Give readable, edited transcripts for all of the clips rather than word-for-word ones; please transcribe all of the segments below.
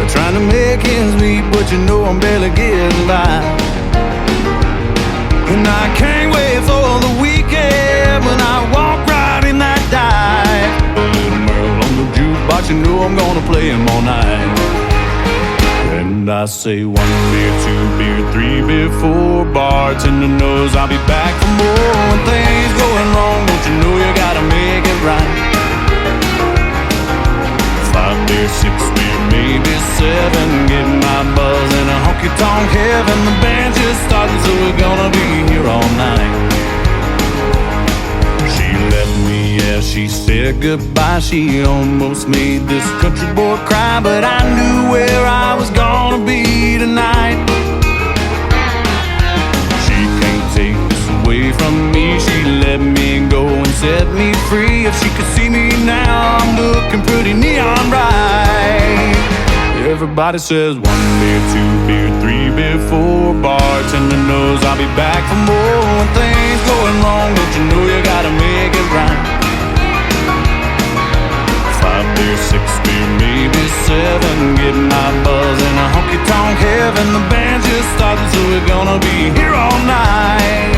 trying to make ends meet, but you know I'm barely getting by. And I can't wait for the weekend when I walk right in that dive. A little Merle on the jukebox, you know I'm gonna play him all night. And I say 1 beer, 2 beer, 3 beer, 4, bartender knows I'll be back for more. When things going wrong, don't you know you gotta make it right. 5 beer, 6 beer, maybe 7, getting my buzz in a honky-tonk heaven. The band's just starting, so we're gonna be here all night. She left me, yeah, she said goodbye. She almost made this country boy cry, but I knew where I was gonna be tonight. She can't take this away from me. She let me go and set me free. If she could see me now, I'm looking pretty neon bright. Everybody says 1 beer, 2 beer, 3 beer, 4, bartender knows I'll be back for more. When things going wrong, don't you know you gotta make it right. 5 beer, 6 beer, maybe 7, getting my buzz in a honky-tonk heaven. The band's just starting, so we're gonna be here all night.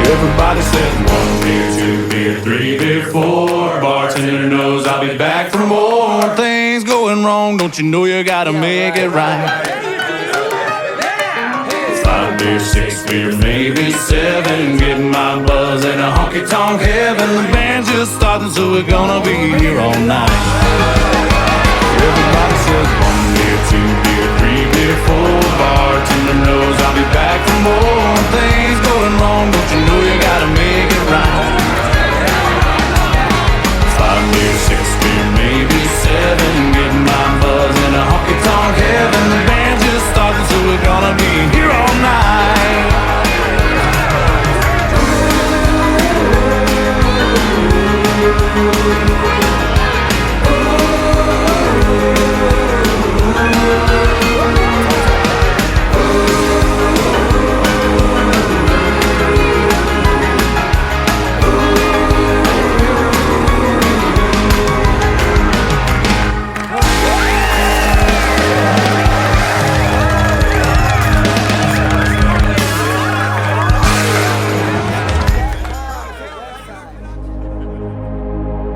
Everybody says 1 beer, 2 beer, 3 beer, 4, bartender knows I'll be back for more. When things going wrong, don't you know you gotta make it right. 5 beer, 6 beer, maybe 7, getting my buzz in a honky-tonk heaven. The band's just starting, so we're gonna be here all night. Everybody says 1 beer, 2 beer, 3 beer, 4, bartender knows I'll be back for more. When things going wrong, don't you know you gotta make it right. 5 beer, 6 beer, maybe 7, getting my buzz in a honky-tonk heaven. The band's just starting, so we're gonna be here all night.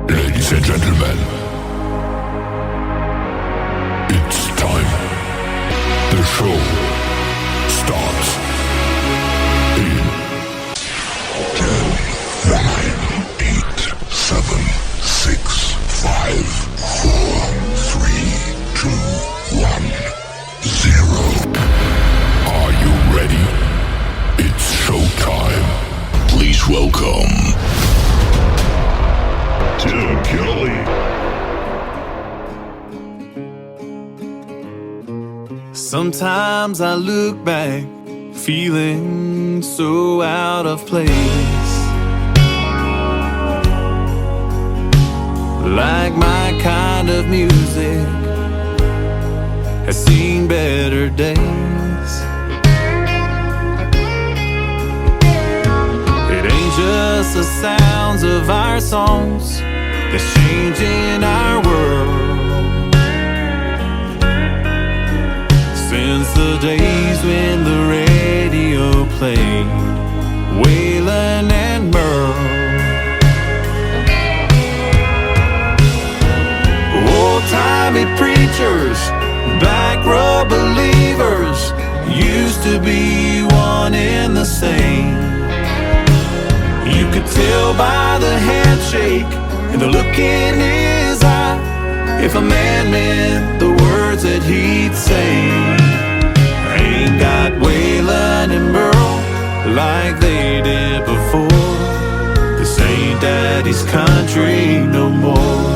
Ladies and gentlemen, it's time. The show starts in 10, 9, 8, 7, 6, 5, 4, 3, 2, 1, 0. Are you ready? It's showtime. Please welcome Tim Kelly. Sometimes I look back, feeling so out of place, like my kind of music has seen better days. It ain't just the sounds of our songs that's changing our world. Since the days when the radio played Waylon and Merle, old-timey preachers, back row believers used to be one and the same. You could tell by the handshake and the look in his eye if a man meant the words that he'd say. Ain't got Waylon and Merle like they did before. This ain't Daddy's country no more.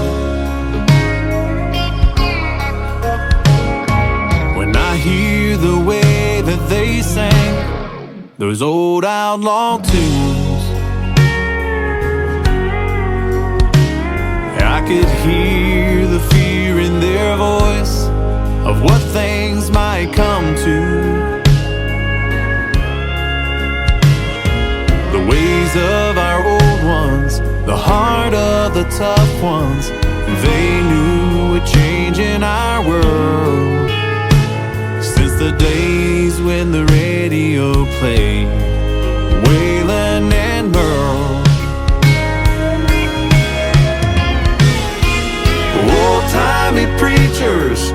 When I hear the way that they sang those old outlaw tunes, could hear the fear in their voice of what things might come to. The ways of our old ones, the heart of the tough ones, they knew a change in our world. Since the days when the radio played Waylon and Merle. Old-timey preachers,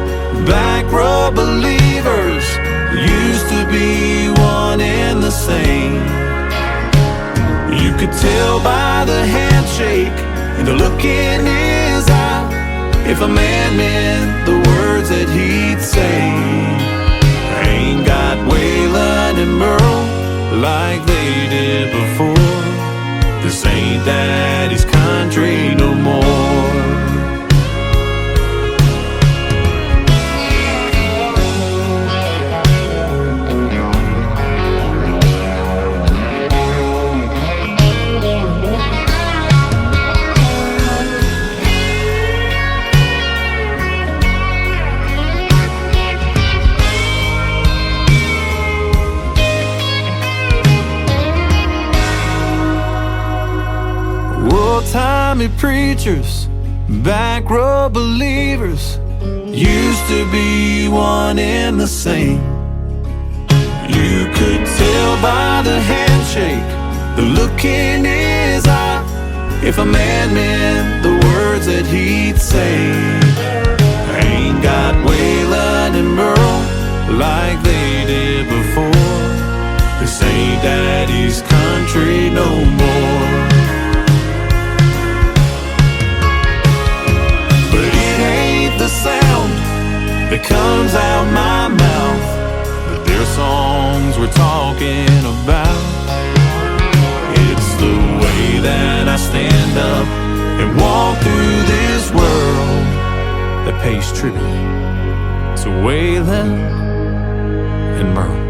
back row believers, used to be one and the same. You could tell by the handshake and the look in his eye if a man meant the words that he'd say. I ain't got Waylon and Merle like they did before. This ain't daddy's country no more. Old-timey preachers, back row believers, used to be one and the same. You could tell by the handshake, the look in his eye, if a man meant the words that he'd say. I ain't got Waylon and Merle like they did before. This ain't daddy's country no more. The sound that comes out my mouth, but they're songs we're talking about. It's the way that I stand up and walk through this world that pays tribute to Waylon and Merle.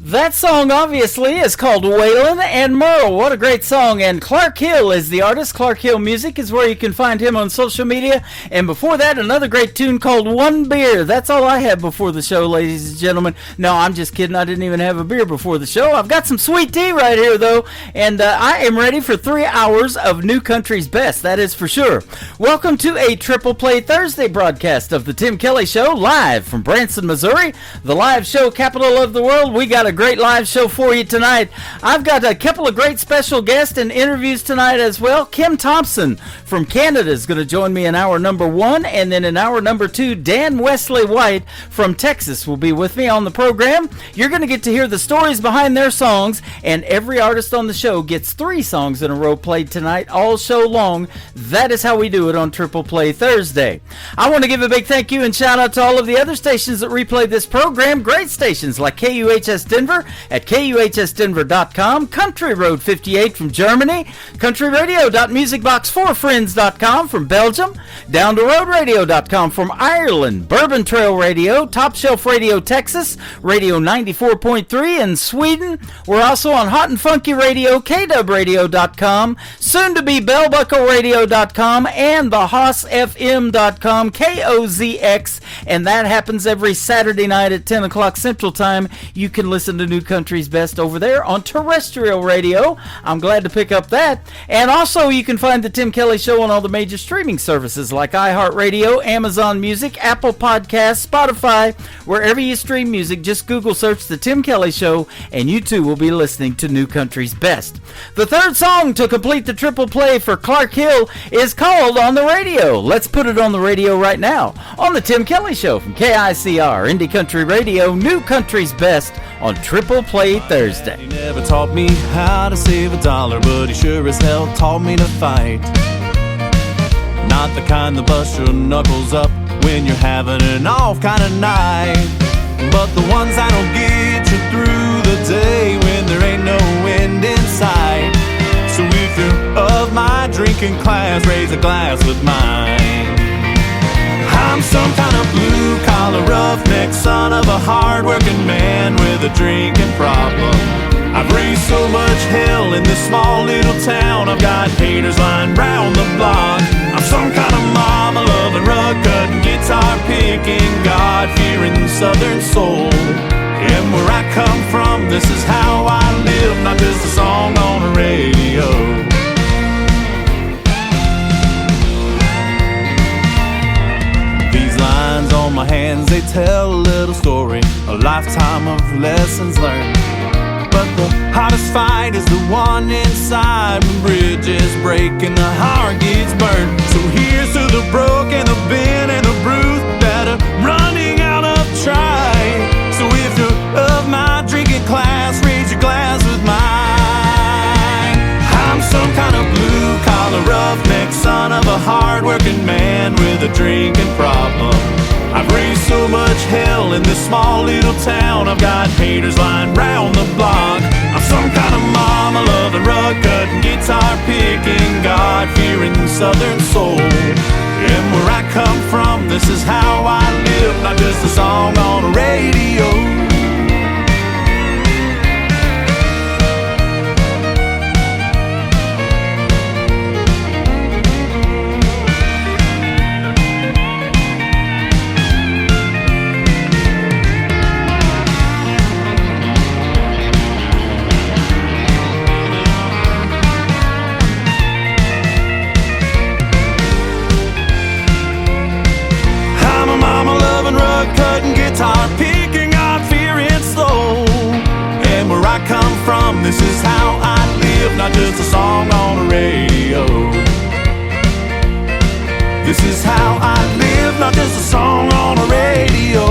That song obviously is called Waylon and Merle. What a great song. And Clark Hill is the artist. Clark Hill Music is where you can find him on social media. And before that, another great tune called One Beer. That's all I had before the show, ladies and gentlemen. No, I'm just kidding. I didn't even have a beer before the show. I've got some sweet tea right here, though. And I am ready for 3 hours of New Country's Best. That is for sure. Welcome to a Triple Play Thursday broadcast of the Tim Kelly Show, live from Branson, Missouri, the live show capital of the world. We got a great live show for you tonight. I've got a couple of great special guests and interviews tonight as well. Kim Thompson from Canada is going to join me in hour number 1, and then in hour number 2, Dan Wesley White from Texas will be with me on the program. You're going to get to hear the stories behind their songs, and every artist on the show gets 3 songs in a row played tonight, all show long. That is how we do it on Triple Play Thursday. I want to give a big thank you and shout out to all of the other stations that replay this program. Great stations like KUHS Denver at KUHSdenver.com, Country Road 58 from Germany, countryradio.musicbox4friends.com from Belgium, Down to Road Radio.com from Ireland, Bourbon Trail Radio, Top Shelf Radio Texas, Radio 94.3 in Sweden. We're also on Hot and Funky Radio, KWRadio.com, soon to be BellBuckleRadio.com, and the HossFM.com, KOZX, and that happens every Saturday night at 10 o'clock Central Time. You can listen to New Country's Best over there on terrestrial radio. I'm glad to pick up that. And also you can find the Tim Kelly Show on all the major streaming services like iHeartRadio, Amazon Music, Apple Podcasts, Spotify. Wherever you stream music, just Google search the Tim Kelly Show and you too will be listening to New Country's Best. The third song to complete the triple play for Clark Hill is called On the Radio. Let's put it on the radio right now on the Tim Kelly Show from KICR, Indie Country Radio, New Country's Best on Triple Play Thursday. He never taught me how to save a dollar, but he sure as hell taught me to fight. Not the kind that bust your knuckles up when you're having an off kind of night, but the ones that'll get you through the day when there ain't no end in sight. So if you're of my drinking class, raise a glass with mine. I'm some kind of blue-collar roughneck, son of a hard-working man with a drinking problem. much hell in this small little town. I've got haters lying round the block. I'm some kind of mama loving, rug cutting, guitar picking, God-fearing southern soul. And where I come from, this is how I live, not just a song on the radio. These lines on my hands, they tell a little story, a lifetime of lessons learned. But the hottest fight is the one inside, when bridges break and the heart gets burned. So here's to the broken, the bent, and the bruised that are running out of try. So if you're of my drinking class, raise your glass with mine. I'm some kind of blue-collar roughneck, son of a hard-working man with a drinking problem. I've raised so much hell in this small little town. I've got haters lying round the block. I'm some kind of mama loving, rug cutting, guitar picking, God-fearing southern soul. And where I come from, this is how I live, not just a song on the radio. Guitar picking, God-fearing soul. And where I come from, this is how I live, not just a song on the radio. This is how I live, not just a song on the radio.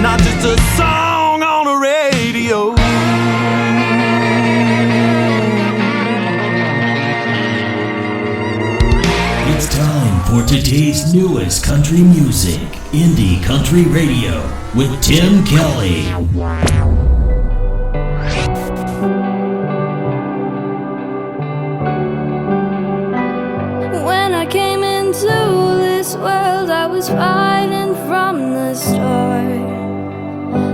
Not just a song on the radio. It's time for today's newest country music, Indie Country Radio, with Tim Kelly. When I came into this world, I was fighting from the start.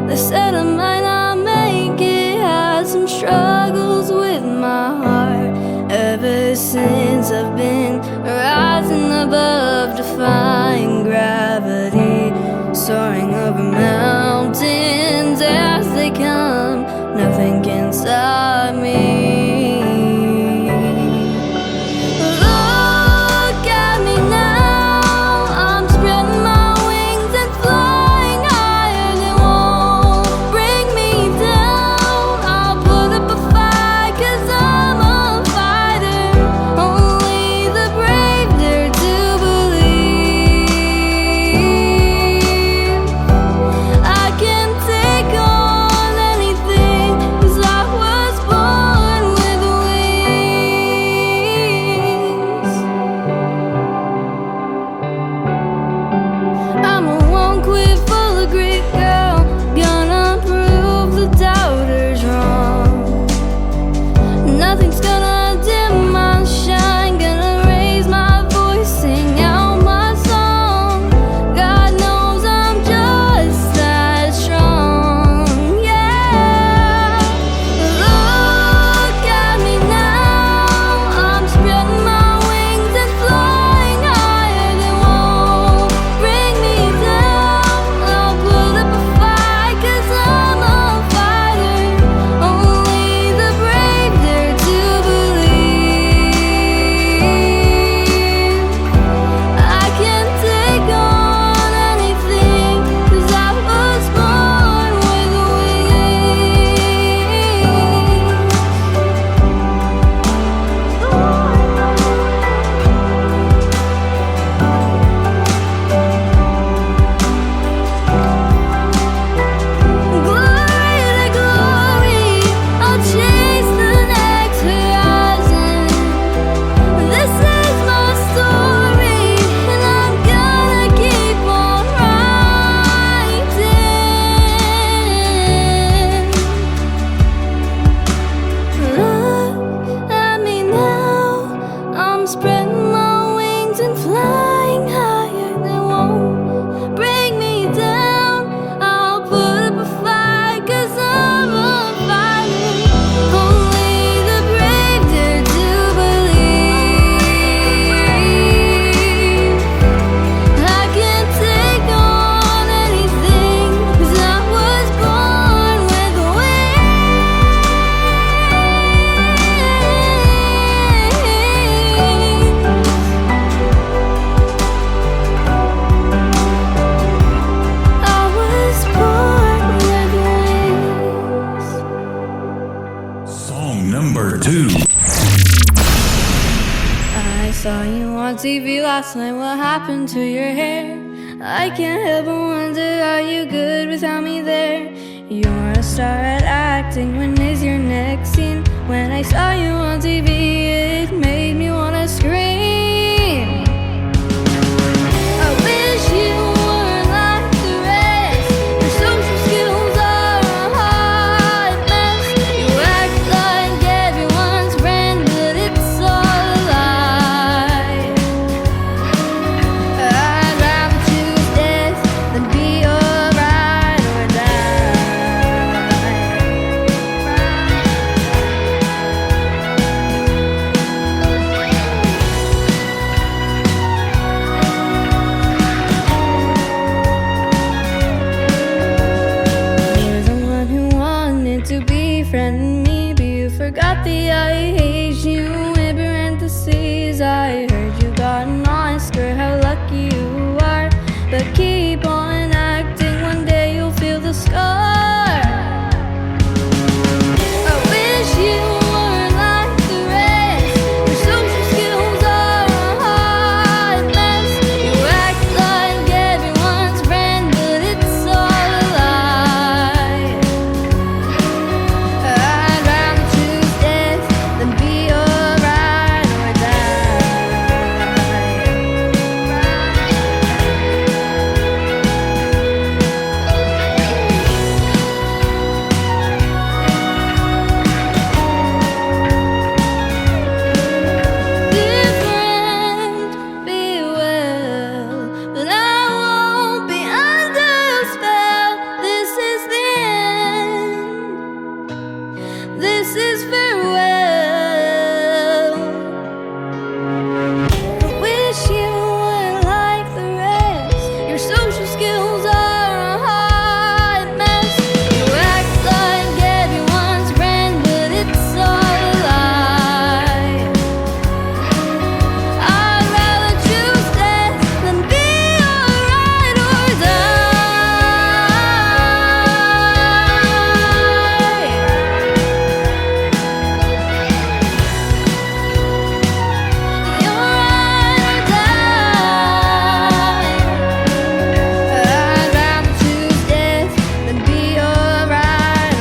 They said I might not make it, had some struggles with my heart. Ever since I've been rising above, defying gravity, soaring over mountains as they come, nothing can stop me. Look at me now, I'm spreading my wings and flying higher. They won't bring me down, I'll put up a fight 'cause I'm a fighter. Only the brave dare to believe. last night, what happened to your hair? I can't help but wonder, are you good without me there? You're a star at acting, when is your next scene? When I saw you on TV, it made me wanna scream. I wish you were like the rest. Your social skills are a hot mess. You act like everyone's friend, but it's all a lie. I'd rather choose death than be your ride or You're the one who wanted to befriend me, but you forgot the I hate you in parentheses. I heard you got an Oscar, how lucky you are. But keep on acting, one day you'll feel the scar. I wish you were like the rest. Your social skills are a hot mess. You act like everyone's friend, but it's all a lie. I'd rather choose death than be your ride or different, be well, but I won't be under your spell. This is the end. This is farewell. I wish you were like the rest. Your social skills are a hot mess. You act like everyone's friend, but it's all a lie. I'd rather choose death than be your ride or Your ride or I'd rather choose death than be your ride or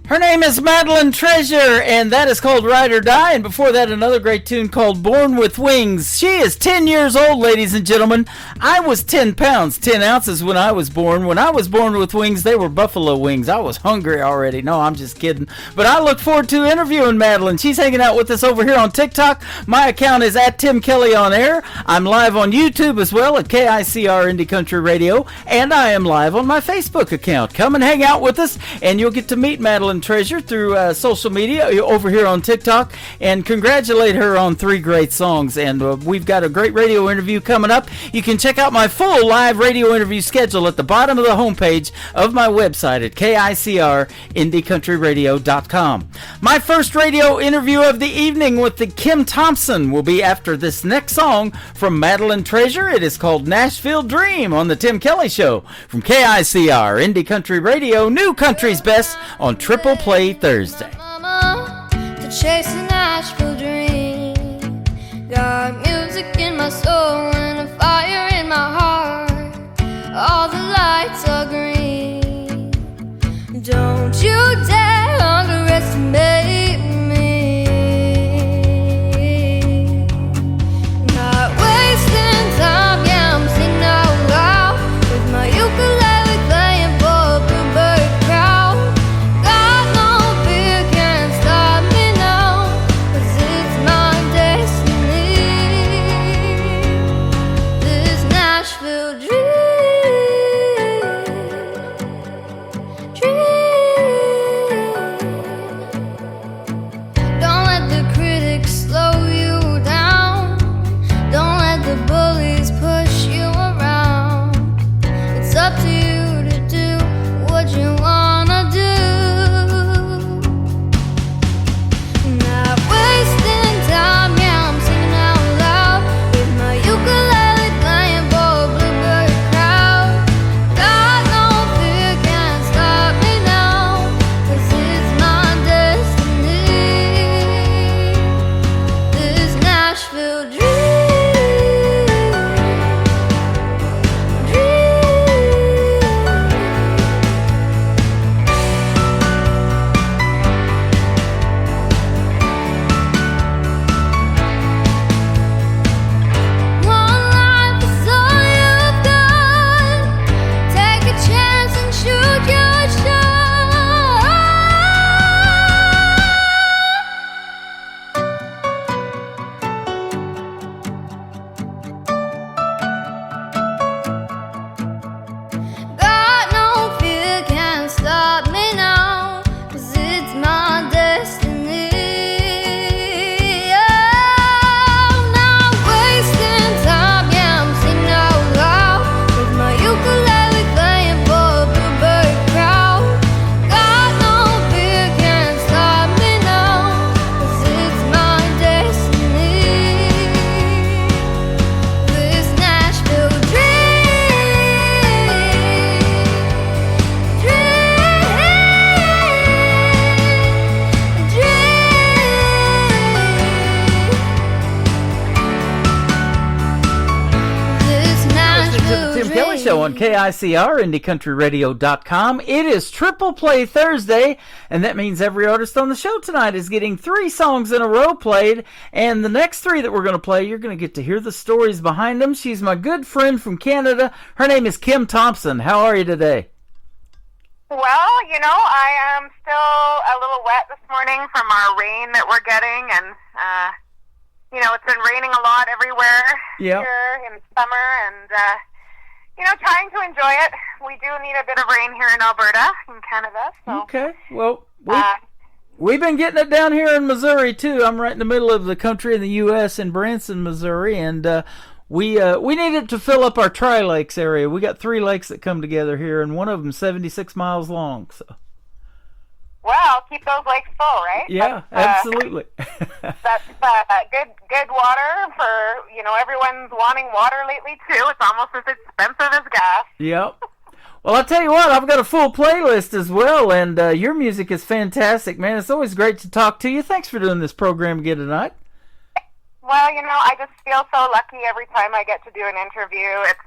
Her name is Madeline Treasure, and that is called Ride or Die. And before that, another great tune called Born with Wings. She is 10 years old, ladies and gentlemen. I was 10 pounds, 10 ounces when I was born. When I was born with wings, they were buffalo wings. I was hungry already. No, I'm just kidding. But I look forward to interviewing Madeline. She's hanging out with us over here on TikTok. My account is at Tim Kelly on Air. I'm live on YouTube as well at KICR Indie Country Radio. And I am live on my Facebook account. Come and hang out with us, and you'll get to meet Madeline Treasure through social media over here on TikTok, and congratulate her on 3 great songs. And we've got a great radio interview coming up. You can check out my full live radio interview schedule at the bottom of the homepage of my website at KICRIndieCountryRadio.com. My first radio interview of the evening with the Kim Thompson will be after this next song from Madeline Treasure. It is called Nashville Dream on the Tim Kelly Show from KICR Indie Country Radio, New Country's Best on Triple Play Thursday. Mama, to chase a Nashville dream. Got music in my soul and a fire in my heart. All the lights are green. Don't you dare underestimate me. Not wasting time, yeah, I'm singing out loud with my ukulele playing for a bluebird crowd. Got no fear, can't stop me now, 'cause it's my destiny. show on KICR, IndieCountryRadio.com. It is Triple Play Thursday, and that means every artist on the show tonight is getting 3 songs in a row played. And the next 3 that we're going to play, you're going to get to hear the stories behind them. She's my good friend from Canada. Her name is Kim Thompson. How are you today? Well, I am still a little wet this morning from our rain that we're getting, and, it's been raining a lot everywhere here in summer, and, trying to enjoy it. We do need a bit of rain here in Alberta, in Canada. So, okay, well, we've been getting it down here in Missouri, too. I'm right in the middle of the country in the U.S. in Branson, Missouri, and we needed to fill up our Tri-Lakes area. We got 3 lakes that come together here, and one of them 76 miles long. So. Well, keep those lakes full, right? Yeah, absolutely. That's good water for, everyone's wanting water lately, too. It's almost as expensive as gas. Yep. Well, I'll tell you what, I've got a full playlist as well, and your music is fantastic, man. It's always great to talk to you. Thanks for doing this program again tonight. Well, I just feel so lucky every time I get to do an interview. It's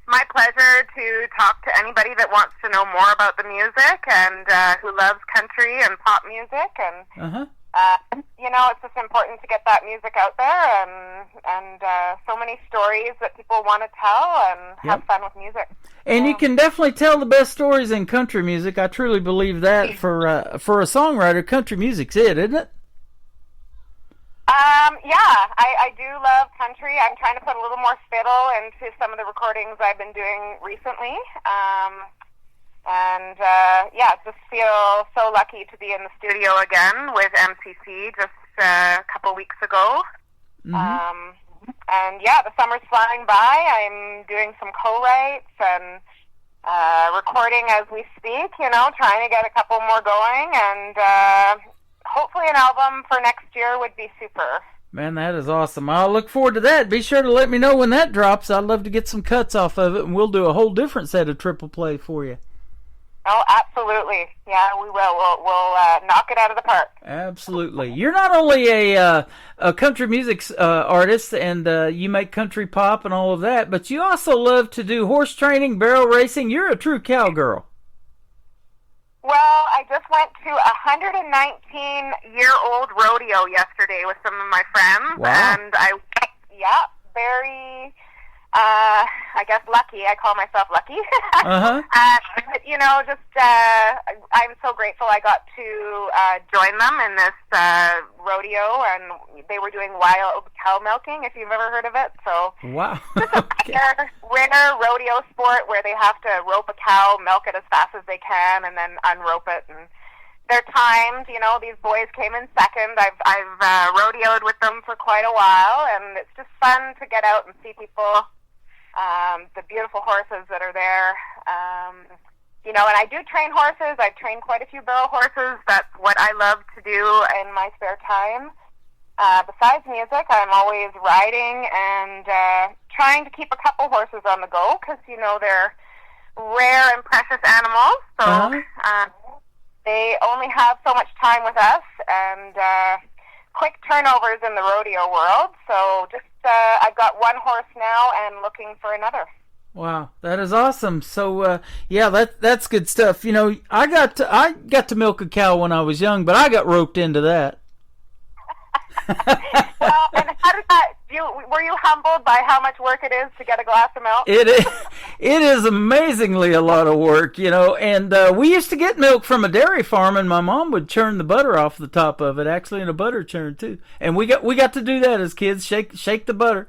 my pleasure to talk to anybody that wants to know more about the music and who loves country and pop music. And, it's just important to get that music out there and so many stories that people want to tell and have fun with music. And you can definitely tell the best stories in country music. I truly believe that for a songwriter, country music's it, isn't it? I do love country. I'm trying to put a little more fiddle into some of the recordings I've been doing recently. Just feel so lucky to be in the studio again with MCC just a couple weeks ago. Mm-hmm. The summer's flying by. I'm doing some co-writes and recording as we speak, trying to get a couple more going, and hopefully an album for next year would be super. Man, that is awesome. I'll look forward to that. Be sure to let me know when that drops. I'd love to get some cuts off of it, and we'll do a whole different set of Triple Play for you. Oh, absolutely. Yeah, we will. We'll knock it out of the park. Absolutely. You're not only a country music artist, and you make country pop and all of that, but you also love to do horse training, barrel racing. You're a true cowgirl. Well, I just went to a 119-year-old rodeo yesterday with some of my friends. Wow. And very, I guess, lucky. I call myself lucky. Uh-huh. I'm so grateful I got to join them in this rodeo, and they were doing wild cow milking, if you've ever heard of it. So, wow. Okay. Winter rodeo sport where they have to rope a cow, milk it as fast as they can, and then unrope it. And they're timed. These boys came in second. I've rodeoed with them for quite a while, and it's just fun to get out and see people. The beautiful horses that are there. And I do train horses. I've trained quite a few barrel horses. That's what I love to do in my spare time. Besides music, I'm always riding and trying to keep a couple horses on the go because, they're rare and precious animals. So they only have so much time with us and quick turnovers in the rodeo world. So just I've got one horse now and looking for another. Wow, that is awesome. So that's good stuff. I got to milk a cow when I was young, but I got roped into that. Well, and how did that? Were you humbled by how much work it is to get a glass of milk? It is amazingly a lot of work, and we used to get milk from a dairy farm, and my mom would churn the butter off the top of it, actually in a butter churn too. And we got to do that as kids, shake the butter.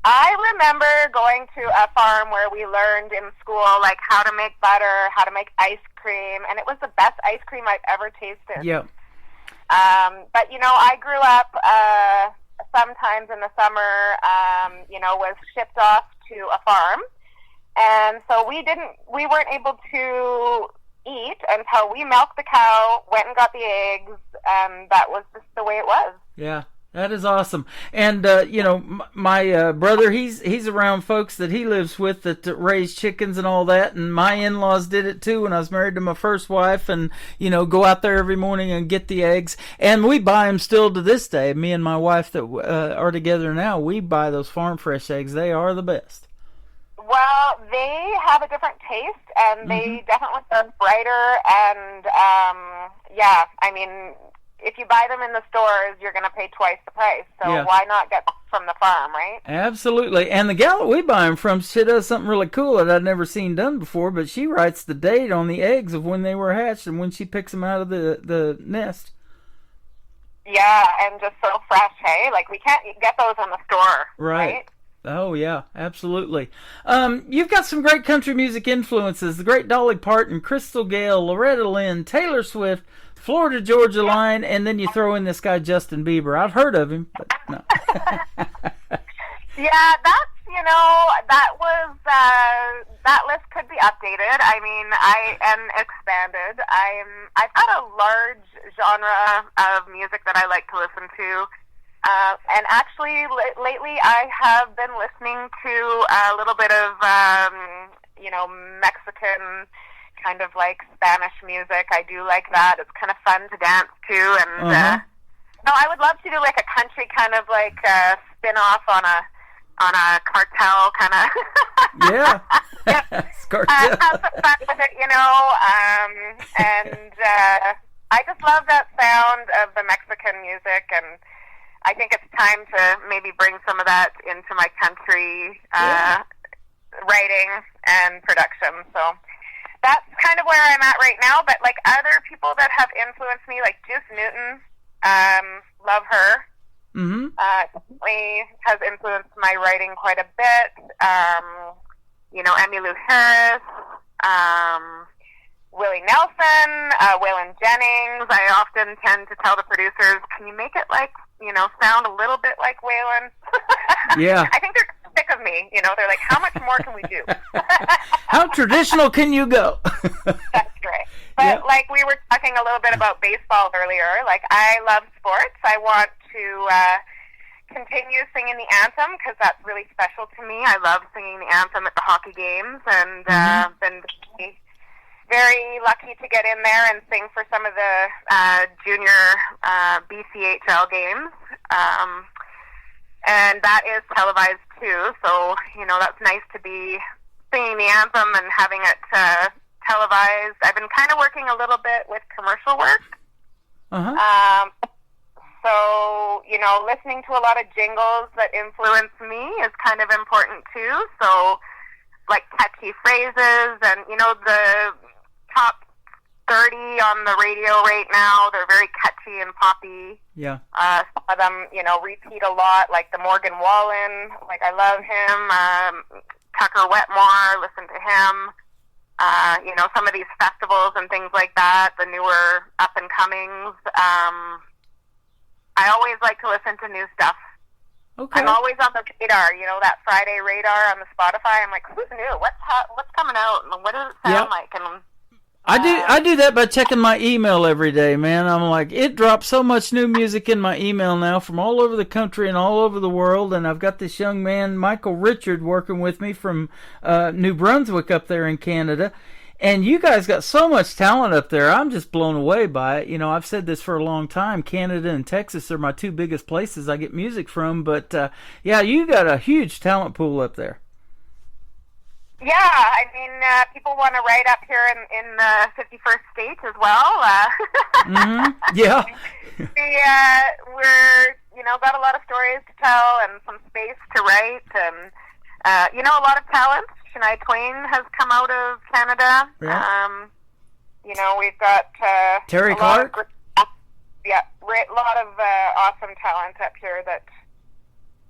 I remember going to a farm where we learned in school like how to make butter, how to make ice cream, and it was the best ice cream I've ever tasted. Yeah. But I grew up sometimes in the summer, was shipped off to a farm, and so we weren't able to eat until we milked the cow, went and got the eggs, and that was just the way it was. Yeah. That is awesome. And, my brother, he's around folks that he lives with that raise chickens and all that. And my in-laws did it too when I was married to my first wife, and, go out there every morning and get the eggs. And we buy them still to this day. Me and my wife that are together now, we buy those farm fresh eggs. They are the best. Well, they have a different taste, and they definitely are brighter. And yeah, I mean, if you buy them in the stores, you're going to pay twice the price. So why not get them from the farm, right? Absolutely. And the gal that we buy them from, she does something really cool that I'd never seen done before. But she writes the date on the eggs of when they were hatched and when she picks them out of the nest. Yeah, and just so fresh, hey? Like, we can't get those in the store, right? Oh, yeah, absolutely. You've got some great country music influences. The great Dolly Parton, Crystal Gayle, Loretta Lynn, Taylor Swift, Florida Georgia Line, and then you throw in this guy Justin Bieber. I've heard of him, but no. Yeah, that's, you know, that list could be updated. I mean, and expanded. I've got a large genre of music that I like to listen to. And actually, lately I have been listening to a little bit of, you know, Mexican kind of like Spanish music. I do like that. It's kind of fun to dance to. And no, I would love to do like a country kind of like spin-off on a cartel kind of. Yeah. Cartel. Have some fun with it, you know. And I just love that sound of the Mexican music, and I think it's time to maybe bring some of that into my country writing and production. So that's kind of where I'm at right now. But like other people that have influenced me, like Juice Newton, love her. Definitely has influenced my writing quite a bit. You know, Emmylou Harris, Willie Nelson, Waylon Jennings. I often tend to tell the producers, can you make it like, you know, sound a little bit like Waylon? Yeah. I think they're sick of me. You know, they're like, how much more can we do? How traditional can you go? That's great. But like we were talking a little bit about baseball earlier, like I love sports. I want to continue singing the anthem because that's really special to me. I love singing the anthem at the hockey games, and been very lucky to get in there and sing for some of the junior BCHL games. And that is televised too, so, you know, that's nice to be singing the anthem and having it televised. I've been kind of working a little bit with commercial work. So, you know, listening to a lot of jingles that influence me is kind of important too. So, like catchy phrases and, you know, the top 30 on the radio right now, they're very catchy and poppy. Yeah. Some of them, you know, repeat a lot, like the Morgan Wallen. Like, I love him. Tucker Wetmore, listen to him. You know, some of these festivals and things like that, the newer up-and-comings. I always like to listen to new stuff. Okay. I'm always on the radar, you know, that Friday radar on the Spotify. I'm like, who's new? What's coming out? And what does it sound like? And I do that by checking my email every day, man. I'm like, it drops so much new music in my email now from all over the country and all over the world. And I've got this young man, Michael Richard, working with me from New Brunswick up there in Canada. And you guys got so much talent up there. I'm just blown away by it. You know, I've said this for a long time. Canada and Texas are my two biggest places I get music from. But, yeah, you got a huge talent pool up there. Yeah, I mean, people want to write up here in the 51st state as well. Yeah. We're, you know, got a lot of stories to tell and some space to write. And, you know, a lot of talent. Shania Twain has come out of Canada. Yeah. You know, we've got Terry Clark. A lot of awesome talent up here that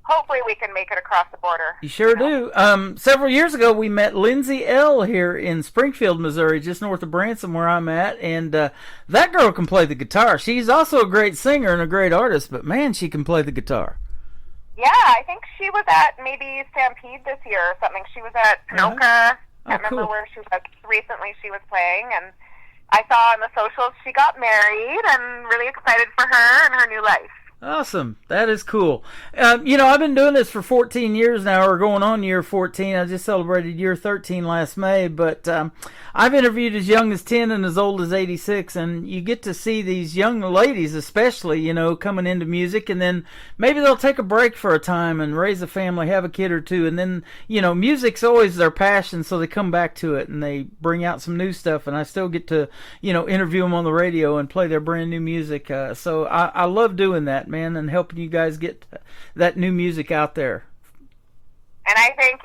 hopefully we can make it across the border. You sure do. Several years ago, we met Lindsay L. here in Springfield, Missouri, just north of Branson, where I'm at, and that girl can play the guitar. She's also a great singer and a great artist, but man, she can play the guitar. Yeah, I think she was at maybe Stampede this year or something. She was at Panoka. I can't remember where she was. Recently she was playing, and I saw on the socials she got married, and really excited for her and her new life. Awesome. That is cool. I've been doing this for 14 years now, or going on year 14. I just celebrated year 13 last May, but I've interviewed as young as 10 and as old as 86, and you get to see these young ladies especially, coming into music, and then maybe they'll take a break for a time and raise a family, have a kid or two, and then, music's always their passion, so they come back to it, and they bring out some new stuff, and I still get to, interview them on the radio and play their brand new music. So I love doing that, man, and helping you guys get that new music out there. And I think,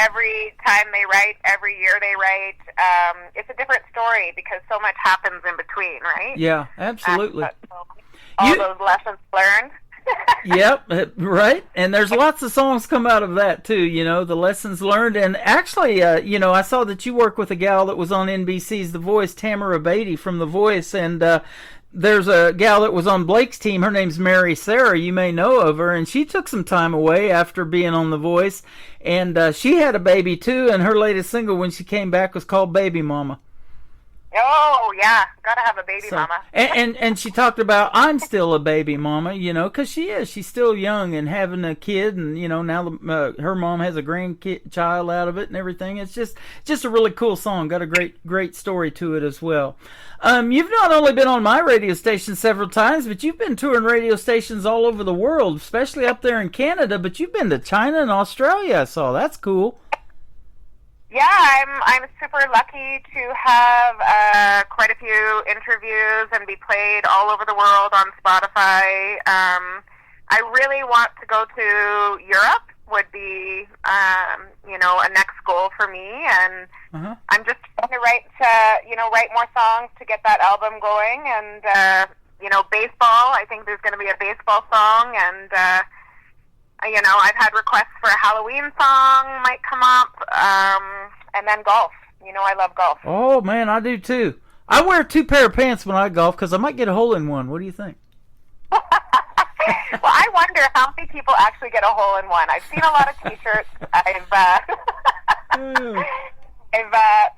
every time they write, every year they write, it's a different story because so much happens in between, right? Yeah, absolutely. All those lessons learned. Yep, right. And there's lots of songs come out of that too, the lessons learned. And actually, I saw that you work with a gal that was on NBC's The Voice, Tamara Beatty from The Voice, and there's a gal that was on Blake's team. Her name's Mary Sarah. You may know of her, and she took some time away after being on The Voice, and she had a baby too. And her latest single, when she came back, was called Baby Mama. Oh yeah, gotta have a baby mama. And she talked about, I'm still a baby mama, because she's still young and having a kid, and now her mom has a grandchild out of it and everything. It's just a really cool song. Got a great story to it as well. You've not only been on my radio station several times, but you've been touring radio stations all over the world, especially up there in Canada. But you've been to China and Australia, I saw. That's cool. Yeah, I'm super lucky to have quite a few interviews and be played all over the world on Spotify. I really want to go to Europe. Would be a next goal for me, and I'm just trying to write more songs to get that album going. And baseball. I think there's going to be a baseball song, and I've had requests for a Halloween song might come up, and then golf. I love golf. Oh, man, I do too. I wear 2 pair of pants when I golf because I might get a hole in one. What do you think? Well, I wonder how many people actually get a hole in one. I've seen a lot of T-shirts. I've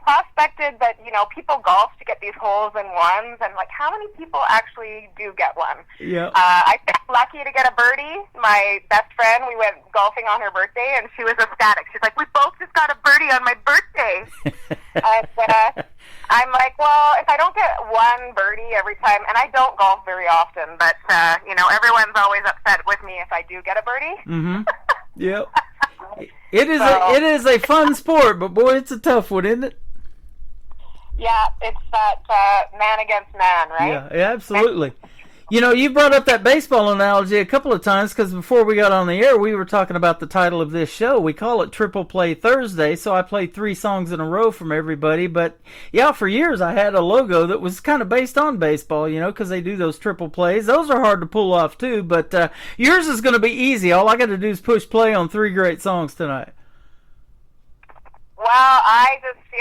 prospected that, people golf to get these holes in ones, and how many people actually do get one? Yeah. I felt lucky to get a birdie. My best friend, we went golfing on her birthday, and she was ecstatic. She's like, we both just got a birdie on my birthday. And I'm like, well, if I don't get one birdie every time, and I don't golf very often, but, everyone's always upset with me if I do get a birdie. Mm-hmm. Yep. It is a fun sport, but boy, it's a tough one, isn't it? Yeah, it's that man against man, right? Yeah, absolutely. You brought up that baseball analogy a couple of times because before we got on the air, we were talking about the title of this show. We call it Triple Play Thursday, so I played 3 songs in a row from everybody. But, yeah, for years I had a logo that was kind of based on baseball, because they do those triple plays. Those are hard to pull off, too, but yours is going to be easy. All I got to do is push play on 3 great songs tonight. Well, I just feel,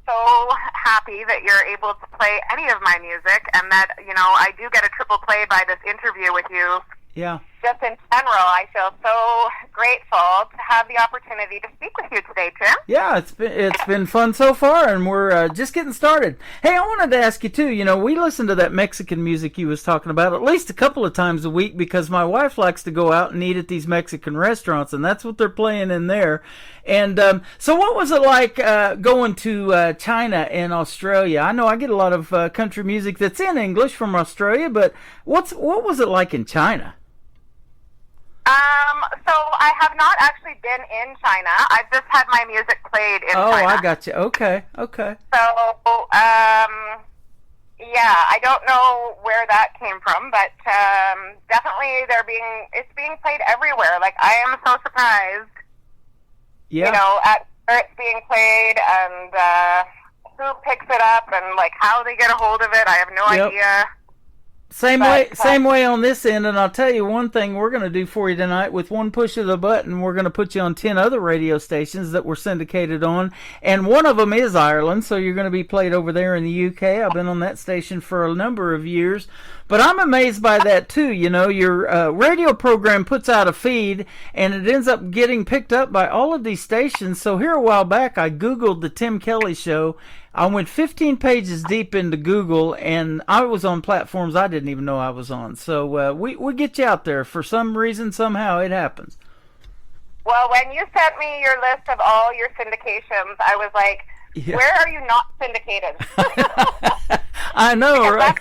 so happy that you're able to play any of my music, and that, I do get a triple play by this interview with you. Yeah. Just in general, I feel so grateful to have the opportunity to speak with you today, Tim. Yeah, it's been fun so far, and we're just getting started. Hey, I wanted to ask you too. We listen to that Mexican music you was talking about at least a couple of times a week because my wife likes to go out and eat at these Mexican restaurants, and that's what they're playing in there. And so, what was it like going to China and Australia? I know I get a lot of country music that's in English from Australia, but what was it like in China? So I have not actually been in China. I've just had my music played in China. Oh, I got you. Okay. So, yeah, I don't know where that came from, but definitely it's being played everywhere. I am so surprised, at where it's being played and who picks it up and how they get a hold of it. I have no idea. Same way on this end, and I'll tell you one thing we're going to do for you tonight. With one push of the button, we're going to put you on 10 other radio stations that we're syndicated on, and one of them is Ireland, so you're going to be played over there in the UK. I've been on that station for a number of years, but I'm amazed by that too. Your radio program puts out a feed, and it ends up getting picked up by all of these stations. So here a while back, I Googled the Tim Kelly Show. I went 15 pages deep into Google, and I was on platforms I didn't even know I was on. So we get you out there. For some reason, somehow, it happens. Well, when you sent me your list of all your syndications, I was like, Yeah. where are you not syndicated? I know, right?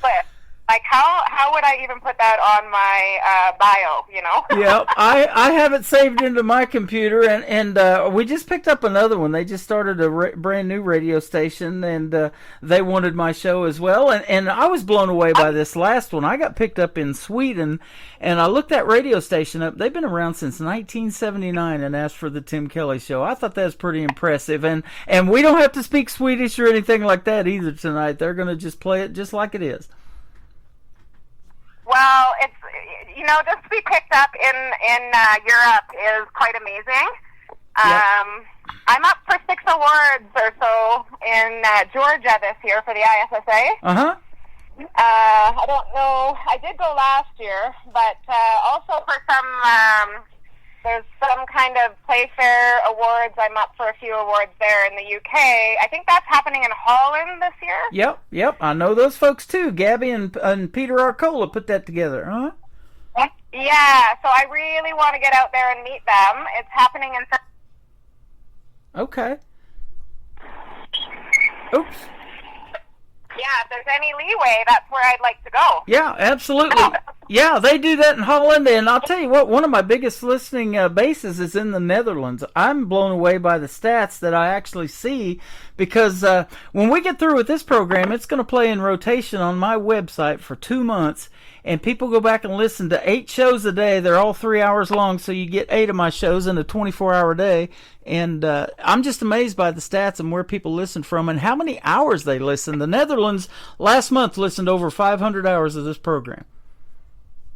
But, like, how would I even put that on my bio, you know? Yeah, I have it saved into my computer, and we just picked up another one. They just started a brand new radio station, and they wanted my show as well. And I was blown away by this last one. I got picked up in Sweden, and I looked that radio station up. They've been around since 1979 and asked for the Tim Kelly Show. I thought that was pretty impressive. And we don't have to speak Swedish or anything like that either tonight. They're going to just play it just like it is. Well, it's, you know, just to be picked up in Europe is quite amazing. Yep. I'm up for 6 awards or so in Georgia this year for the ISSA. Uh-huh. I don't know. I did go last year, but also for some, there's some kind of Playfair awards. I'm up for a few awards there in the UK. I think that's happening in Holland this year. Yep. I know those folks too. Gabby and Peter Arcola put that together, huh? Yeah, so I really want to get out there and meet them. It's happening in... Okay. Oops. Yeah, if there's any leeway, that's where I'd like to go. Yeah, absolutely. Yeah, they do that in Holland, and I'll tell you what, one of my biggest listening bases is in the Netherlands. I'm blown away by the stats that I actually see, because when we get through with this program, it's going to play in rotation on my website for 2 months, and people go back and listen to 8 shows a day. They're all 3 hours long, so you get 8 of my shows in a 24-hour day. And I'm just amazed by the stats and where people listen from and how many hours they listen. The Netherlands last month listened over 500 hours of this program.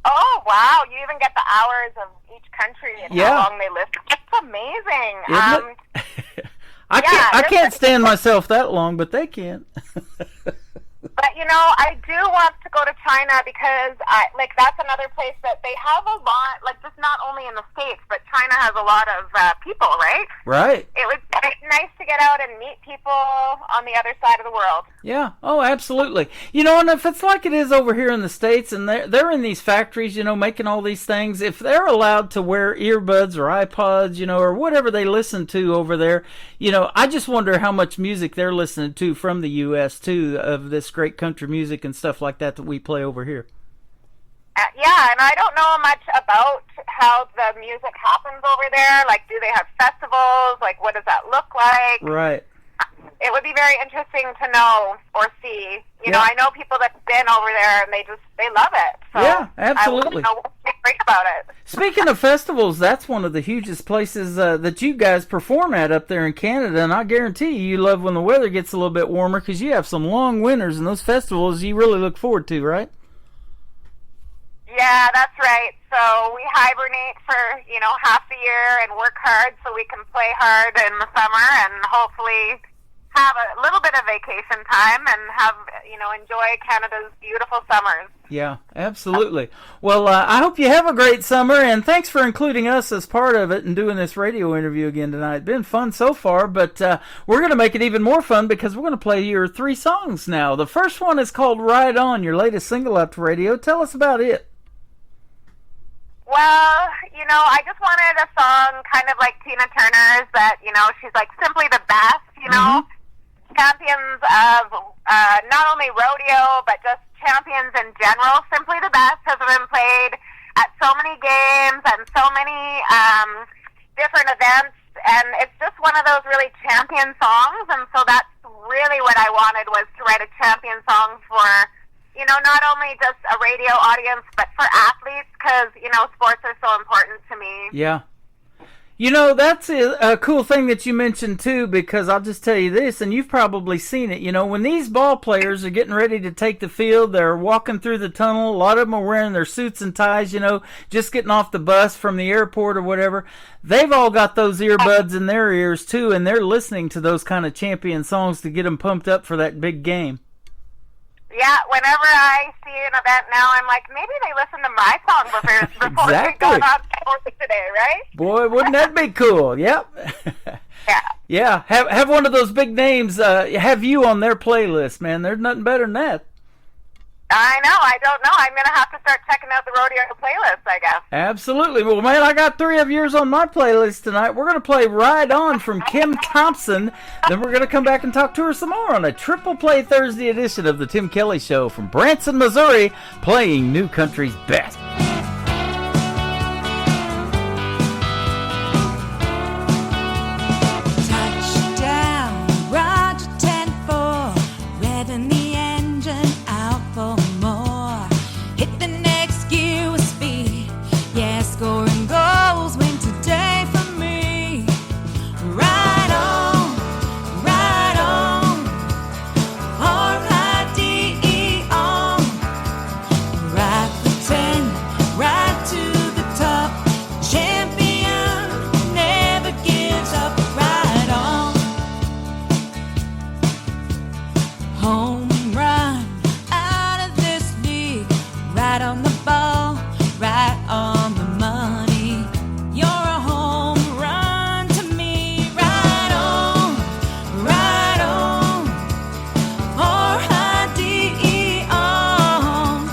Oh, wow. You even get the hours of each country and Yeah. how long they listen. It's amazing. Isn't it? I can't stand myself that long, but they can. But, you know, I do want to go to China because, that's another place that they have a lot, just not only in the States, but China has a lot of people, right? Right. It would be nice to get out and meet people on the other side of the world. Yeah. Oh, absolutely. You know, and if it's like it is over here in the States, and they're in these factories, you know, making all these things, if they're allowed to wear earbuds or iPods, you know, or whatever they listen to over there, you know, I just wonder how much music they're listening to from the U.S., too, of this great country music and stuff like that we play over here. Yeah, and I don't know much about how the music happens over there. Like, do they have festivals? Like, what does that look like? Right. It would be very interesting to know or see. You know, I know people that've been over there and they love it. So yeah, absolutely. I want to know what's great about it. Speaking of festivals, that's one of the hugest places that you guys perform at up there in Canada, and I guarantee you love when the weather gets a little bit warmer because you have some long winters, and those festivals you really look forward to, right? Yeah, that's right. So we hibernate for, half the year and work hard so we can play hard in the summer and hopefully have a little bit of vacation time and have, enjoy Canada's beautiful summers. Yeah, absolutely. Well, I hope you have a great summer, and thanks for including us as part of it and doing this radio interview again tonight. It's been fun so far, but we're going to make it even more fun because we're going to play your 3 songs now. The first one is called Ride On, your latest single up to radio. Tell us about it. Well, I just wanted a song kind of like Tina Turner's that, she's like simply the best, champions of not only rodeo, but just champions in general. Simply the Best has been played at so many games and so many different events, and it's just one of those really champion songs, and so that's really what I wanted, was to write a champion song for, not only just a radio audience, but for athletes, because, sports are so important to me. Yeah. That's a cool thing that you mentioned, too, because I'll just tell you this, and you've probably seen it. When these ball players are getting ready to take the field, they're walking through the tunnel. A lot of them are wearing their suits and ties, just getting off the bus from the airport or whatever. They've all got those earbuds in their ears, too, and they're listening to those kind of champion songs to get them pumped up for that big game. Yeah, whenever I see an event now, I'm like, maybe they listen to my song before Exactly. we go on today, right? Boy, wouldn't that be cool? Yep. Yeah. Yeah, have one of those big names have you on their playlist, man. There's nothing better than that. I know. I don't know. I'm going to have to start checking out the rodeo playlist, I guess. Absolutely. Well, man, I got 3 of yours on my playlist tonight. We're going to play Ride On from Kim Thompson. Then we're going to come back and talk to her some more on a Triple Play Thursday edition of the Tim Kelly Show from Branson, Missouri, playing New Country's best. Touchdown, Roger 10-4, revving the engine out for more. Hit the next gear with speed, yeah, scoring goals win today for me. Ride on, R-I-D-E on. Ride for 10, ride to the top. Champion never gives up. Ride on. Home run out of this league. Right on the ball, right on the money. You're a home run to me. Ride on, R-I-D-E on.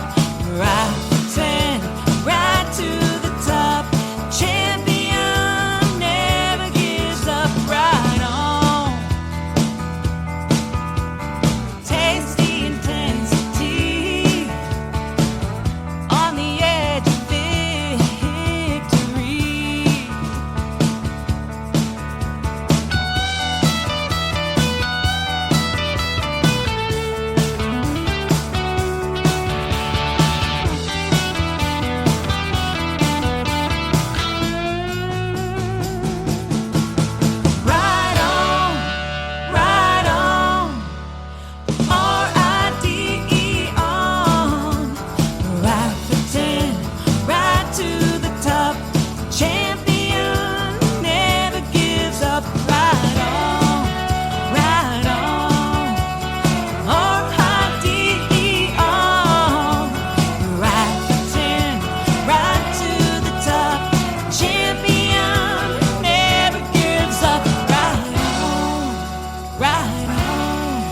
Ride for 10, ride to the top. Champion never gives up. Ride on. Tasty intensity on the edge of victory. Ride on, R-I-D-E on. Ride for 10, ride to the top. Champion never gives up. Ride on, R-I-D-E on. Ride for 10, ride to the top. Champion never gives up. Ride on,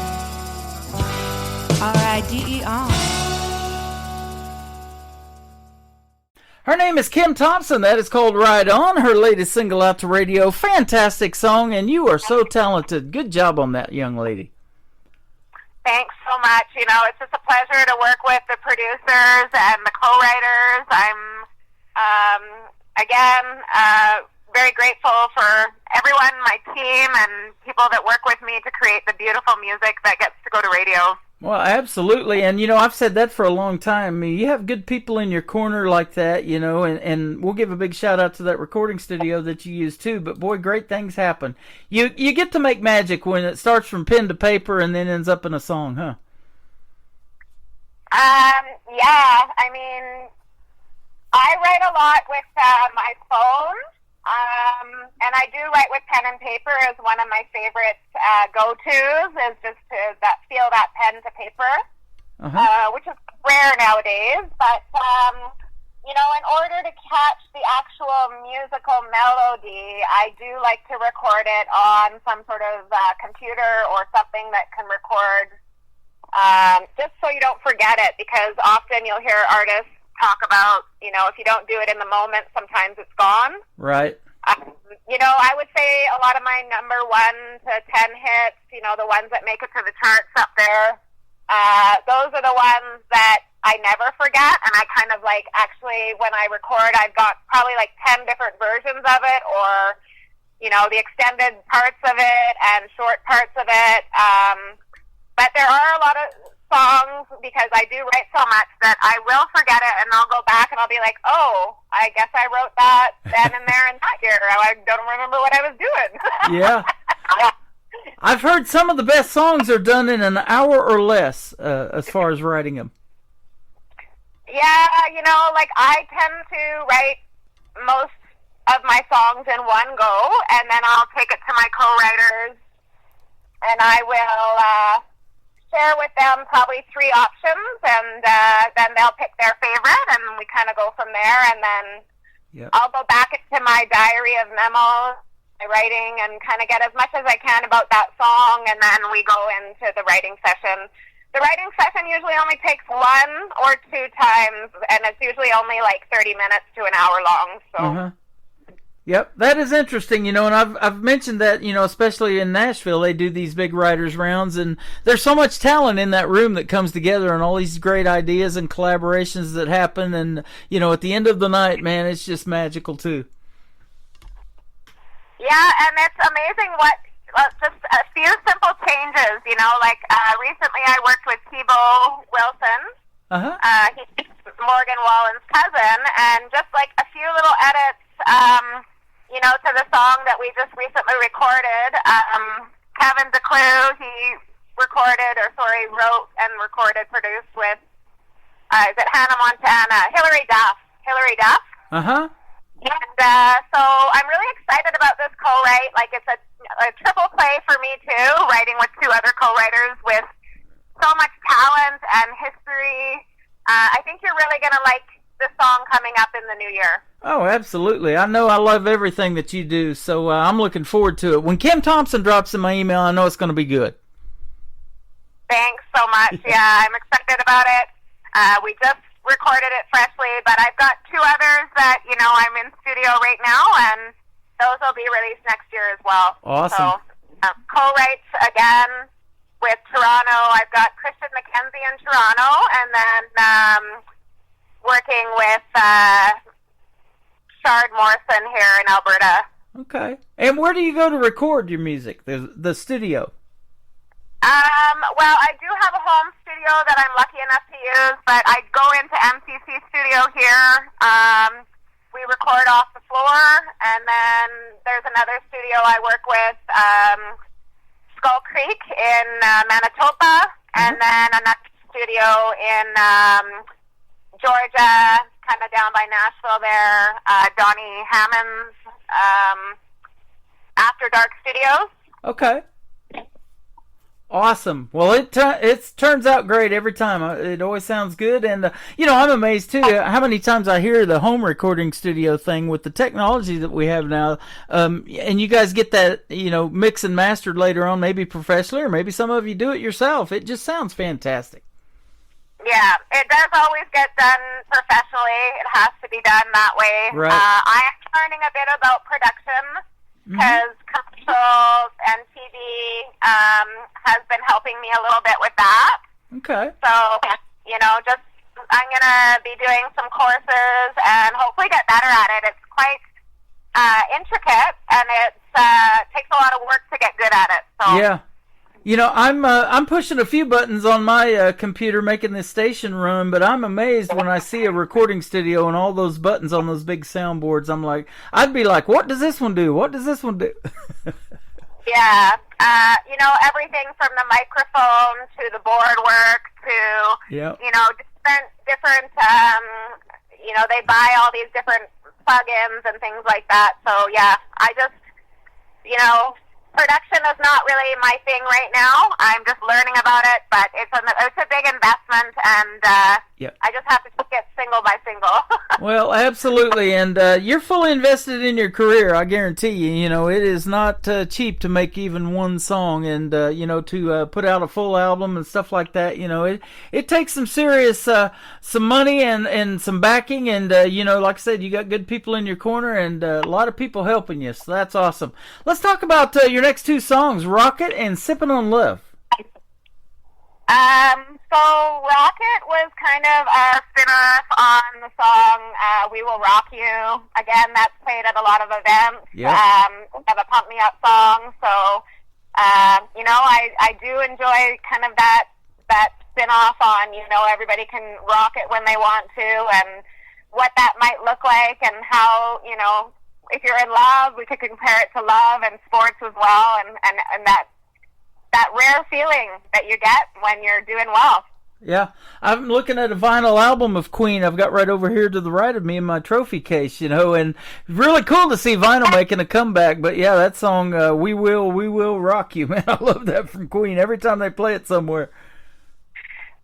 R-I-D-E on. Her name is Kim Thompson. That is called Ride On, her latest single out to radio. Fantastic song, and you are so talented. Good job on that, young lady. Thanks so much. You know, it's just a pleasure to work with the producers and the co-writers. I'm, again, very grateful for everyone, my team, and people that work with me to create the beautiful music that gets to go to radio. Well, absolutely. And, you know, I've said that for a long time. I mean, you have good people in your corner like that, you know, and we'll give a big shout out to that recording studio that you use too. But, boy, great things happen. You get to make magic when it starts from pen to paper and then ends up in a song, huh? Yeah, I mean, I write a lot with my phone, and I do write with pen and paper as one of my favorite go-tos, is just to feel that pen to paper, which is rare nowadays. But, you know, in order to catch the actual musical melody, I do like to record it on some sort of computer or something that can record, just so you don't forget it, because often you'll hear artists talk about, you know, if you don't do it in the moment, sometimes it's gone. Right. You know, I would say a lot of my number 1 to 10 hits, you know, the ones that make it to the charts up there, those are the ones that I never forget. And I kind of like, actually, when I record, I've got probably like 10 different versions of it, or, you know, the extended parts of it and short parts of it. But there are a lot of songs, because I do write so much, that I will forget it, and I'll go back and I'll be like, oh, I guess I wrote that then and there and that year. I don't remember what I was doing. Yeah. I've heard some of the best songs are done in an hour or less, as far as writing them. Yeah, you know, like I tend to write most of my songs in one go, and then I'll take it to my co-writers, and I will share with them probably 3 options, and then they'll pick their favorite, and we kind of go from there. And then I'll go back into my diary of memos my writing and kind of get as much as I can about that song, and then we go into the writing session. The writing session usually only takes 1 or 2 times, and it's usually only like 30 minutes to an hour long. So. Yep, that is interesting, and I've mentioned that, especially in Nashville, they do these big writers' rounds, and there's so much talent in that room that comes together, and all these great ideas and collaborations that happen, and, at the end of the night, man, it's just magical, too. Yeah, and it's amazing what just a few simple changes, recently I worked with Tebow Wilson. He's Morgan Wallen's cousin, and just like a few little edits, to the song that we just recently recorded. Kevin DeClue, he wrote and recorded, produced with, is it Hannah Montana? Hillary Duff. Uh-huh. And so I'm really excited about this co-write. Like, it's a triple play for me, too, writing with 2 other co-writers with so much talent and history. I think you're really going to like this song coming up in the new year. Oh, absolutely. I know I love everything that you do, so I'm looking forward to it. When Kim Thompson drops in my email, I know it's going to be good. Thanks so much. Yeah, I'm excited about it. We just recorded it freshly, but I've got 2 others that, I'm in studio right now, and those will be released next year as well. Awesome. So, co-writes again with Toronto. I've got Christian McKenzie in Toronto, and then working with Shard Morrison here in Alberta. Okay. And where do you go to record your music? The studio? Well, I do have a home studio that I'm lucky enough to use, but I go into MCC Studio here. We record off the floor, and then there's another studio I work with, Skull Creek in Manitoba, and then another studio in Georgia, kind of down by Nashville there, Donnie Hammond's After Dark Studios. Okay. Awesome. Well, it turns out great every time. It always sounds good, and I'm amazed too how many times I hear the home recording studio thing with the technology that we have now. And you guys get that mix and mastered later on, maybe professionally, or maybe some of you do it yourself. It just sounds fantastic. Yeah, it does always get done professionally. It has to be done that way. Right. I am learning a bit about production, because commercials and TV has been helping me a little bit with that. Okay. So, just I'm going to be doing some courses and hopefully get better at it. It's quite intricate, and it takes a lot of work to get good at it. So. Yeah. I'm pushing a few buttons on my computer making this station run, but I'm amazed when I see a recording studio and all those buttons on those big soundboards. I'd be like, what does this one do? What does this one do? Yeah. Everything from the microphone to the board work to, different, they buy all these different plugins and things like that. So, yeah, I just, production is not really my thing right now. I'm just learning about it, but it's a big investment, and I just have to take it single by single. Well, absolutely, and you're fully invested in your career, I guarantee you. It is not cheap to make even one song, and, to put out a full album and stuff like that, it takes some serious, some money and some backing, and, like I said, you got good people in your corner and a lot of people helping you, so that's awesome. Let's talk about your next 2 songs, Rocket and Sippin' on Love. So Rocket was kind of a spin-off on the song We Will Rock You. Again, that's played at a lot of events. Yeah. We have a Pump Me Up song. So, I do enjoy kind of that spin-off on, everybody can rock it when they want to, and what that might look like, and how, if you're in love, we could compare it to love and sports as well, and that rare feeling that you get when you're doing well. Yeah, I'm looking at a vinyl album of Queen I've got right over here to the right of me in my trophy case, and really cool to see vinyl making a comeback. But yeah, that song, We Will Rock You, man, I love that from Queen every time they play it somewhere.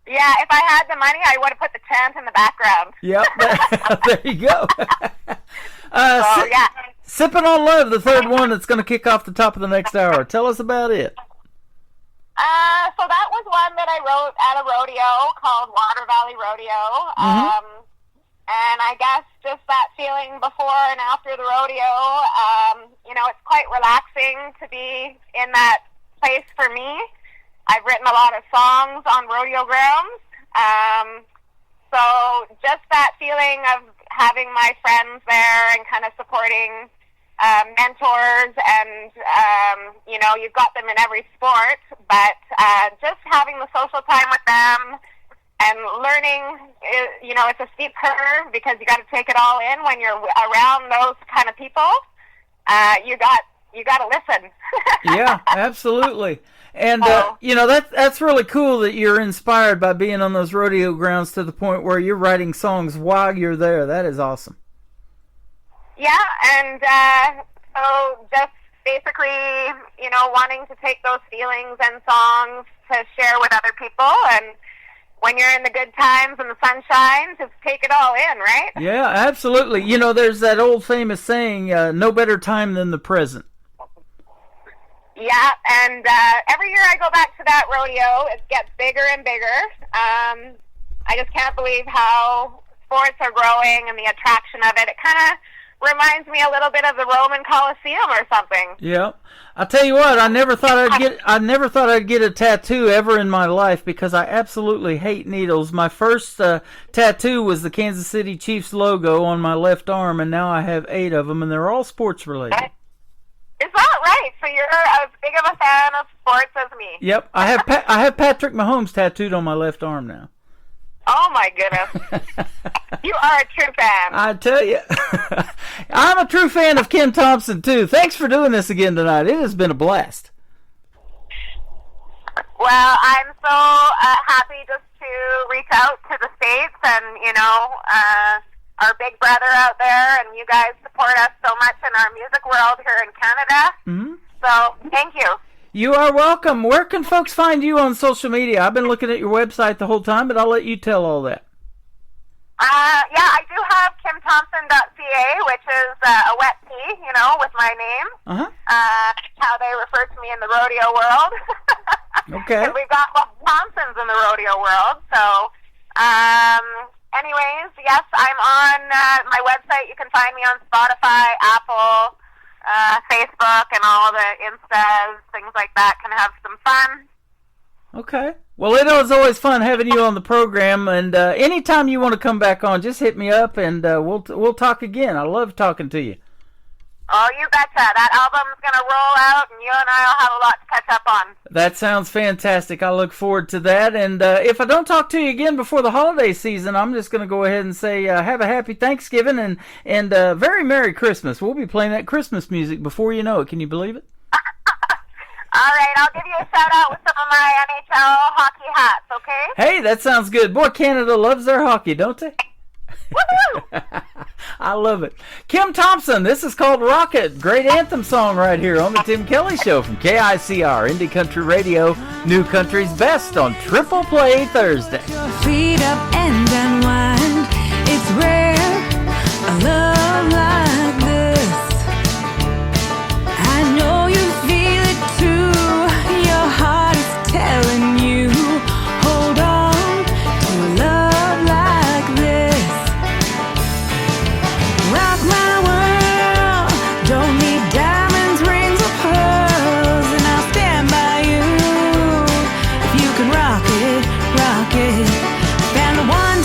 Yeah, if I had the money, I would have put the chant in the background. Yep, there you go. Yeah. Sipping on Love, the third one that's going to kick off the top of the next hour. Tell us about it. So that was one that I wrote at a rodeo called Water Valley Rodeo. And I guess just that feeling before and after the rodeo, it's quite relaxing to be in that place for me. I've written a lot of songs on rodeo grounds. So just that feeling of having my friends there and kind of supporting mentors and, you've got them in every sport, but just having the social time with them and learning, it's a steep curve because you got to take it all in when you're around those kind of people. You got to listen. Yeah, absolutely. And, that's really cool that you're inspired by being on those rodeo grounds to the point where you're writing songs while you're there. That is awesome. Yeah, and so just basically, wanting to take those feelings and songs to share with other people. And when you're in the good times and the sunshine, just take it all in, right? Yeah, absolutely. There's that old famous saying, no better time than the present. Yeah, and every year I go back to that rodeo, it gets bigger and bigger. I just can't believe how sports are growing and the attraction of it. It kind of reminds me a little bit of the Roman Colosseum or something. Yeah. I'll tell you what, I never thought I'd get a tattoo ever in my life because I absolutely hate needles. My first tattoo was the Kansas City Chiefs logo on my left arm, and now I have 8 of them, and they're all sports related. Is that right? So you're as big of a fan of sports as me. Yep. I have Patrick Mahomes tattooed on my left arm now. Oh, my goodness. You are a true fan. I tell you. I'm a true fan of Kim Thompson, too. Thanks for doing this again tonight. It has been a blast. Well, I'm so happy just to reach out to the States and, our big brother out there, and you guys support us so much in our music world here in Canada. Mm-hmm. So, thank you. You are welcome. Where can folks find you on social media? I've been looking at your website the whole time, but I'll let you tell all that. Yeah, I do have KimThompson.ca, which is a wet T, with my name. Uh-huh. How they refer to me in the rodeo world. Okay. Because we've got Thompsons in the rodeo world. So, anyways, yes, I'm on my website. You can find me on Spotify, Apple, Facebook, and all the Instas, things like that. Can have some fun. Okay. Well, it was always fun having you on the program, and anytime you want to come back on, just hit me up, and we'll talk again. I love talking to you. Oh, you betcha. That album's going to roll out, and you and I will have a lot to catch up on. That sounds fantastic. I look forward to that. And if I don't talk to you again before the holiday season, I'm just going to go ahead and say have a happy Thanksgiving and very Merry Christmas. We'll be playing that Christmas music before you know it. Can you believe it? All right, I'll give you a shout-out with some of my NHL hockey hats, okay? Hey, that sounds good. Boy, Canada loves their hockey, don't they? Woohoo! I love it. Kim Thompson, this is called Rocket. Great anthem song right here on the Tim Kelly Show from KICR, Indie Country Radio, New Country's Best on Triple Play Thursday. Your feet up and unwind. It's rare, a love like this. I know you feel it too. Your heart is telling you, hold on to a love like this. Rock my world, don't need diamonds, rings, or pearls, and I'll stand by you if you can rock it, rock it. Found the one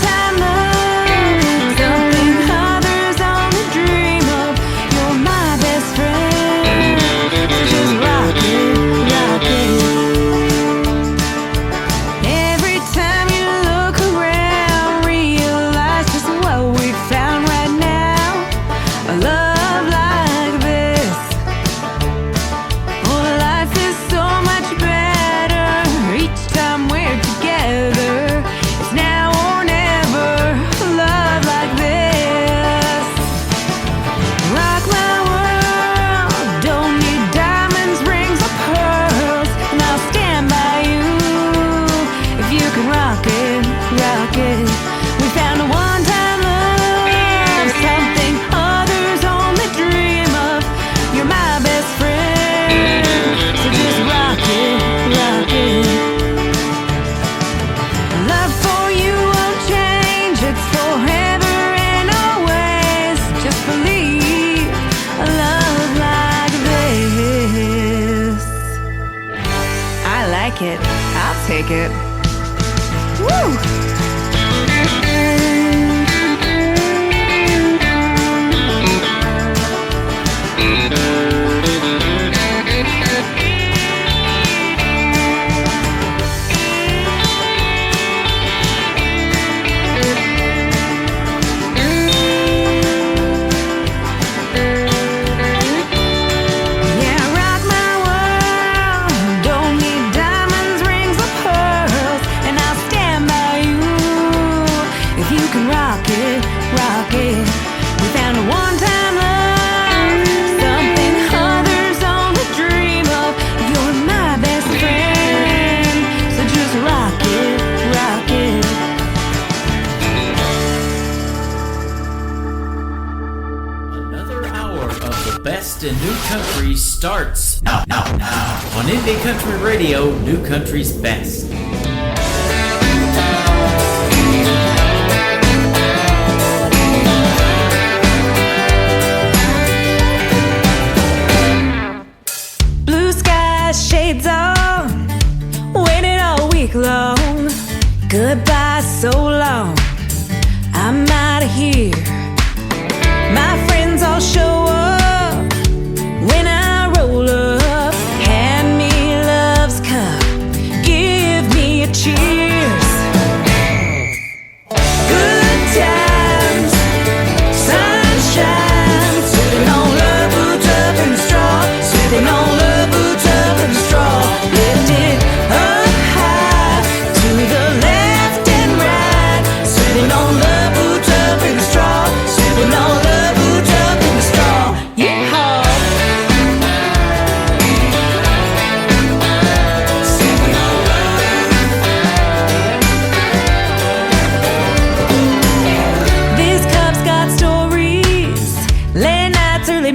take it. Woo! In New Country starts now on Indie Country Radio, New Country's best. Blue skies, shades on, waited all week long. Goodbye, so long. I'm out of here. My friends all show up. When I roll up, hand me love's cup, give me a cheers. Good times, sunshine, sipping on love, boots up and straw, sipping on love, boots up and straw. Lift it up high, to the left and right, sipping on love, boots up and straw, sipping on love, boots up and straw. Yeehaw!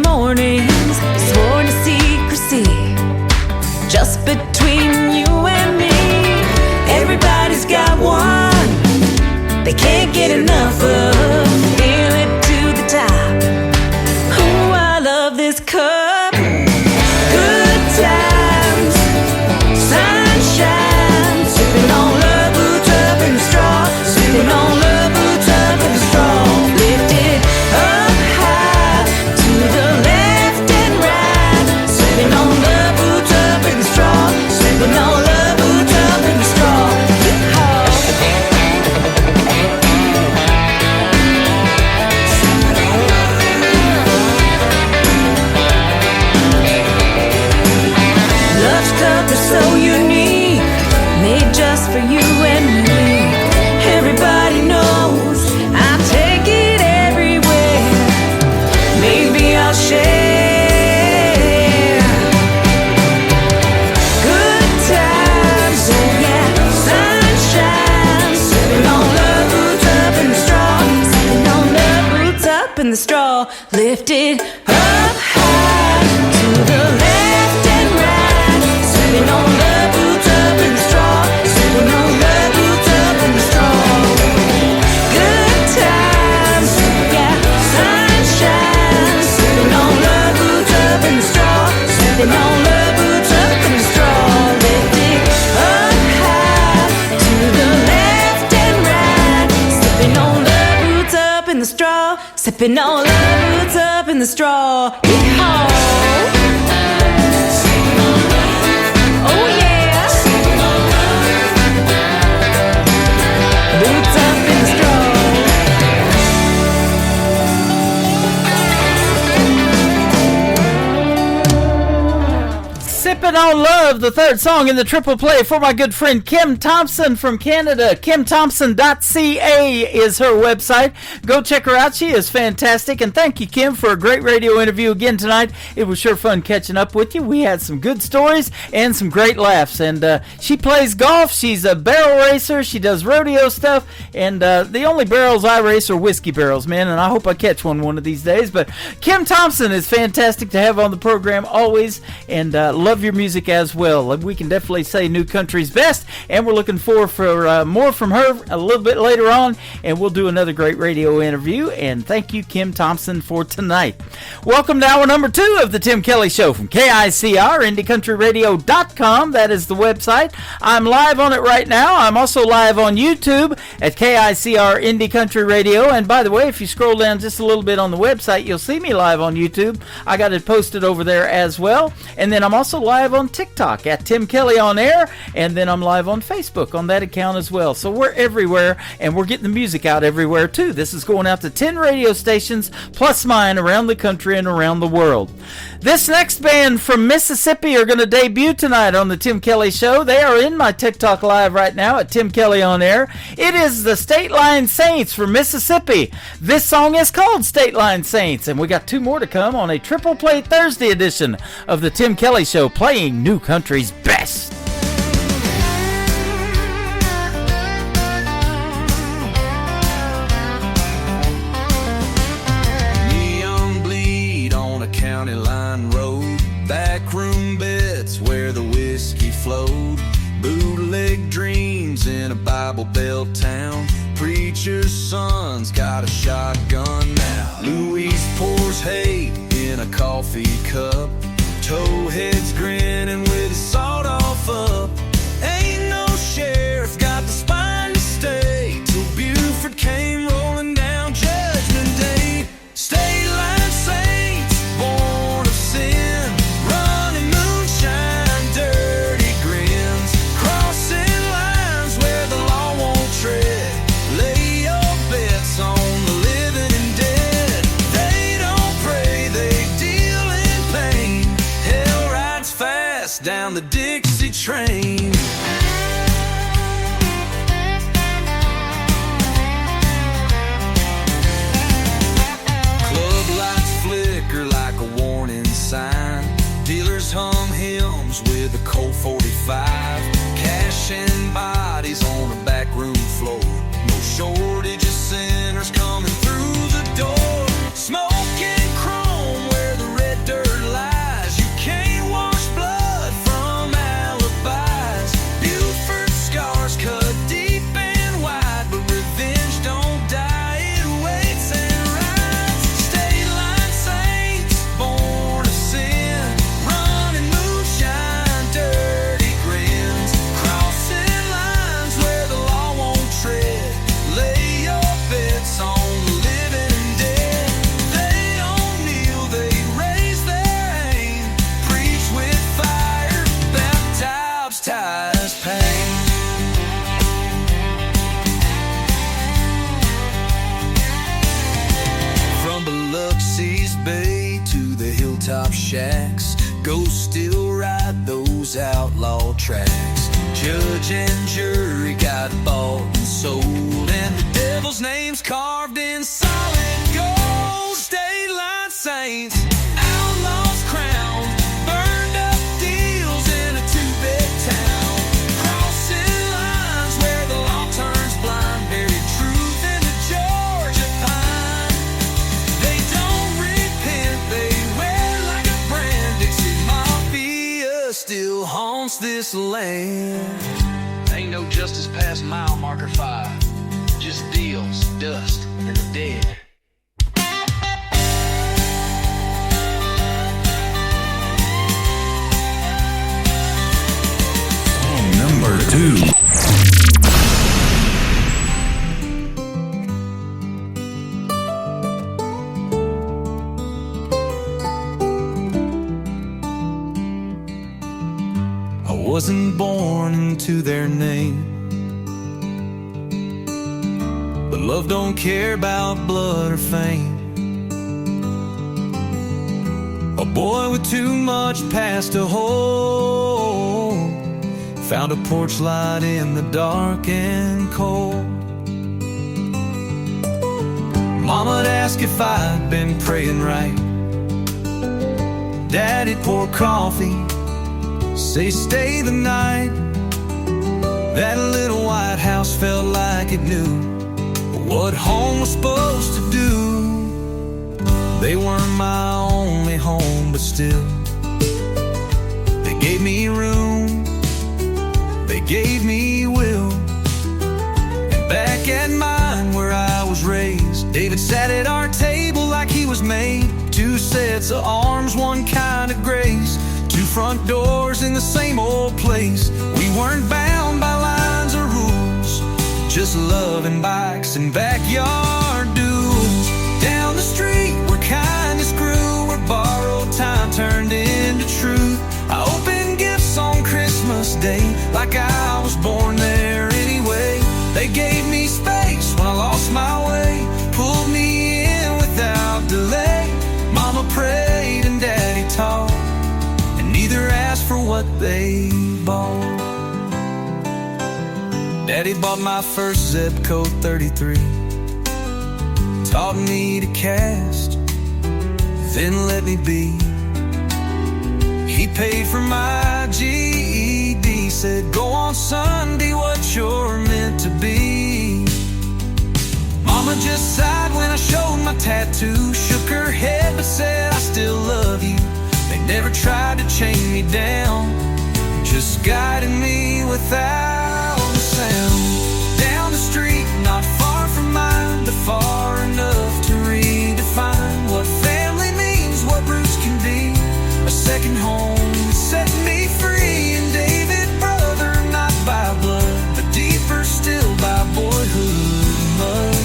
Mornings, sworn to secrecy, just between you and me. Everybody's got one, they can't get enough of. Fill it to the top. Oh, I love this cup. Good times, sunshine, sipping on love, boots up and straw, sipping on love, boots up and straw. Lift it up high, to the left and right, sipping on love, boots up and straw, sipping on love, boots up and straw. Yeehaw! Love's cup is so unique, made just for you and me. Everybody knows I take it everywhere. Maybe I'll share. Good times, oh yeah, sunshine, sipping on love, boots up in the straw, sipping on love, boots up in the straw. Lift it up high, to the left and right, sipping on love, boots up in the straw, sipping on love, boots up in the straw. Good times, yeah, sunshine, sipping on love, boots up in the straw, sipping on love, boots up in the straw. Lift it up high, to the left and right, sipping on love, boots up in the straw, sipping on love, boots up in the straw. Yeehaw! Oh yeah! Boots up in the straw. Sippin' on Love, the third song in the triple play for my good friend Kim Thompson from Canada. KimThompson.ca is her website. Go check her out. She is fantastic. And thank you, Kim, for a great radio interview again tonight. It was sure fun catching up with you. We had some good stories and some great laughs. And she plays golf. She's a barrel racer. She does rodeo stuff. And the only barrels I race are whiskey barrels, man. And I hope I catch one of these days. But Kim Thompson is fantastic to have on the program always. And love your music as well. We can definitely say New Country's best, and we're looking forward for more from her a little bit later on, and we'll do another great radio interview. And thank you, Kim Thompson, for tonight. Welcome to hour number 2 of the Tim Kelly Show from KICR, IndieCountryRadio.com. That is the website. I'm live on it right now. I'm also live on YouTube at KICR Indie Country Radio. And by the way, if you scroll down just a little bit on the website, you'll see me live on YouTube. I got it posted over there as well. And then I'm also live on TikTok at Tim Kelly On Air. And then I'm live on Facebook on that account as well. So we're everywhere, and we're getting the music out everywhere too. This is going out to 10 radio stations plus mine around the country and around the world. This next band from Mississippi are going to debut tonight on the Tim Kelly Show. They are in my TikTok live right now at Tim Kelly On Air. It is the State Line Saints from Mississippi. This song is called State Line Saints, and we got 2 more to come on a Triple Play Thursday edition of the Tim Kelly Show, playing New Country's best. Neon bleed on a county line road, backroom beds where the whiskey flowed, bootleg dreams in a Bible Belt town. Preacher's son's got a shotgun now. Louise pours hate in a coffee cup, towhead's grinning with his sawed off up. Ain't no sheriff got the spine to stay till Buford came rolling down Judgment Day. State line saints, born of sin, running moonshine, dirty grins, crossing lines where the law won't tread. Lay your bets on the living and dead. They don't pray, they deal in pain. Hell rides fast down the Dixie train. Club lights flicker like a warning sign. Dealers hum hymns with a Colt 45. Cash and bodies on the backroom floor. No shortage of sinners coming through the door. Smoking chrome where the red dirt lies. You can't wash blood from alibis. Buford scars cut deep and wide, but revenge don't die, it waits and rides. State line saints, born of sin, running moonshine, dirty grins, crossing lines where the law won't tread. Lay your bets on the living and dead. They don't kneel, they raise their aim, preach with fire, baptize pain. From Biloxi's Bay to the hilltop shacks, ghosts still ride those outlaw tracks. Judge and jury got bought and sold, and the devil's name's carved in solid gold. State line saints, outlaws crowns, burned up deals in a 2-bit town. Crossing lines where the law turns blind, buried truth in the Georgia pine. They don't repent, they wear like a brand. Dixie Mafia still haunts this land. Ain't no justice past mile marker 5. Just deals, dust, and the dead. Number 2. I wasn't born into their name, but love don't care about blood or fame. A boy with too much past to hold found a porch light in the dark and cold. Mama'd ask if I'd been praying right. Daddy'd pour coffee, say stay the night. That little white house felt like it knew what home was supposed to do. They weren't my only home, but still they gave sat at our table like he was made. 2 sets of arms, one kind of grace. 2 front doors in the same old place. We weren't bound by lines or rules, just love and bikes and backyard duels. Down the street where kindness grew, where borrowed time turned into truth. I opened gifts on Christmas Day like I was born there anyway. They gave me space when I lost my way, pulled me in without delay. Mama prayed and Daddy taught, and neither asked for what they bought. Daddy bought my first Zebco 33, taught me to cast, then let me be. He paid for my GED, said go on son, be what you're meant to be. Mama just sighed when I showed my tattoo, shook her head but said I still love you. They never tried to chain me down, just guided me without a sound. Down the street, not far from mine, but far enough to redefine what family means, what roots can be. A second home set me free, and David, brother, not by blood, but deeper still by boyhood mud.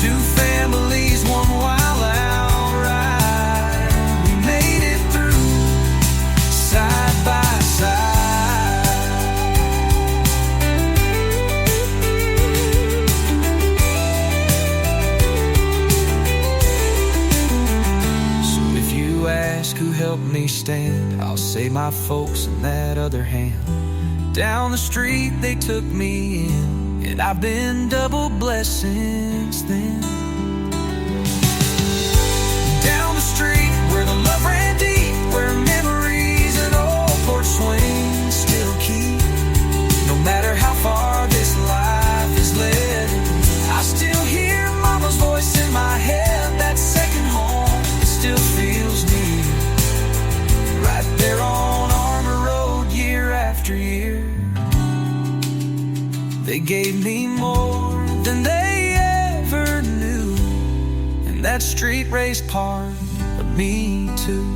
2 families, one wild out ride. We made it through, side by side. So if you ask who helped me stand, I'll say my folks and that other hand. Down the street they took me in, and I've been double blessed since then. Down the street where the love ran deep, where memories and old porch swings still keep. No matter how far this life has led, I still hear Mama's voice in my head. That second home, it still feels near, right there on Armour Road, year after year. They gave me more than they ever knew, and that street raised part of me too.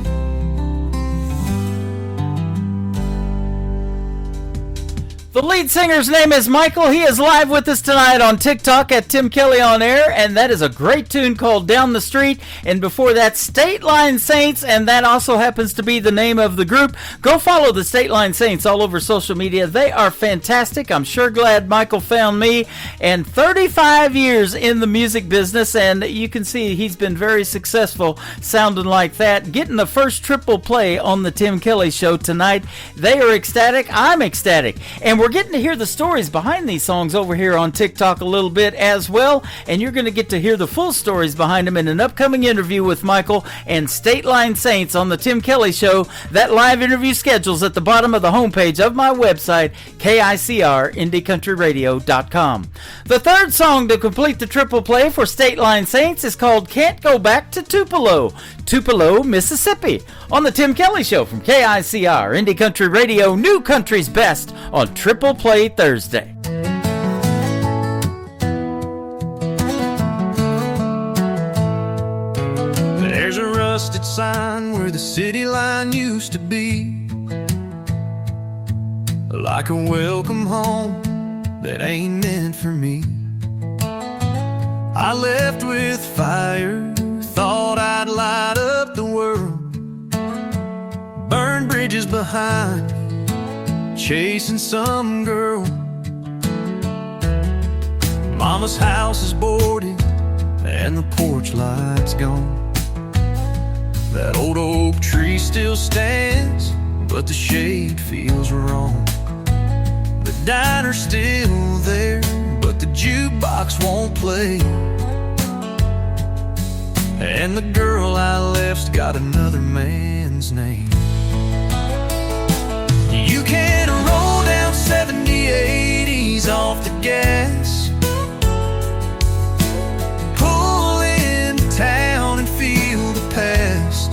The lead singer's name is Michael. He is live with us tonight on TikTok at Tim Kelly On Air, and that is a great tune called Down the Street. And before that, State Line Saints, and that also happens to be the name of the group. Go follow the State Line Saints all over social media. They are fantastic. I'm sure glad Michael found me. And 35 years in the music business, and you can see he's been very successful sounding like that. Getting the first triple play on the Tim Kelly Show tonight. They are ecstatic. I'm ecstatic. And we're getting to hear the stories behind these songs over here on TikTok a little bit as well, and you're going to get to hear the full stories behind them in an upcoming interview with Michael and State Line Saints on the Tim Kelly Show. That live interview schedule's at the bottom of the homepage of my website, KICRIndieCountryRadio.com. The third song to complete the triple play for State Line Saints is called Can't Go Back to Tupelo, Tupelo, Mississippi, on the Tim Kelly Show from KICR Indie Country Radio, New Country's Best on Triple Play Thursday. There's a rusted sign where the city line used to be, like a welcome home that ain't meant for me. I left with fire, thought I'd light up the world, burn bridges behind, chasing some girl. Mama's house is boarded and the porch light's gone. That old oak tree still stands, but the shade feels wrong. The diner's still there, but the jukebox won't play. And the girl I left's got another man's name. You can roll down 70, 80s off the gas, pull into town and feel the past.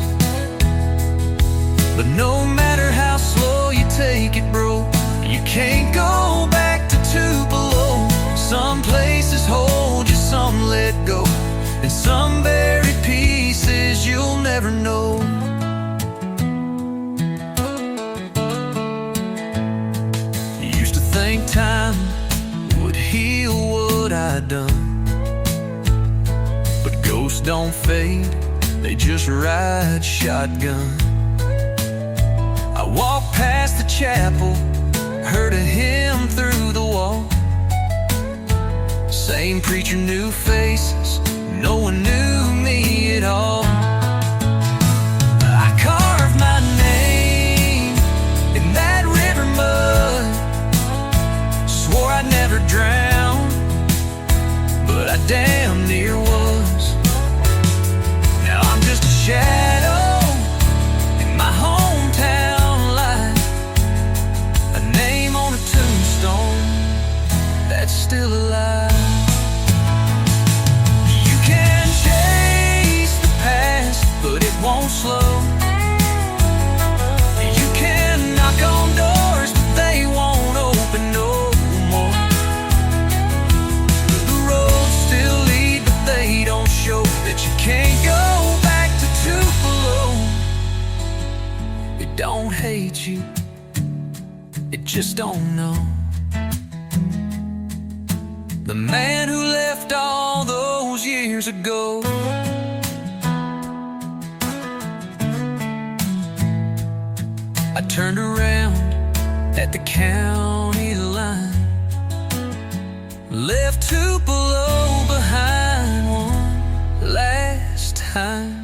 But no matter how slow you take it, bro, you can't go back to Tupelo. Some places hold you, some never know. Used to think time would heal what I'd done, but ghosts don't fade, they just ride shotgun. I walked past the chapel, heard a hymn through the wall. Same preacher, new faces, no one knew me at all. I carved my name in that river mud, swore I'd never drown, but I damn near was. Now I'm just a shadow in my hometown life, a name on a tombstone that's still alive. You can chase the past, but it won't slow. You can knock on doors, but they won't open no more. The roads still lead, but they don't show that you can't go back to Tupelo. It don't hate you, it just don't know. The man who left all those years ago. I turned around at the county line, left Tupelo behind one last time.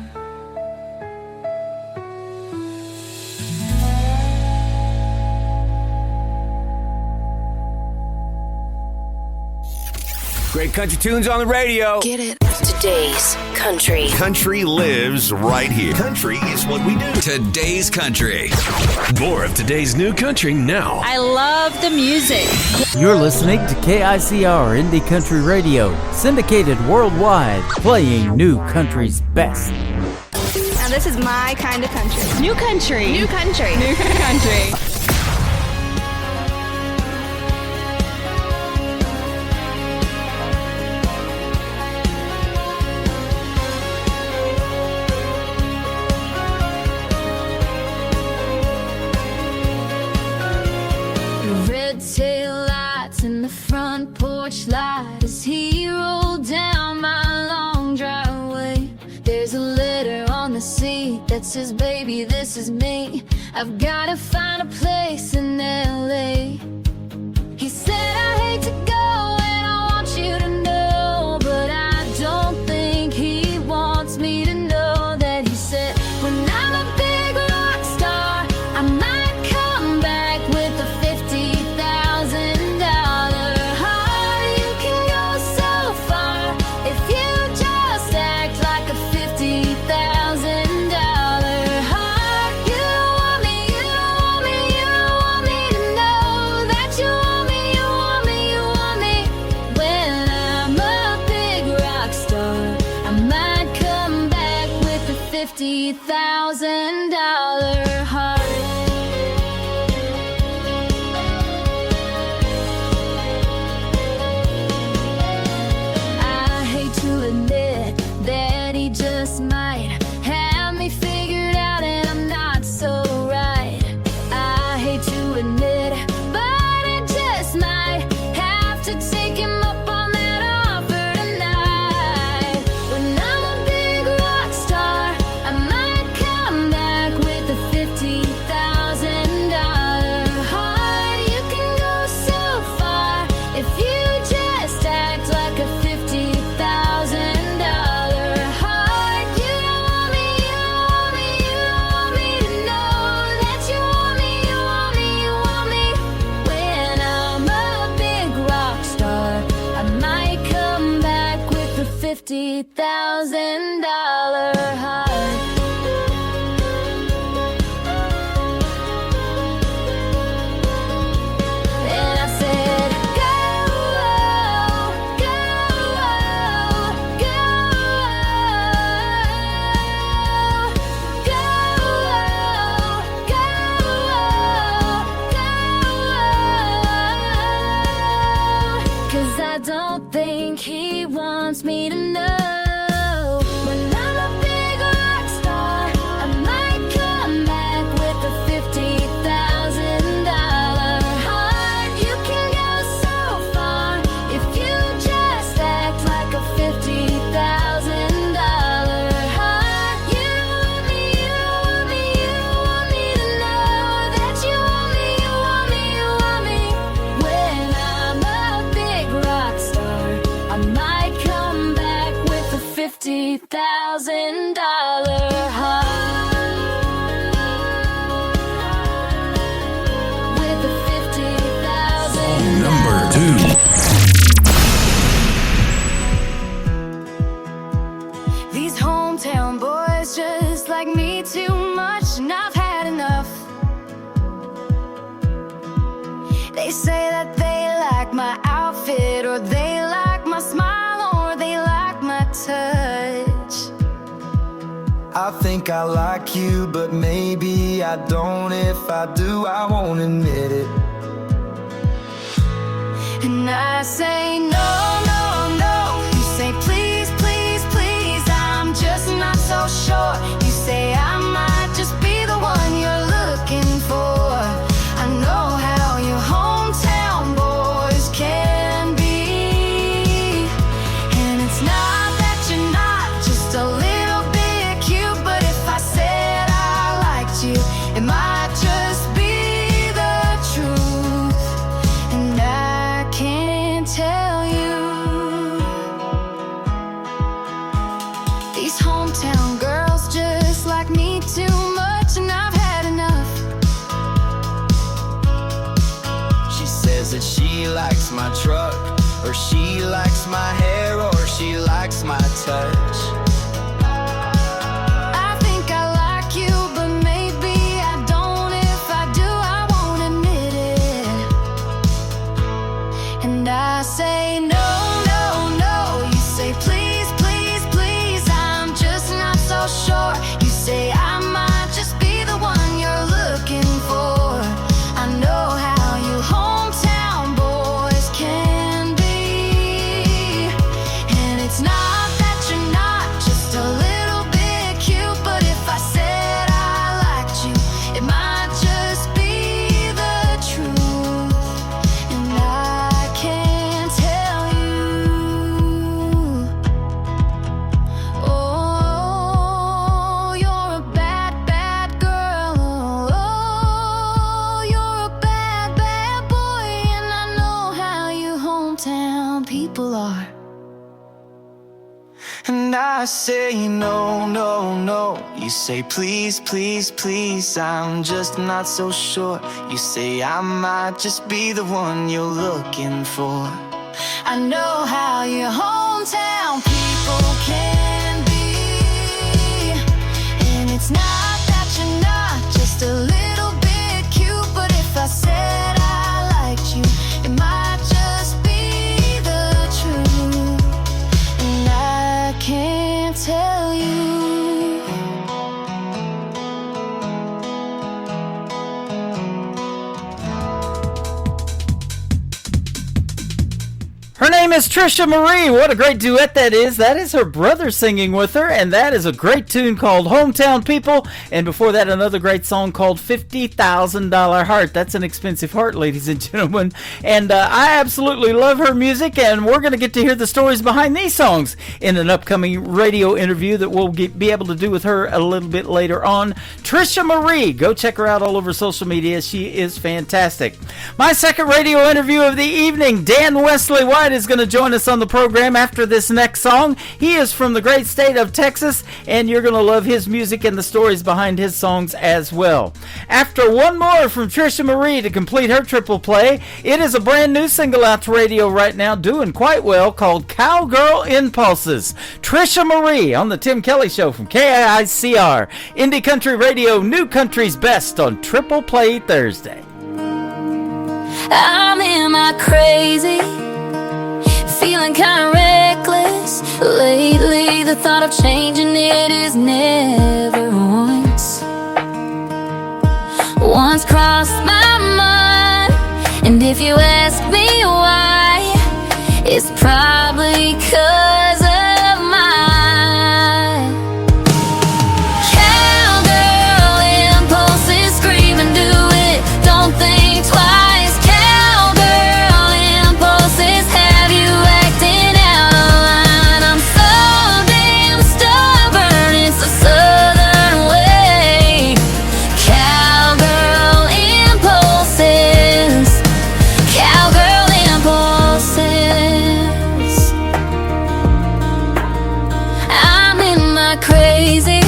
Great country tunes on the radio. Get it? Today's country. Country lives right here. Country is what we do. Today's country. More of today's new country now. I love the music. You're listening to KICR Indie Country Radio, syndicated worldwide, playing new country's best. Now this is my kind of country. New country. New country. New country. Red tail lights in the front porch light as he rolled down my long driveway. There's a letter on the seat that says, baby, this is me. I've gotta find a place in LA. He said, I hate to go and I want you to know, but I don't think he wants me to know that. He said, when I'm a big rock star, I might come back with a $50,000 heart. You can go so far if you just act like a $50,000 heart. You don't want me, you don't want me, you don't want me to know that you want me, you want me, you want me. When I'm a big rock star, I might come back with a $50,000 heart. I hate to admit that he just might have me figured out and I'm not so right. I hate to admit it, but I just might have to take him up on that offer tonight. When I'm a big rock star, I might come back with a $50,000 heart. You can go so far if you just act like a $50,000 heart. You don't want me, you don't want me, you don't want me to know that you want me, you want me, you want me. When I'm a big rock star, I might come back with a $50,000 heart. And I said, go, go, go, go, go, go, 'cause I don't think he wants me to know. When I'm a big $50,000 heart. With a $50,000 Number 2. These hometown boys just like me too much, and I've had enough. They say that they like my outfit, or they like my smile, or they like my touch. I think I like you, but maybe I don't. If I do, I won't admit it. And I say no, no, no. You say please, please, please. I'm just not so sure. You say I might just be the one you're looking for. I know how your hometown boys can be. And it's not that you're not just a little bit cute, but if I said I liked you, it might just be the truth. And I can't tell you. These hometown girls just like me too much, and I've had enough. She says that she likes my truck, or she likes my hair, or she likes my touch. I think I like you, but maybe I don't. If I do, I won't admit it. And I say no, no, no. You say please, please, please. I'm just not so sure. You say I might just be the one you're looking for. I know how you hometown boys can be. And it's not that you're not just a little bit cute, but if I said I liked you, it might just be the truth. And I can't tell you. Oh, you're a bad, bad girl. Oh, you're a bad, bad boy. And I know how you hometown people are. And I say no, no, no. You say please, please, please. I'm just not so sure. You say I might just be the one you're looking for. I know how your hometown people can be. And it's not that you're not just a little bit cute, but if I said I liked you, it might just be the truth. And I can't tell you. Her name is Trisha Marie. What a great duet that is. That is her brother singing with her, and that is a great tune called Hometown People. And before that, another great song called $50,000 Heart. That's an expensive heart, ladies and gentlemen. And I absolutely love her music, and we're going to get to hear the stories behind these songs in an upcoming radio interview that we'll be able to do with her a little bit later on. Trisha Marie, go check her out all over social media. She is fantastic. My second radio interview of the evening, Dan Wesley White is going to join us on the program after this next song. He is from the great state of Texas, and you're going to love his music and the stories behind his songs as well. After one more from Trisha Marie to complete her triple play, it is a brand new single out to radio right now, doing quite well, called Cowgirl Impulses. Trisha Marie on the Tim Kelly Show from KICR, Indie Country Radio, New Country's Best on Triple Play Thursday. I'm in my crazy, feeling kinda reckless. Lately the thought of changing it is never once crossed my mind. And if you ask me why, it's probably 'cause of my cowgirl impulses. Scream and do it, don't think twice. Cowgirl impulses have you acting out of line. I'm so damn stubborn, it's a southern way. Cowgirl impulses, cowgirl impulses. easy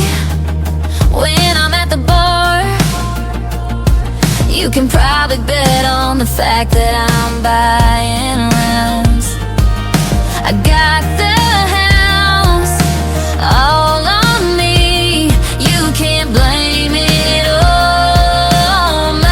when I'm at the bar. You can probably bet on the fact that I'm buying rounds. I got the house all on me. You can't blame it on my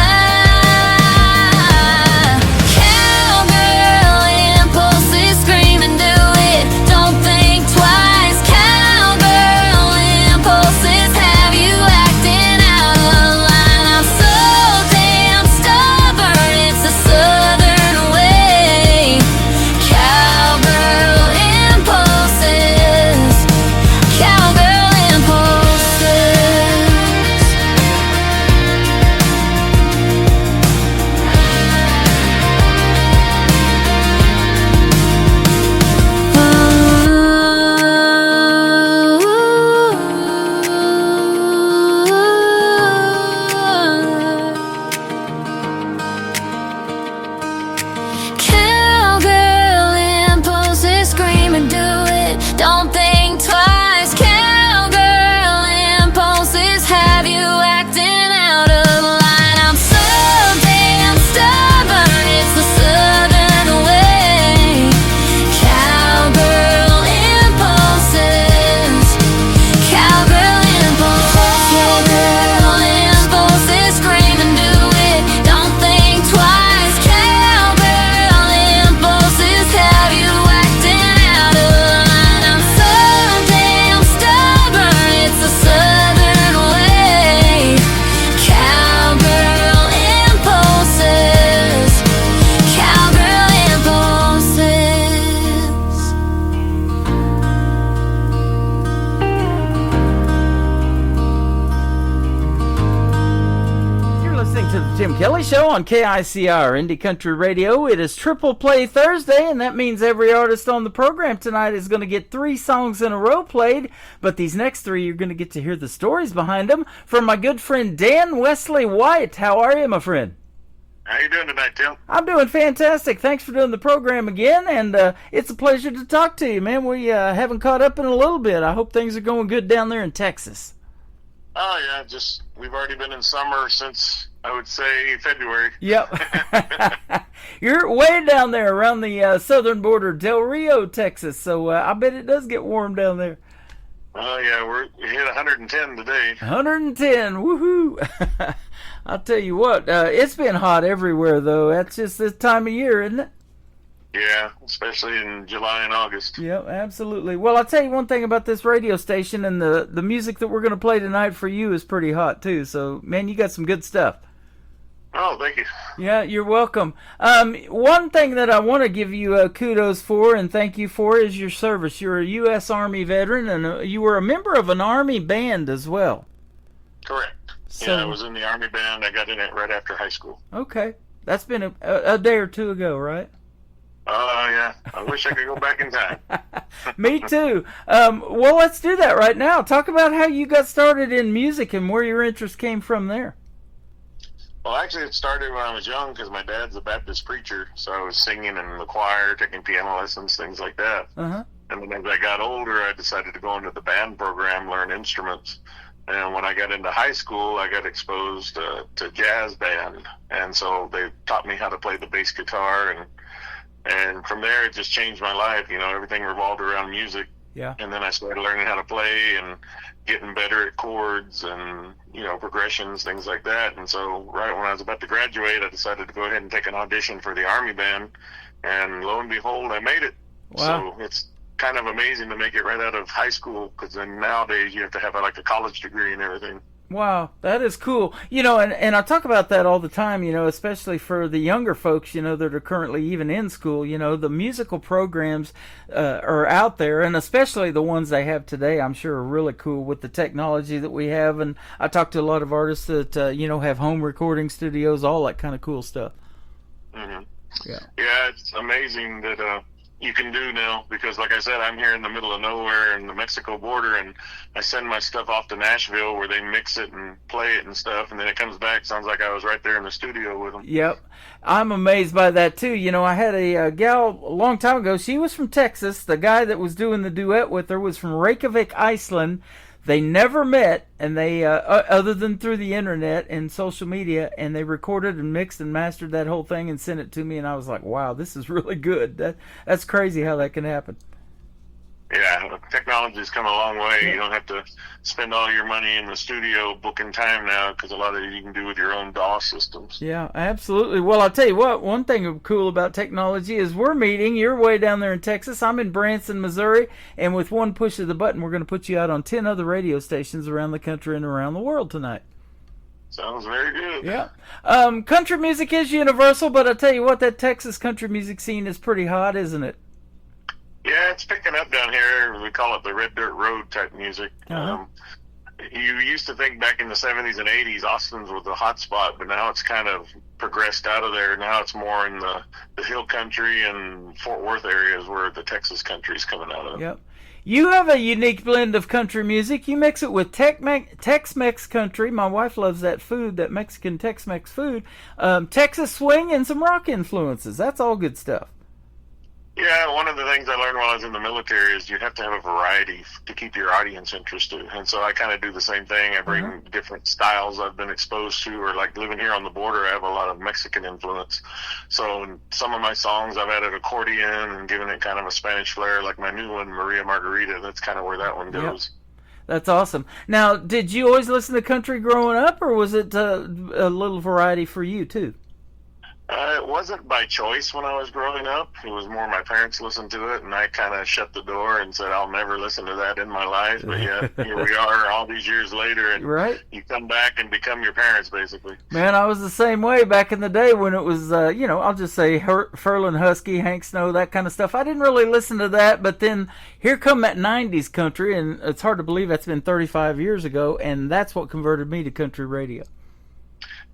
cowgirl impulses. Scream and do it, don't think twice. Cowgirl impulses have you acting out of line. I'm so damn stubborn, it's a southern way. Cowgirl impulses, cowgirl impulses. Cowgirl impulses, scream and do it, don't think twice. Cowgirl impulses have you acting out of line. I'm so damn stubborn, it's the southern way. Cowgirl impulses, cowgirl impulses. Cowgirl impulses, scream and do it, don't think twice. Cowgirl impulses have you acting out of line. I'm so damn stubborn, it's the southern way. Cowgirl impulses, cowgirl impulses. You're listening to the Tim Kelly Show on KICR Indie Country Radio. It is Triple Play Thursday, and that means every artist on the program tonight is going to get 3 songs in a row played. But these next 3, you're going to get to hear the stories behind them from my good friend Dan Wesley White. How are you, my friend? How you doing tonight, Tim? I'm doing fantastic. Thanks for doing the program again, and it's a pleasure to talk to you, man. We haven't caught up in a little bit. I hope things are going good down there in Texas. Oh, yeah, just we've already been in summer since, I would say, February. Yep. You're way down there around the southern border, Del Rio, Texas, so I bet it does get warm down there. Oh, yeah, we hit 110 today. 110, woohoo! I'll tell you what, it's been hot everywhere, though. That's just this time of year, isn't it? Yeah, especially in July and August. Yep, absolutely. Well, I'll tell you one thing about this radio station, and the music that we're going to play tonight for you is pretty hot, too. So, man, you got some good stuff. Oh, thank you. Yeah, you're welcome. One thing that I want to give you kudos for and thank you for is your service. You're a U.S. Army veteran, and you were a member of an Army band as well. Correct. So, yeah, I was in the Army band. I got in it right after high school. Okay. That's been a day or two ago, right? Oh, yeah. I wish I could go back in time. Me too. Well, let's do that right now. Talk about how you got started in music and where your interest came from there. Well, actually, it started when I was young because my dad's a Baptist preacher, so I was singing in the choir, taking piano lessons, things like that. Uh-huh. And then as I got older, I decided to go into the band program, learn instruments. And when I got into high school, I got exposed to jazz band. And so they taught me how to play the bass guitar. And from there, it just changed my life. You know, everything revolved around music. Yeah. And then I started learning how to play and getting better at chords and, you know, progressions, things like that. And so right when I was about to graduate, I decided to go ahead and take an audition for the Army band. And lo and behold, I made it. Wow. So it's kind of amazing to make it right out of high school, because then nowadays you have to have like a college degree and everything. Wow, that is cool. You know, and I talk about that all the time, you know, especially for the younger folks, you know, that are currently even in school. You know, the musical programs are out there, and especially the ones they have today, I'm sure are really cool with the technology that we have. And I talk to a lot of artists that, you know, have home recording studios, all that kind of cool stuff. Mm-hmm. Yeah. Yeah, it's amazing that you can do now, because like I said, I'm here in the middle of nowhere in the Mexico border, and I send my stuff off to Nashville where they mix it and play it and stuff, and then it comes back, sounds like I was right there in the studio with them. Yep. I'm amazed by that too. You know, I had a gal a long time ago. She was from Texas. The guy that was doing the duet with her was from Reykjavik, Iceland. They never met, and they other than through the internet and social media, and they recorded and mixed and mastered that whole thing and sent it to me, and I was like, wow, this is really good. That's crazy how that can happen. Yeah, technology's come a long way. You don't have to spend all your money in the studio booking time now, because a lot of it you can do with your own DAW systems. Yeah, absolutely. Well, I'll tell you what, one thing cool about technology is we're meeting. You're way down there in Texas. I'm in Branson, Missouri, and with one push of the button, we're going to put you out on 10 other radio stations around the country and around the world tonight. Sounds very good. Yeah. Country music is universal, but I'll tell you what, that Texas country music scene is pretty hot, isn't it? Yeah, it's picking up down here. We call it the Red Dirt Road type music. You used to think back in the 70s and 80s, Austin's was the hot spot, but now it's kind of progressed out of there. Now it's more in the hill country and Fort Worth areas where the Texas country is coming out of. Yep. You have a unique blend of country music. You mix it with Tex-Mex country. My wife loves that food, that Mexican Tex-Mex food. Texas swing and some rock influences. That's all good stuff. Yeah, one of the things I learned while I was in the military is you have to have a variety to keep your audience interested. And so I kind of do the same thing. I bring different styles I've been exposed to, or like living here on the border, I have a lot of Mexican influence. So in some of my songs, I've added accordion and given it kind of a Spanish flair, like my new one, Maria Margarita. That's kind of where that one goes. Yep. That's awesome. Now, did you always listen to country growing up, or was it a little variety for you, too? It wasn't by choice when I was growing up. It was more my parents listened to it, and I kind of shut the door and said, I'll never listen to that in my life. But yeah, here we are all these years later, and you come back and become your parents, basically. Man, I was the same way back in the day when it was, I'll just say Furlan Husky, Hank Snow, that kind of stuff. I didn't really listen to that, but then here come that 90s country, and it's hard to believe that's been 35 years ago, and that's what converted me to country radio.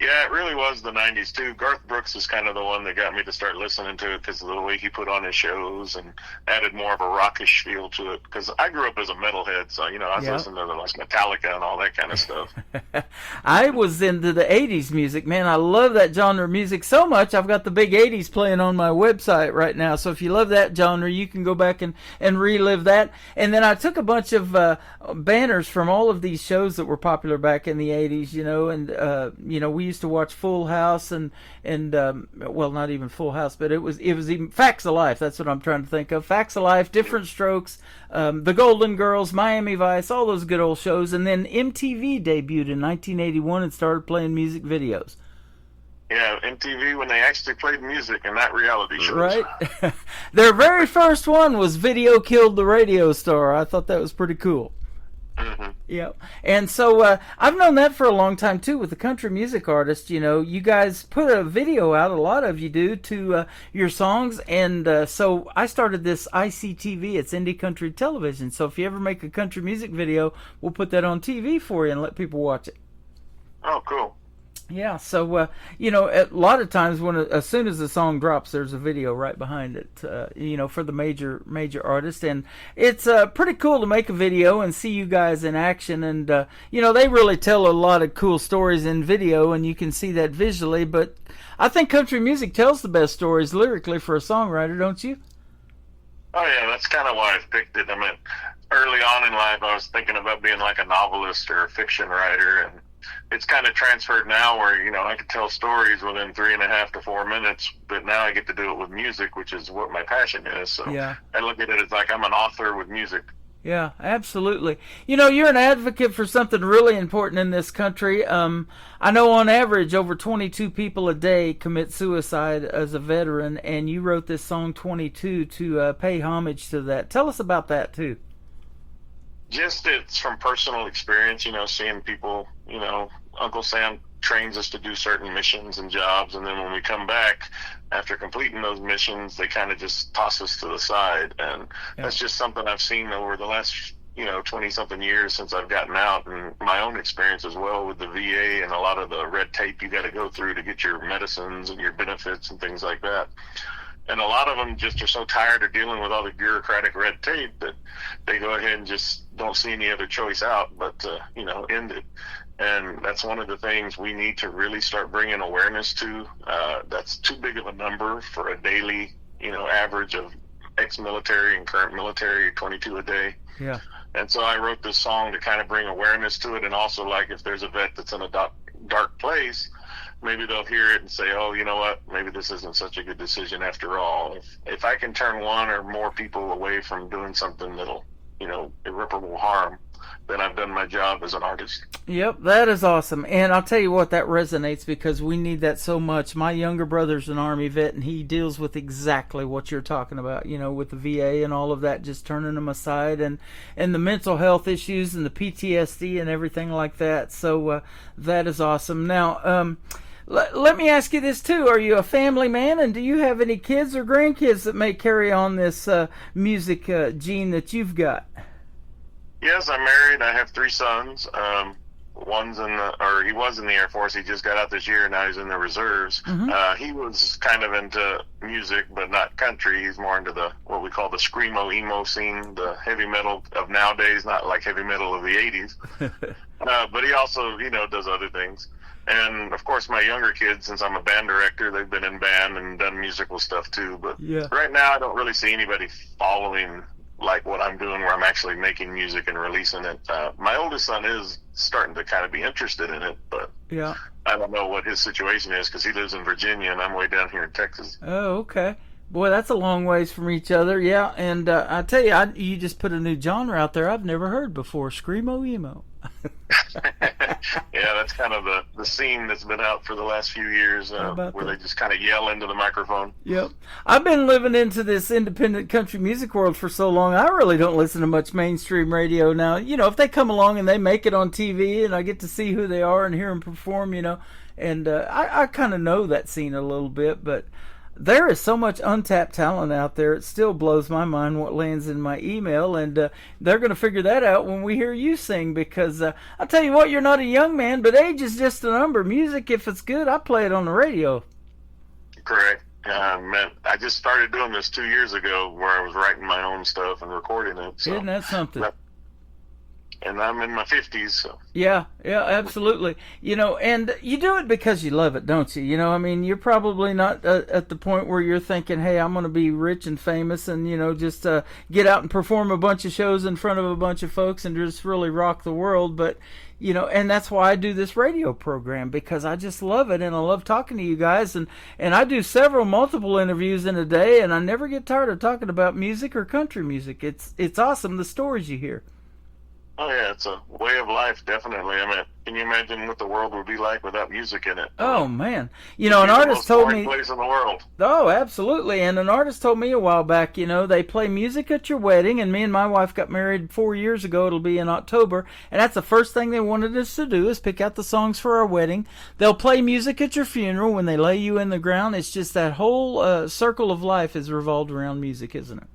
Yeah, it really was the 90s, too. Garth Brooks is kind of the one that got me to start listening to it because of the way he put on his shows and added more of a rockish feel to it. Because I grew up as a metalhead, so, I was listening to like Metallica and all that kind of stuff. I was into the 80s music, man. I love that genre of music so much. I've got the big 80s playing on my website right now. So if you love that genre, you can go back and relive that. And then I took a bunch of banners from all of these shows that were popular back in the 80s, and, we used to watch Full House and well, not even Full House, but it was even Facts of Life. That's what I'm trying to think of. Facts of Life, Different Strokes, The Golden Girls, Miami Vice, all those good old shows. And then MTV debuted in 1981 and started playing music videos. Yeah, MTV when they actually played music and not reality shows. Right. Their very first one was Video Killed the Radio Star. I thought that was pretty cool. Mm-hmm. Yeah, and so I've known that for a long time too with the country music artists. You guys put a video out, a lot of you do, to your songs, and so I started this ICTV. It's Indie Country Television. So if you ever make a country music video, we'll put that on TV for you and let people watch it. Oh, cool. Yeah, so a lot of times as soon as the song drops, there's a video right behind it, for the major artist, and it's pretty cool to make a video and see you guys in action, and they really tell a lot of cool stories in video, and you can see that visually. But I think country music tells the best stories lyrically for a songwriter, don't you? Oh yeah, that's kind of why I picked it. I mean, early on in life, I was thinking about being like a novelist or a fiction writer, and it's kind of transferred now where, I could tell stories within 3.5 to 4 minutes, but now I get to do it with music, which is what my passion is. So yeah. I look at it as like I'm an author with music. Yeah, absolutely. You're an advocate for something really important in this country. I know on average over 22 people a day commit suicide as a veteran, and you wrote this song 22 to pay homage to that. Tell us about that too. Just it's from personal experience, seeing people, Uncle Sam trains us to do certain missions and jobs, and then when we come back after completing those missions, they kind of just toss us to the side, and that's just something I've seen over the last 20-something years since I've gotten out, and my own experience as well with the VA and a lot of the red tape you got to go through to get your medicines and your benefits and things like that. And a lot of them just are so tired of dealing with all the bureaucratic red tape that they go ahead and just don't see any other choice out but to, end it. And that's one of the things we need to really start bringing awareness to. That's too big of a number for a daily, average of ex-military and current military, 22 a day. Yeah. And so I wrote this song to kind of bring awareness to it, and also, like, if there's a vet that's in a dark place, maybe they'll hear it and say, oh, you know what, maybe this isn't such a good decision after all. If I can turn one or more people away from doing something that'll, irreparable harm, then I've done my job as an artist. Yep, that is awesome. And I'll tell you what, that resonates because we need that so much. My younger brother's an Army vet, and he deals with exactly what you're talking about, with the VA and all of that, just turning them aside, and the mental health issues and the PTSD and everything like that. So that is awesome. Now, let me ask you this too. Are you a family man, and do you have any kids or grandkids that may carry on this music gene that you've got? Yes, I'm married. I have 3 sons. He was in the Air Force. He just got out this year. Now he's in the reserves. Mm-hmm. He was kind of into music, but not country. He's more into what we call the screamo emo scene, the heavy metal of nowadays, not like heavy metal of the 80s. But he also, does other things. And of course, my younger kids, since I'm a band director, they've been in band and done musical stuff too. But right now, I don't really see anybody following like what I'm doing, where I'm actually making music and releasing it. My oldest son is starting to kind of be interested in it, but I don't know what his situation is because he lives in Virginia and I'm way down here in Texas. Oh, okay. Boy, that's a long ways from each other. Yeah, and I tell you, you just put a new genre out there I've never heard before, screamo emo. Yeah, that's kind of the scene that's been out for the last few years, where they just kind of yell into the microphone. Yep. I've been living into this independent country music world for so long, I really don't listen to much mainstream radio now. If they come along and they make it on TV and I get to see who they are and hear them perform, and I kind of know that scene a little bit, but there is so much untapped talent out there. It still blows my mind what lands in my email, and they're going to figure that out when we hear you sing, because I'll tell you what, you're not a young man, but age is just a number. Music, if it's good, I play it on the radio. Correct. I just started doing this 2 years ago, where I was writing my own stuff and recording it. So isn't that something? And I'm in my 50s, so. Yeah, absolutely. And you do it because you love it, don't you? You're probably not at the point where you're thinking, hey, I'm going to be rich and famous and, just get out and perform a bunch of shows in front of a bunch of folks and just really rock the world. But, and that's why I do this radio program, because I just love it and I love talking to you guys. And I do multiple interviews in a day, and I never get tired of talking about music or country music. It's awesome, the stories you hear. Oh, yeah, it's a way of life, definitely. Can you imagine what the world would be like without music in it? Oh, man. An artist told me... It's the most boring place in the world. Oh, absolutely. And an artist told me a while back, they play music at your wedding, and me and my wife got married 4 years ago. It'll be in October. And that's the first thing they wanted us to do, is pick out the songs for our wedding. They'll play music at your funeral when they lay you in the ground. It's just that whole circle of life is revolved around music, isn't it?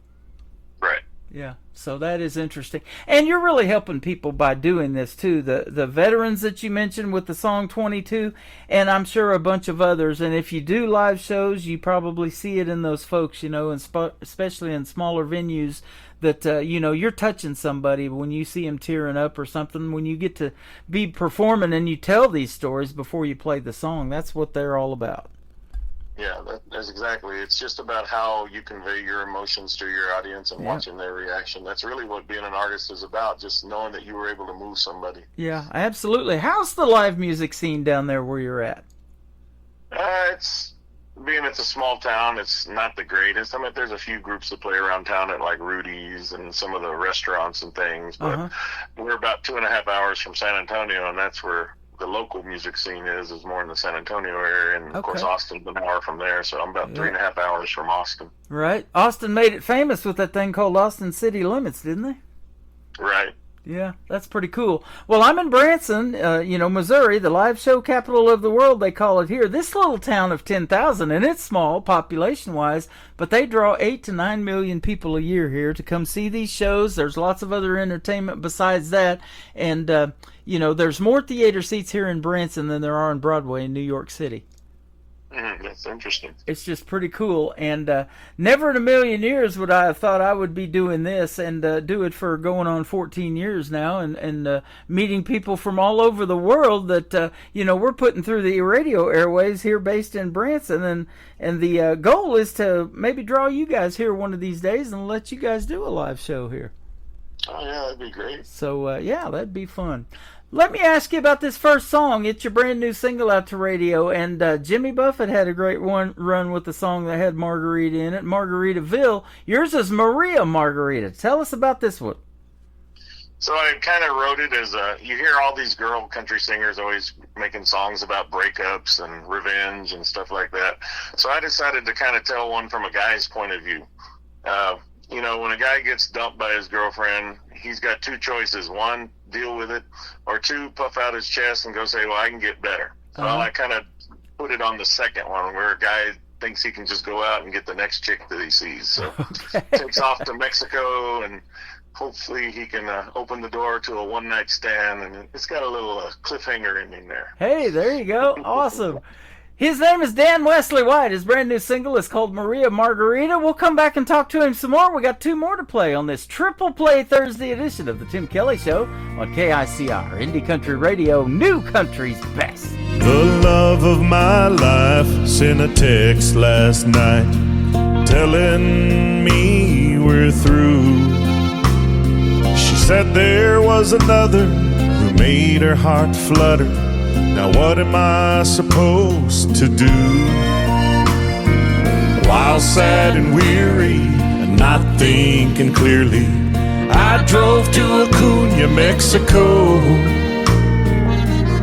Right. Yeah, so that is interesting. And you're really helping people by doing this, too. The veterans that you mentioned with the song 22, and I'm sure a bunch of others. And if you do live shows, you probably see it in those folks, and especially in smaller venues, that, you're touching somebody when you see them tearing up or something. When you get to be performing and you tell these stories before you play the song, that's what they're all about. Yeah, that's exactly. It's just about how you convey your emotions to your audience and watching their reaction. That's really what being an artist is about, just knowing that you were able to move somebody. Yeah, absolutely. How's the live music scene down there where you're at? It's a small town, it's not the greatest. There's a few groups that play around town at like Rudy's and some of the restaurants and things, but we're about 2.5 hours from San Antonio, and that's where the local music scene is more in the San Antonio area, and of course Austin's an hour from there, so I'm about 3.5 hours from Austin. Right. Austin made it famous with that thing called Austin City Limits, didn't they? Right. Yeah, that's pretty cool. Well, I'm in Branson, Missouri, the live show capital of the world, they call it here. This little town of 10,000, and it's small population-wise, but they draw 8 to 9 million people a year here to come see these shows. There's lots of other entertainment besides that, and, there's more theater seats here in Branson than there are on Broadway in New York City. That's interesting. It's just pretty cool, and never in a million years would I have thought I would be doing this and do it for going on 14 years now, and meeting people from all over the world that we're putting through the radio airways here, based in Branson, and the goal is to maybe draw you guys here one of these days and let you guys do a live show here. Oh, yeah, that'd be great. So, yeah, that'd be fun. Let me ask you about this first song. It's your brand new single out to radio, and Jimmy Buffett had a great run with the song that had Margarita in it, Margaritaville. Yours is Maria Margarita. Tell us about this one. So I kind of wrote it as you hear all these girl country singers always making songs about breakups and revenge and stuff like that. So I decided to kind of tell one from a guy's point of view. You know, when a guy gets dumped by his girlfriend, he's got two choices. One, deal with it, or two, puff out his chest and go say, well, I can get better. Well, I kind of put it on the second one, where a guy thinks he can just go out and get the next chick that he sees. So takes off to Mexico, and hopefully he can open the door to a one-night stand, and it's got a little cliffhanger ending there. Hey, there you go. Awesome. His name is Dan Wesley White. His brand new single is called Maria Margarita. We'll come back and talk to him some more. We got two more to play on this Triple Play Thursday edition of the Tim Kelly Show on KICR, Indie Country Radio, New Country's Best. The love of my life sent a text last night telling me we're through. She said there was another who made her heart flutter. Now what am I supposed to do? While sad and weary and not thinking clearly, I drove to Acuna, Mexico.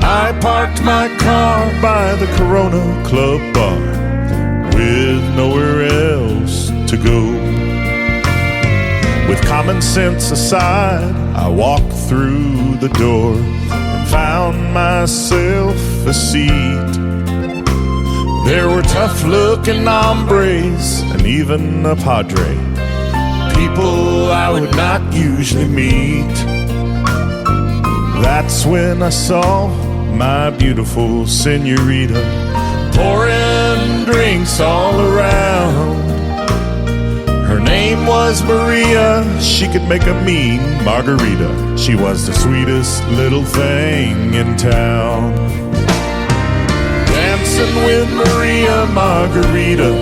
I parked my car by the Corona Club bar with nowhere else to go. With common sense aside, I walked through the door, found myself a seat. There were tough-looking hombres and even a padre, people I would not usually meet. That's when I saw my beautiful senorita pouring drinks all around. Her name was Maria, she could make a mean margarita. She was the sweetest little thing in town. Dancing with Maria Margarita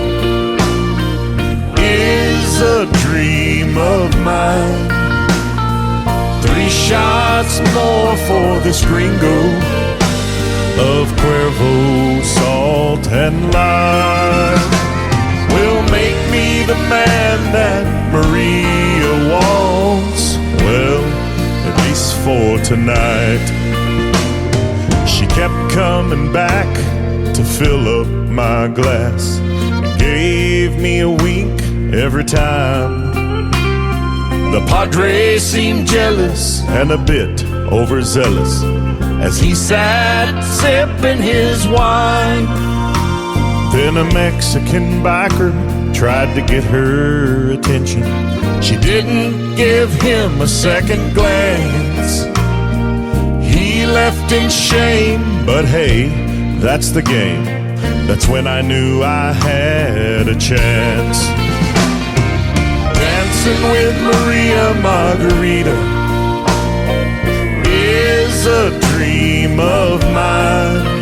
is a dream of mine. 3 shots more for this gringo of Cuervo, salt and lime will make me the man that Maria wants. Well, at least for tonight. She kept coming back to fill up my glass and gave me a wink every time. The padre seemed jealous and a bit overzealous as he sat sipping his wine. Then a Mexican biker tried to get her attention. She didn't give him a second glance. He left in shame, but hey, that's the game. That's when I knew I had a chance. Dancing with Maria Margarita is a dream of mine.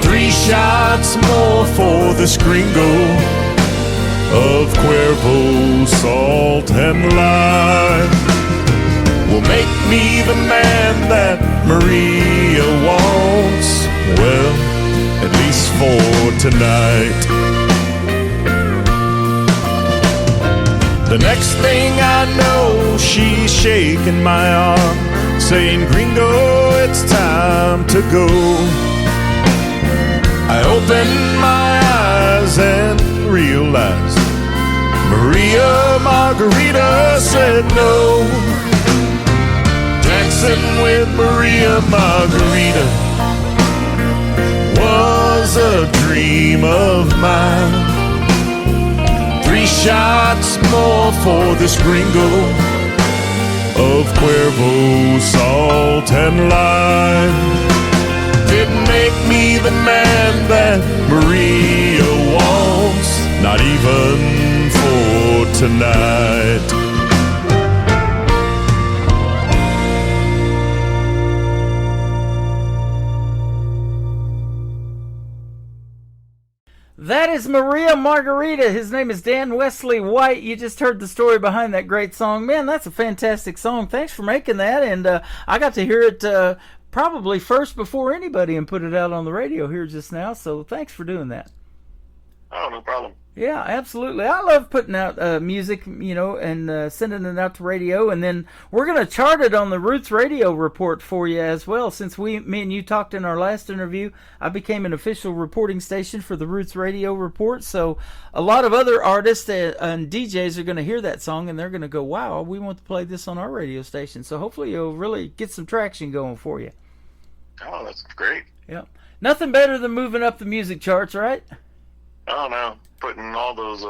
3 shots more for this gringo of Cuervo, salt and lime will make me the man that Maria wants. Well, at least for tonight. The next thing I know, she's shaking my arm, saying, Gringo, it's time to go. I opened my eyes and realized Maria Margarita said no. Dancing with Maria Margarita was a dream of mine. 3 shots more for this gringo of Cuervo, salt and lime didn't make me the man that Maria wants, not even for tonight. That is Maria Margarita. His name is Dan Wesley White. You just heard the story behind that great song. Man, that's a fantastic song. Thanks for making that. And I got to hear it probably first before anybody and put it out on the radio here just now. So thanks for doing that. Oh, no problem. Yeah, absolutely. I love putting out music, and sending it out to radio. And then we're going to chart it on the Roots Radio Report for you as well. Since me and you talked in our last interview, I became an official reporting station for the Roots Radio Report. So a lot of other artists and DJs are going to hear that song, and they're going to go, wow, we want to play this on our radio station. So hopefully you'll really get some traction going for you. Oh, that's great. Yeah. Nothing better than moving up the music charts, right? Oh, no. Putting all those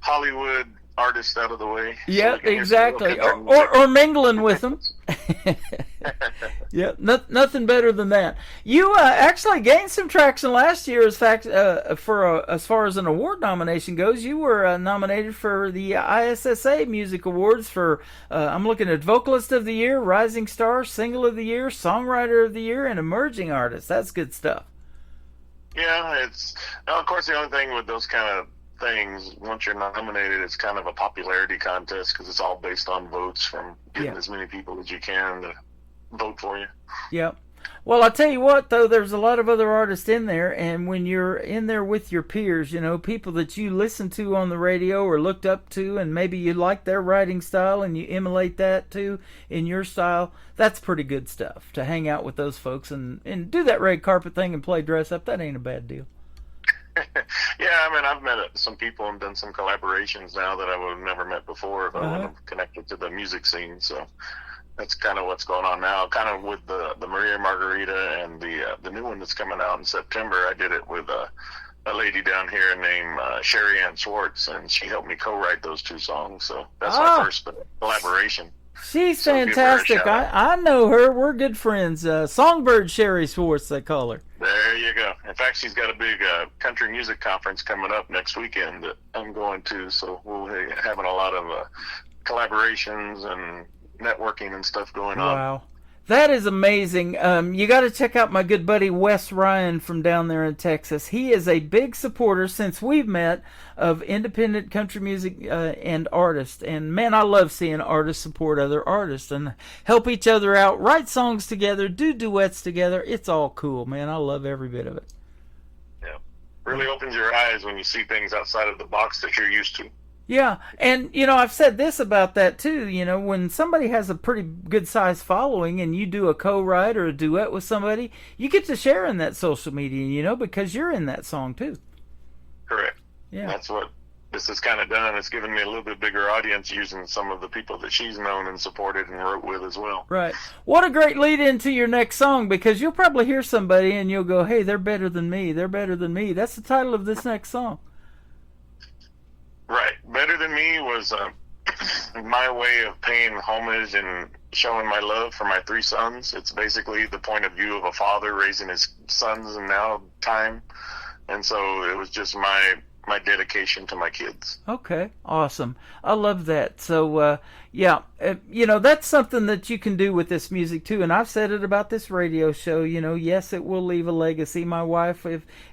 Hollywood artists out of the way. Yeah, so exactly. Or mingling with them. Yeah, nothing better than that. You actually gained some traction last year. As far as an award nomination goes, you were nominated for the ISSA Music Awards for, I'm looking at Vocalist of the Year, Rising Star, Single of the Year, Songwriter of the Year, and Emerging Artist. That's good stuff. Yeah, of course, the only thing with those kind of things, once you're nominated, it's kind of a popularity contest because it's all based on votes from getting as many people as you can to vote for you. Yep. Well, I'll tell you what, though, there's a lot of other artists in there, and when you're in there with your peers, people that you listen to on the radio or looked up to, and maybe you like their writing style and you emulate that too in your style, that's pretty good stuff to hang out with those folks and do that red carpet thing and play dress up. That ain't a bad deal. Yeah, I mean, I've met some people and done some collaborations now that I would have never met before if I wouldn't have connected to the music scene, so that's kind of what's going on now. Kind of with the Maria Margarita and the new one that's coming out in September. I did it with a lady down here named Sherry Ann Swartz, and she helped me co-write those two songs. So that's my first collaboration. She's fantastic. I know her. We're good friends. Songbird Sherry Swartz, they call her. There you go. In fact, she's got a big country music conference coming up next weekend that I'm going to. So we'll be having a lot of collaborations and networking and stuff going on. Wow. That is amazing. You got to check out my good buddy Wes Ryan from down there in Texas. He is a big supporter since we've met of independent country music and artists. And man, I love seeing artists support other artists and help each other out, write songs together, do duets together. It's all cool, man. I love every bit of it. Yeah. Really opens your eyes when you see things outside of the box that you're used to. Yeah, and I've said this about that too, when somebody has a pretty good sized following and you do a co-write or a duet with somebody, you get to share in that social media, because you're in that song too. Correct. Yeah. That's what this has kind of done. It's given me a little bit bigger audience using some of the people that she's known and supported and wrote with as well. Right. What a great lead into your next song, because you'll probably hear somebody and you'll go, hey, they're better than me. They're better than me. That's the title of this next song. Right. Better Than Me was my way of paying homage and showing my love for my three sons. It's basically the point of view of a father raising his sons in now time. And so it was just my dedication to my kids. Okay, awesome. I love that. So, that's something that you can do with this music too. And I've said it about this radio show, yes, it will leave a legacy. My wife,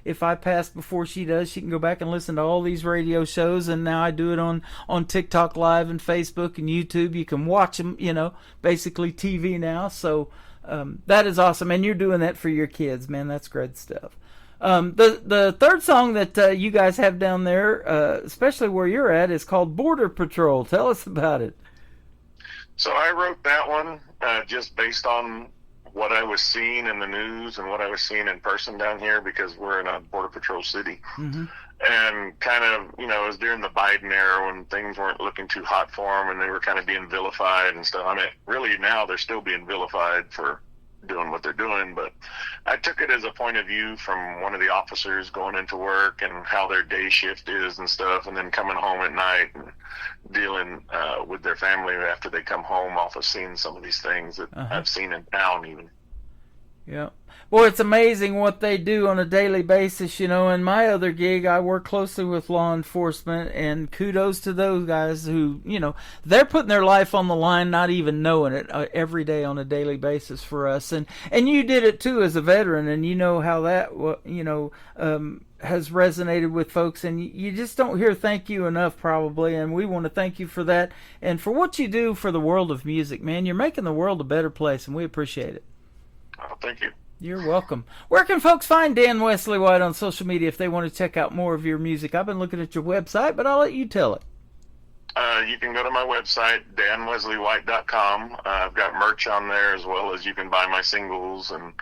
if I pass before she does, she can go back and listen to all these radio shows. And now I do it on TikTok Live and Facebook and YouTube. You can watch them, basically TV now. So that is awesome. And you're doing that for your kids, man. That's great stuff. The third song that you guys have down there, especially where you're at, is called Border Patrol. Tell us about it. So I wrote that one just based on what I was seeing in the news and what I was seeing in person down here, because we're in a Border Patrol city. Mm-hmm. And kind of, it was during the Biden era when things weren't looking too hot for them and they were kind of being vilified and stuff. I mean, really now they're still being vilified for doing what they're doing, but I took it as a point of view from one of the officers going into work and how their day shift is and stuff, and then coming home at night and dealing with their family after they come home off of seeing some of these things that I've seen in town even. Yeah. Boy, it's amazing what they do on a daily basis. In my other gig, I work closely with law enforcement, and kudos to those guys who, they're putting their life on the line, not even knowing it, every day on a daily basis for us. And you did it too as a veteran, and you know how that, has resonated with folks, and you just don't hear thank you enough probably, and we want to thank you for that and for what you do for the world of music, man. You're making the world a better place, and we appreciate it. Oh, thank you. You're welcome. Where can folks find Dan Wesley White on social media if they want to check out more of your music? I've been looking at your website, but I'll let you tell it. You can go to my website, danwesleywhite.com. I've got merch on there, as well as you can buy my singles and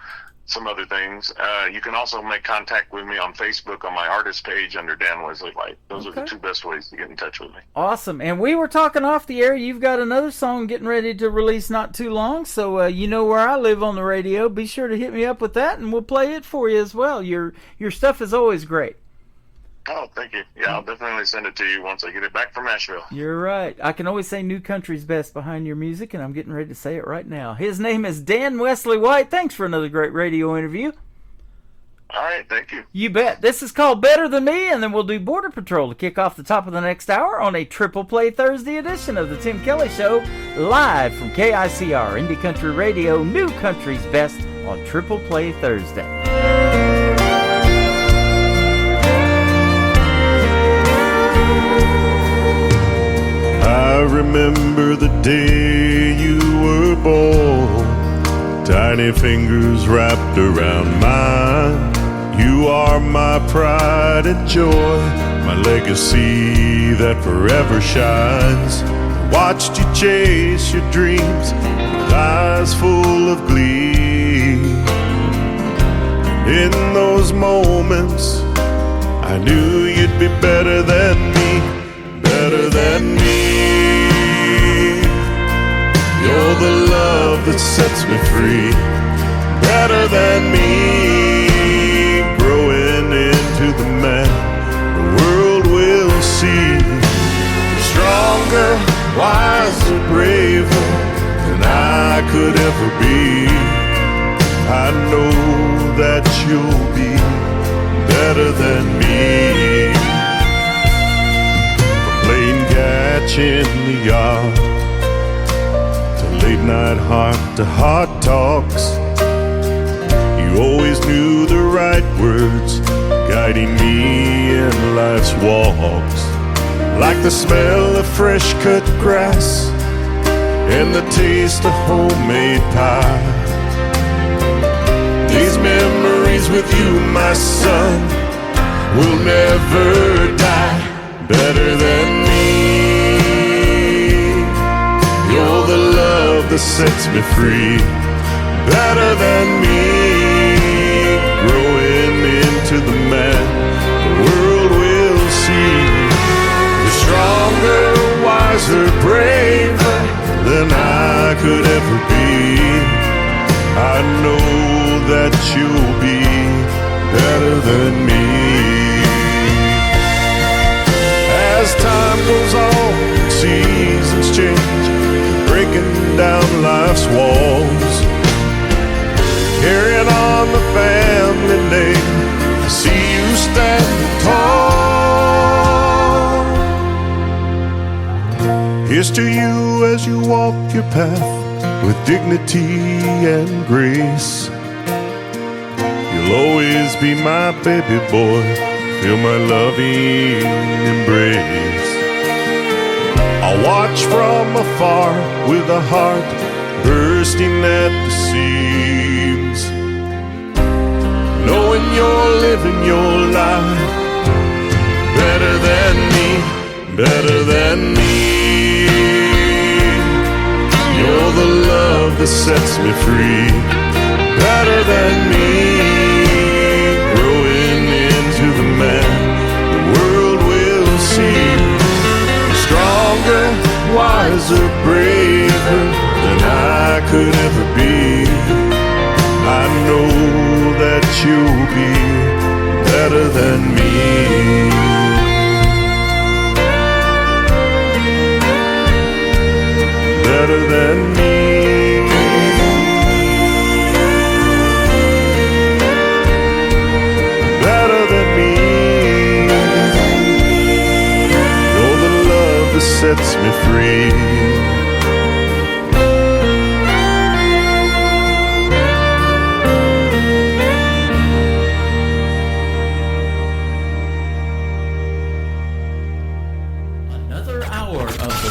some other things. You can also make contact with me on Facebook on my artist page under Dan Wesley White. Those are the two best ways to get in touch with me. Awesome. And we were talking off the air. You've got another song getting ready to release not too long, so you know where I live on the radio. Be sure to hit me up with that, and we'll play it for you as well. Your stuff is always great. Oh, thank you. Yeah, I'll definitely send it to you once I get it back from Nashville. You're right. I can always say new country's best behind your music, and I'm getting ready to say it right now. His name is Dan Wesley White. Thanks for another great radio interview. All right, thank you. You bet. This is called Better Than Me, and then we'll do Border Patrol to kick off the top of the next hour on a Triple Play Thursday edition of the Tim Kelly Show, live from KICR, Indie Country Radio, new country's best on Triple Play Thursday. I remember the day you were born, tiny fingers wrapped around mine. You are my pride and joy, my legacy that forever shines. Watched you chase your dreams with eyes full of glee. In those moments, I knew you'd be better than me, better than me. You're the love that sets me free, better than me. Growing into the man the world will see. Stronger, wiser, braver than I could ever be. I know that you'll be better than me. From playing catch in the yard, late night heart-to-heart talks, you always knew the right words, guiding me in life's walks. Like the smell of fresh cut grass and the taste of homemade pie. These memories with you, my son, will never die. Better than me. You're the love that sets me free, better than me. Growing into the man the world will see. You're stronger, wiser, braver than I could ever be. I know that you'll be better than me. As time goes on, seasons change, breaking down life's walls, carrying on the family name. I see you standing tall. Here's to you as you walk your path with dignity and grace. You'll always be my baby boy, feel my loving embrace. I'll watch from afar with a heart bursting at the seams, knowing you're living your life better than me, better than me. You're the love that sets me free, better than me. Growing into the man the world will see. Stronger, wiser, braver than I could ever be. I know that you'll be better than me. Better than me. sets me free.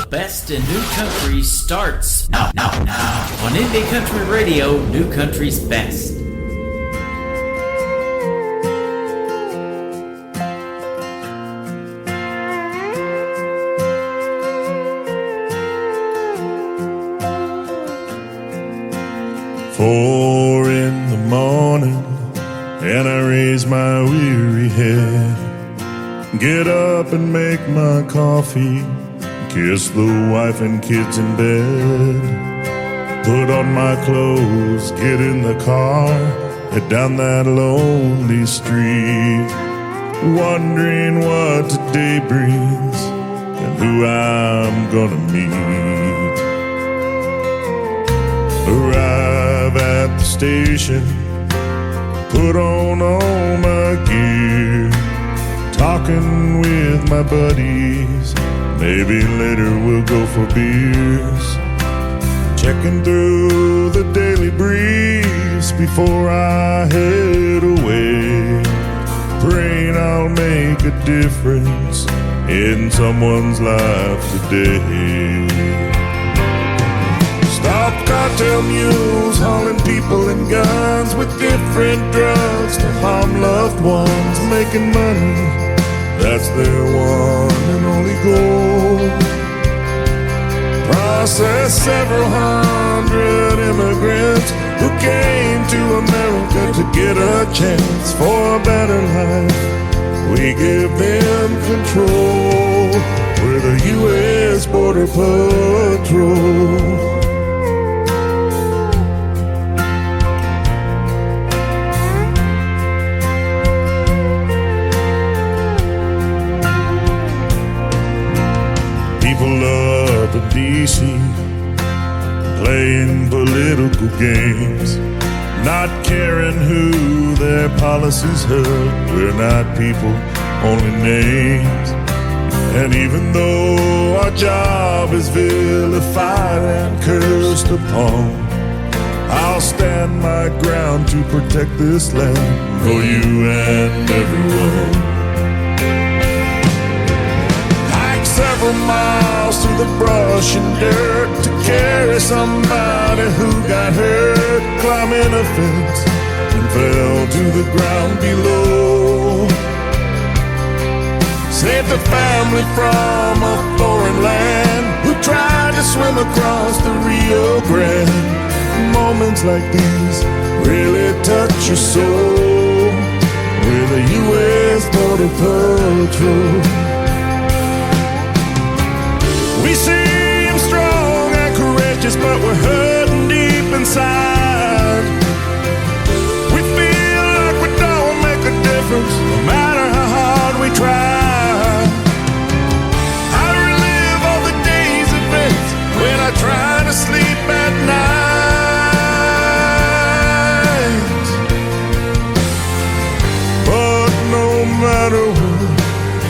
Best in New Country starts now on Indie Country Radio, New Country's best. Four in the morning, and I raise my weary head, get up and make my coffee, kiss the wife and kids in bed, put on my clothes, get in the car, head down that lonely street, wondering what today brings and who I'm gonna meet. Arrive at the station, put on all my gear, talking with my buddies, maybe later we'll go for beers, checking through the daily briefs before I head away, praying I'll make a difference in someone's life today. Stop cartel mules hauling people and guns with different drugs to harm loved ones, making money. That's their one and only goal. Process several hundred immigrants who came to America to get a chance for a better life. We give them control. We're the U.S. Border Patrol. Up in D.C., playing political games, not caring who their policies hurt. We're not people, only names. And even though our job is vilified and cursed upon, I'll stand my ground to protect this land for you and everyone. Several miles through the brush and dirt to carry somebody who got hurt, climbing a fence and fell to the ground below. Saved a family from a foreign land who tried to swim across the Rio Grande. Moments like these really touch your soul. We're the U.S. Border Patrol. We seem strong and courageous, but we're hurting deep inside. We feel like we don't make a difference, no matter how hard we try. I relive all the days' events when I try to sleep at night. But no matter what,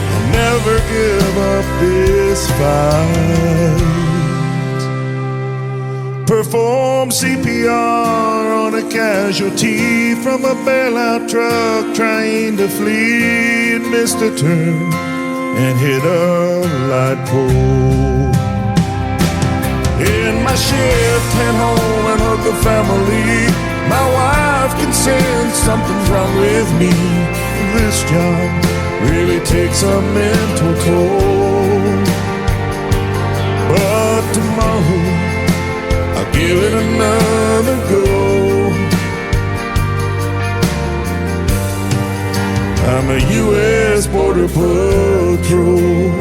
I'll never give up this fight. Perform CPR on a casualty from a bailout truck trying to flee. It missed a turn and hit a light pole. In my shift, head home and hug the family. My wife can sense something's wrong with me. This job really takes a mental toll. But tomorrow I'll give it another go. I'm a U.S. Border Patrol.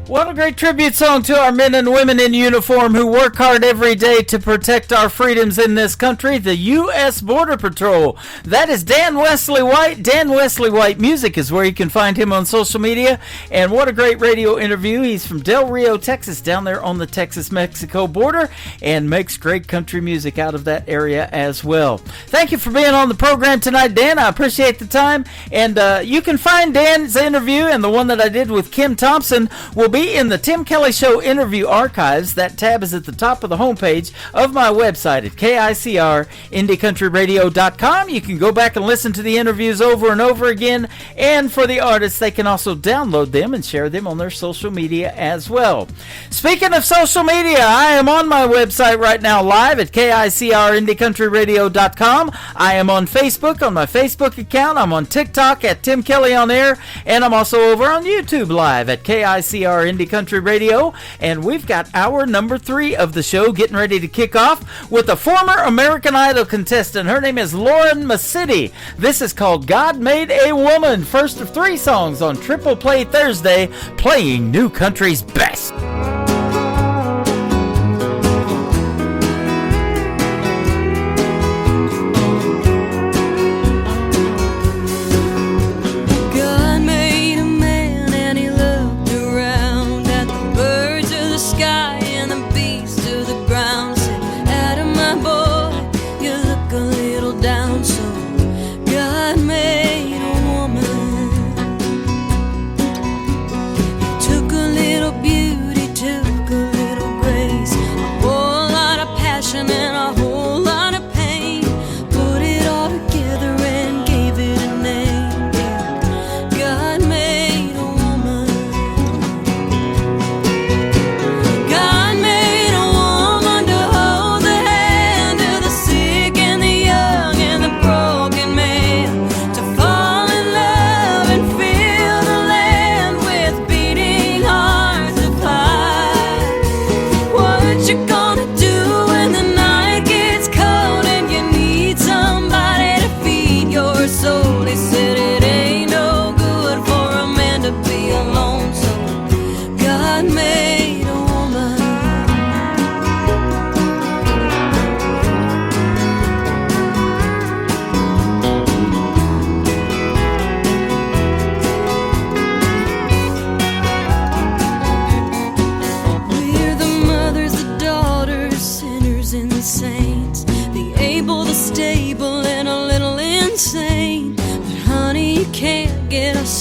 What a great tribute song to our men and women in uniform who work hard every day to protect our freedoms in this country, the U.S. Border Patrol. That is Dan Wesley White. Dan Wesley White Music is where you can find him on social media. And what a great radio interview. He's from Del Rio, Texas, down there on the Texas-Mexico border, and makes great country music out of that area as well. Thank you for being on the program tonight, Dan. I appreciate the time. And you can find Dan's interview and the one that I did with Kim Thompson will be in the Tim Kelly Show interview archives. That tab is at the top of the homepage of my website at KICRIndieCountryRadio.com. You can go back and listen to the interviews over and over again. And for the artists, they can also download them and share them on their social media as well. Speaking of social media, I am on my website right now live at KICRIndieCountryRadio.com. I am on Facebook on my Facebook account. I'm on TikTok at Tim Kelly on Air. And I'm also over on YouTube live at KICR Indie Country Radio, and we've got hour number 3 of the show getting ready to kick off with a former American Idol contestant. Her name is Lauren Masidi. This is called God Made a Woman, first of 3 songs on Triple Play Thursday, playing New Country's best.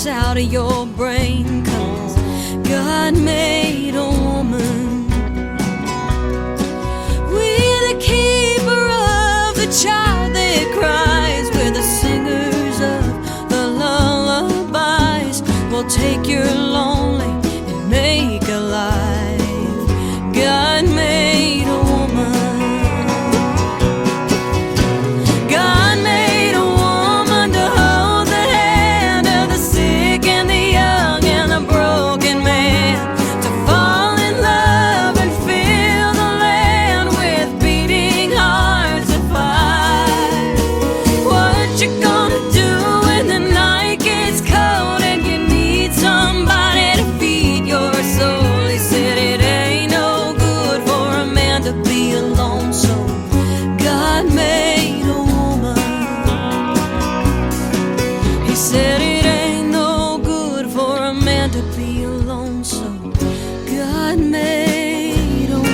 Out of your brain, 'cause God made a woman. We're the keeper of the child that cries. We're the singers of the lullabies. We'll take your lonely and make alive. God made a woman. God made a woman to hold the hand of the sick and the young and the broken man, to fall in love and fill the land with beating hearts that fight. What you gonna do when the night gets cold and you need somebody to feed your soul? He said it ain't no good for a man to be alone, so God made a woman. He said it ain't no good for a man to be alone, so God made a woman.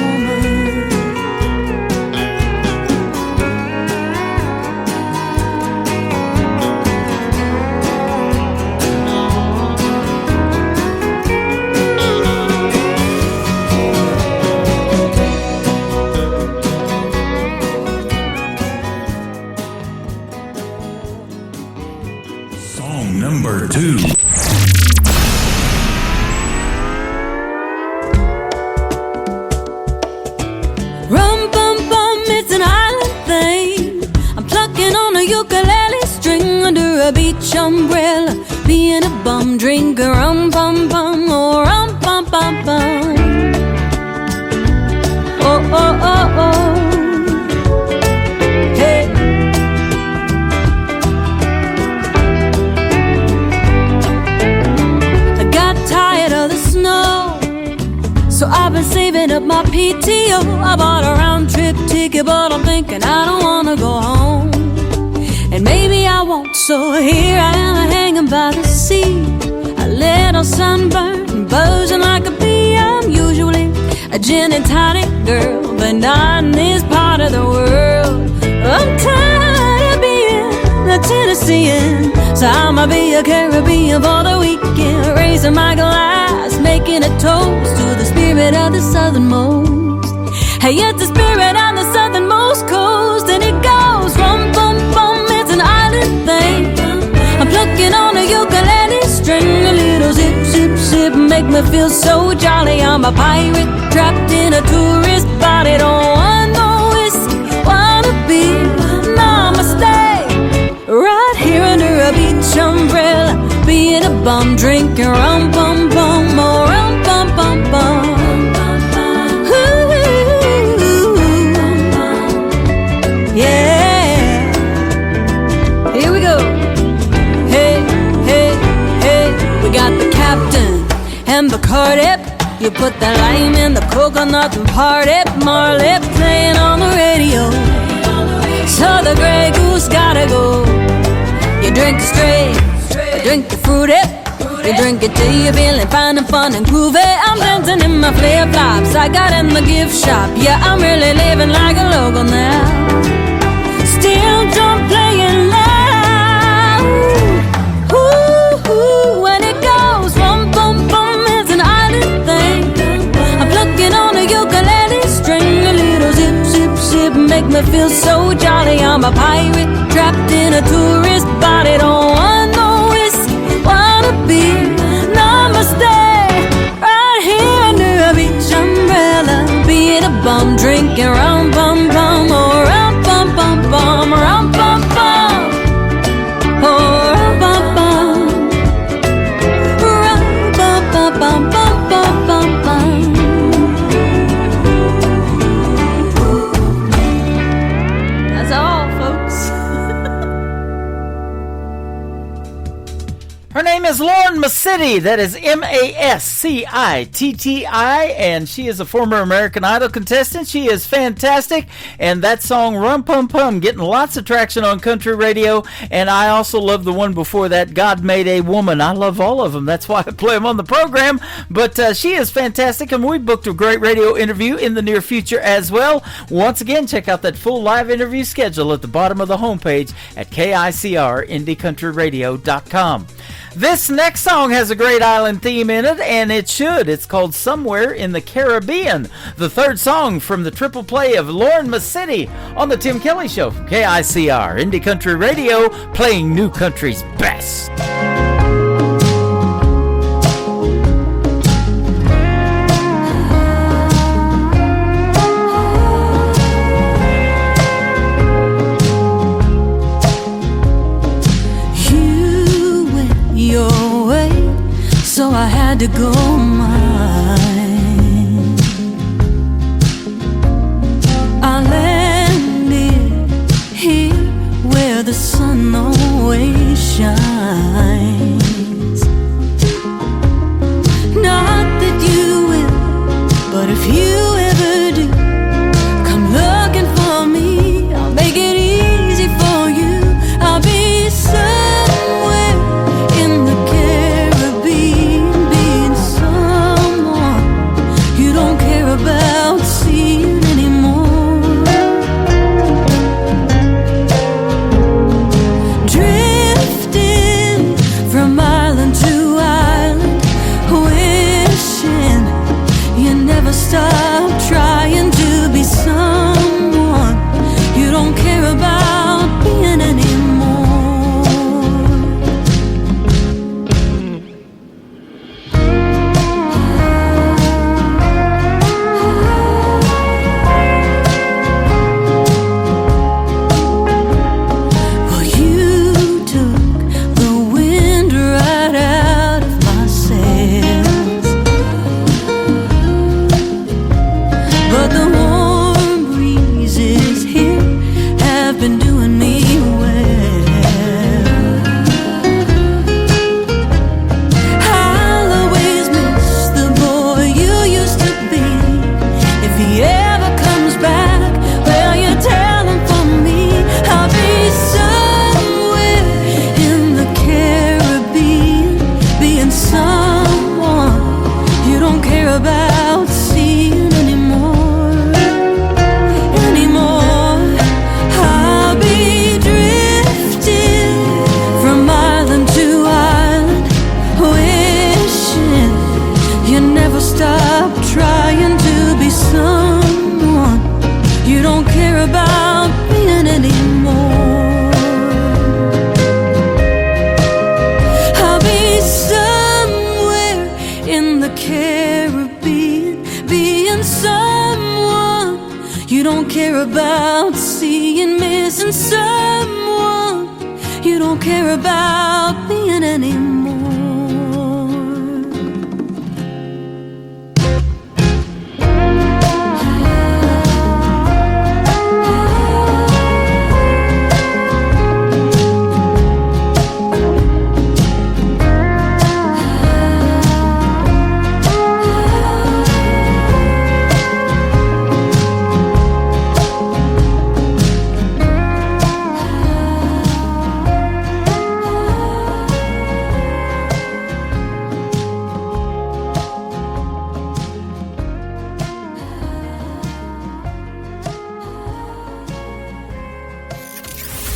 Song number 2. Rum bum bum, it's an island thing. I'm plucking on a ukulele string under a beach umbrella, being a bum drinker. Rum bum bum, oh rum bum bum bum. Oh oh oh oh. Hey. I got tired of the snow my PTO. I bought a round-trip ticket, but I'm thinking I don't wanna go home. And maybe I won't, so here I am hanging by the sea, a little sunburned, buzzing like a bee. I'm usually a gin and tonic girl, but not in this part of the world. I'm tired of being a Tennessean, so I'ma be a Caribbean for the weekend, raising my glass, making a toast to the spirit of the southernmost. Hey, it's the spirit on the southernmost coast, and it goes rum, bum, bum. It's an island thing. I'm plucking on a ukulele string, a little zip, zip, zip, make me feel so jolly. I'm a pirate trapped in a tourist body. Don't want no whiskey, wanna be namaste. Right here under a beach umbrella, being a bum, drinking rum, bum, bum, more rum, bum, bum, bum. Ooh, yeah. Here we go. Hey, hey, hey. We got the captain and the Bacardi. You put the lime in the coconut and party. Marley playing on the radio, so the Grey Goose gotta go. You drink it straight, you drink it fruity, you drink it till you're feeling fine and fun and groovy. I'm dancing in my flip-flops I got in the gift shop. Yeah, I'm really living like a local now. Still don't playing loud. Ooh, ooh, when it goes rum, bum, bum, it's an island thing. I'm plucking on a ukulele string, a little zip, zip, zip, make me feel so jolly. I'm a pirate trapped in a tourist body. Don't want no whiskey, wanna be namaste. Right here under a beach umbrella, being a bum, drinking rum, bum, bum, or rum, bum, bum, bum, rum, bum, bum, or rum, bum, bum, rum, bum, bum, bum, bum, bum, bum, bum. That's all, folks. Her name is Lauren Mascitti. That is Mascitti, and she is a former American Idol contestant. She is fantastic, and that song Rum Pum Pum getting lots of traction on country radio. And I also love the one before that, God Made a Woman. I love all of them. That's why I play them on the program. But she is fantastic, and we booked a great radio interview in the near future as well. Once again, check out that full live interview schedule at the bottom of the homepage at KICRIndieCountryRadio.com. This next song has a great island theme in it, and it should. It's called Somewhere in the Caribbean, the third song from the triple play of Lauren Mascitti on the Tim Kelly Show from KICR Indie Country Radio, playing new country's best. Your way, so I had to go mine. I landed here where the sun always shines. Not that you will, but if you ever do, come looking for me. I'll make it easy for you. I'll be somewhere in the Caribbean, being someone you don't care about seeing anymore. Drifting from island to island, wishing you never stop to someone you don't care about being anymore.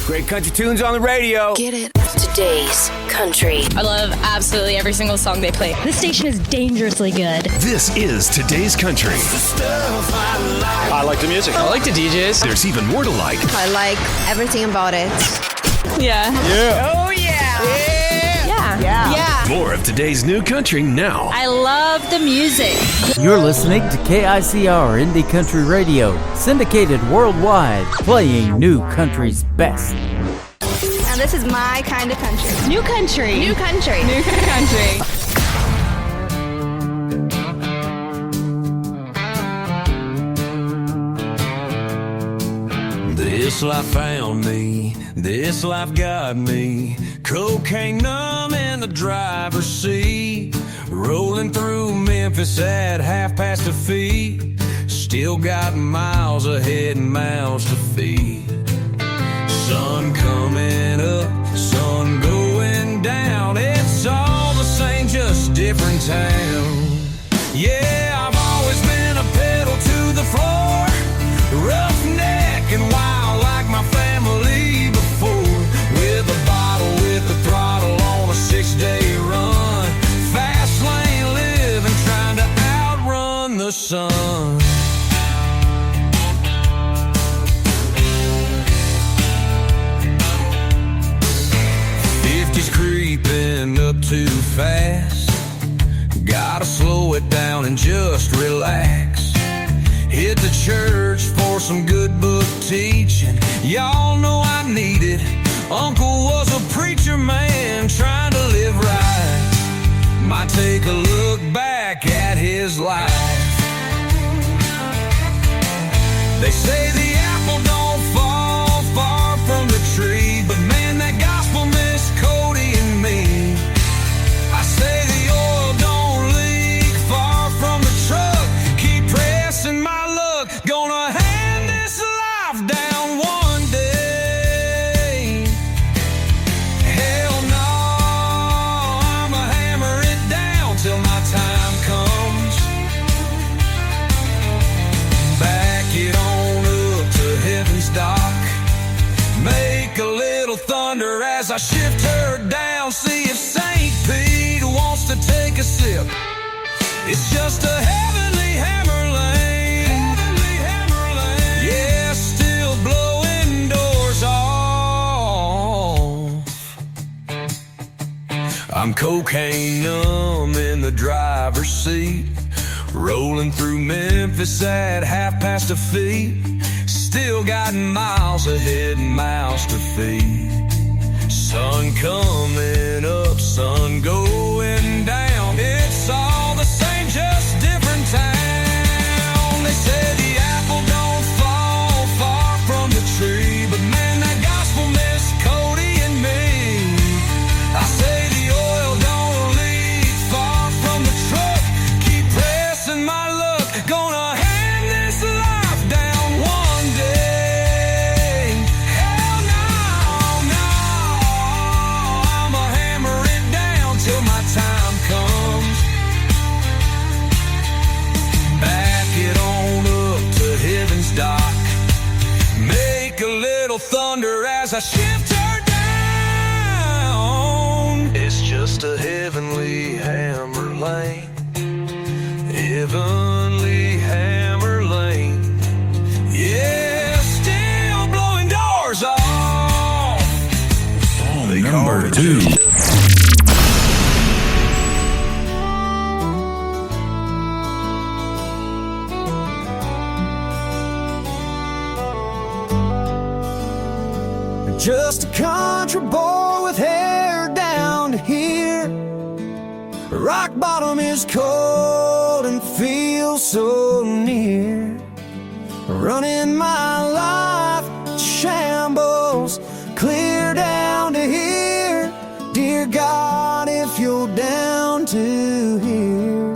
Great country tunes on the radio. Get it. Today's country. I love absolutely every single song they play. This station is dangerously good. This is Today's Country. I like the music. I like the DJs. There's even more to like. I like everything about it. Yeah. Yeah. Oh, yeah. Yeah. More of today's new country now. I love the music. You're listening to KICR Indie Country Radio, syndicated worldwide, playing new country's best. And this is my kind of country. New country. New country. New country. This life found me, this life got me. Cocaine numb in the driver's seat, rolling through Memphis at 1:30 feet. Still got miles ahead and mouths to feed. Sun coming up, sun going down. It's all the same, just different town. Yeah, I've always been a pedal to the floor, roughneck and wild like my family before. With a bottle, with the throttle on a 6-day run. Fast lane living, trying to outrun the sun. Creeping up too fast, gotta slow it down and just relax. Hit the church for some good book teaching, y'all know I need it. Uncle was a preacher man trying to live right. Might take a look back at his life. They say the apple don't fall far from the tree, but man, that gospel missed Cody and me. I say the oil don't leak far from the truck, keep pressing my luck, gonna hand this life down one day. Hell no, I'ma hammer it down till my time comes. Back it on up to heaven's dock, make a little thunder as I shift her down. See if St. Pete wants to take a sip. It's just a heavenly hammer lane. Yeah, still blowing doors off. I'm cocaine numb in the driver's seat, rolling through Memphis at 1:30 feet. Still got miles ahead and mouths to feed. Sun coming up, sun going down. It's all the same, just different town. They say the apple don't fall far from the tree, but man, that gospel missed Cody and me. I say the oil don't leak far from the truck, keep pressing my luck, gonna hand this life down one day. Hell no, no, I'ma hammer it down till my time comes. Back it on up to heaven's dock, make a little thunder as I shift her down. It's just a heavenly hammer lane, heavenly hammer lane. Yeah, still blowing doors off. Number 2. country boy with hair down to here. Rock bottom is cold and feels so near. Running my life to shambles, clear down to here. Dear God, if you're down to here,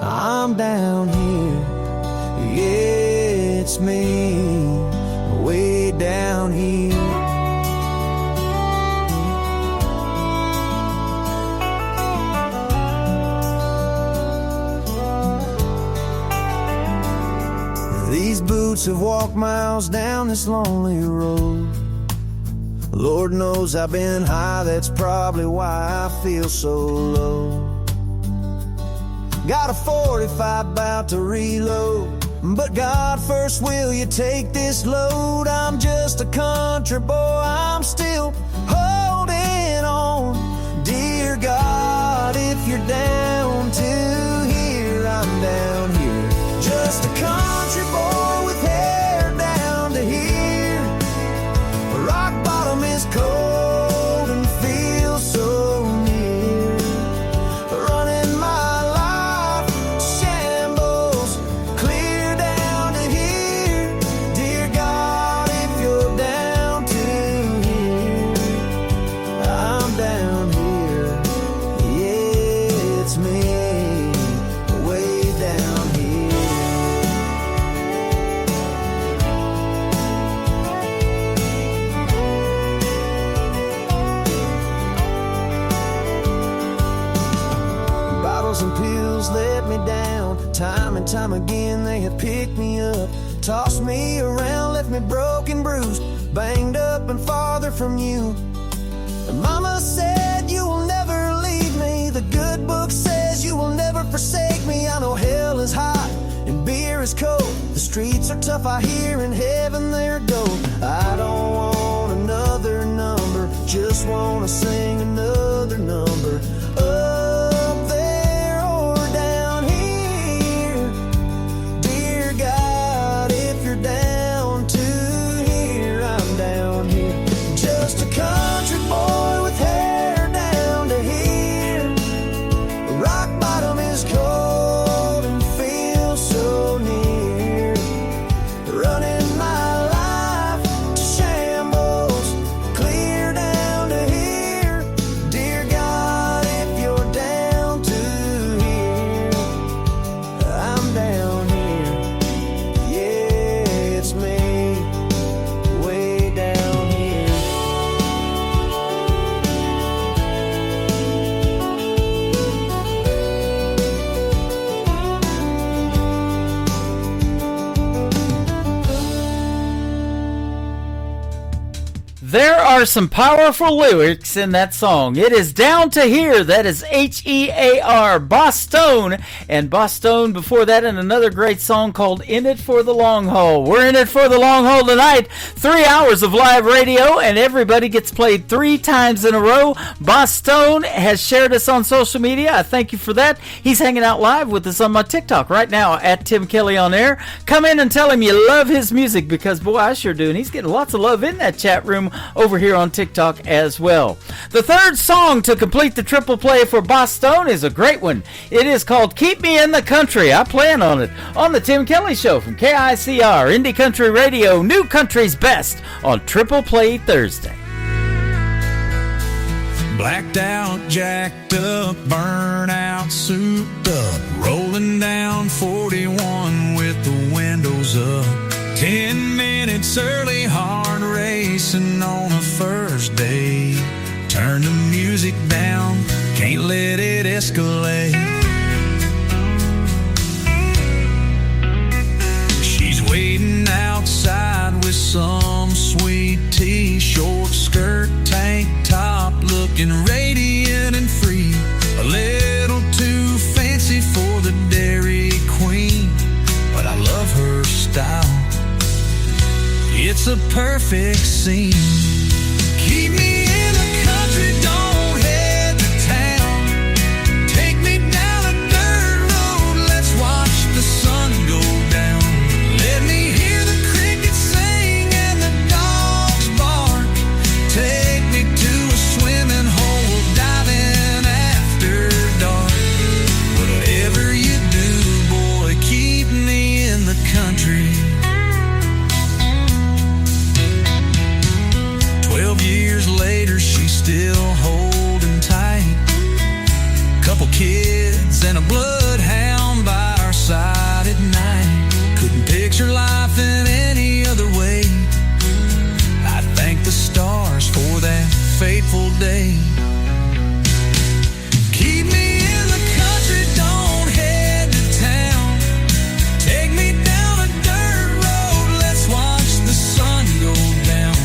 I'm down here. Yeah, it's me, way down here. These boots have walked miles down this lonely road. Lord knows I've been high, that's probably why I feel so low. Got a 45 about to reload, but God first, will you take this load? I'm just a country boy, I'm still holding on. Dear God, if you're down to here, I'm down here. Just a country boy with hair down to here. Rock bottom is cold and feels so near. Running my life shambles, clear down to here. Dear God, if you're down to here, I'm down here. Yeah, it's me, way down here. Bottles and pills let me down. Time and time again they have picked me up, tossed me around, left me broken, bruised, banged up and farther from you. Mama said you will never leave me. The good book says you will never forsake me. I know hell is hot and beer is cold. The streets are tough, I hear, in heaven they're gold. I don't want another number, just wanna sing another number. Up there or down here. Dear God, if you're down to here, I'm down here. Just a country boy with hair down to here. Rock bottom is cold and feels so near. Running my life to shambles, clear down to here. Dear God, if you're down to here, I'm down here. Yeah, it's me, way down here. There are some powerful lyrics in that song. It is Down to Here. That is H-E-A-R, Boss Stone. And Boss Stone before that in another great song called In It for the Long Haul. We're in it for the long haul tonight. 3 hours of live radio, and everybody gets played 3 times in a row. Boss Stone has shared us on social media. I thank you for that. He's hanging out live with us on my TikTok right now at Tim Kelly on Air. Come in and tell him you love his music, because boy, I sure do. And he's getting lots of love in that chat room over here on TikTok as well. The third song to complete the triple play for Boss Stone is a great one. It is called Keep Me in the Country. I plan on it on the Tim Kelly Show from KICR, Indie Country Radio, New Country's Best on Triple Play Thursday. Blacked out, jacked up, burnout, souped up, rolling down 41 with the windows up. 10 minutes early, hard racing on a first day. Turn the music down, can't let it escalate. She's waiting outside with some sweet tea, short skirt, tank top, looking radiant and free. A little too fancy for the Dairy Queen, but I love her style. It's a perfect scene. Keep me in the country, don't head to town. Take me down a dirt road, let's watch the sun go down. Let me hear the crickets sing and the dogs bark. day. Keep me in the country, don't head to town. Take me down a dirt road, let's watch the sun go down.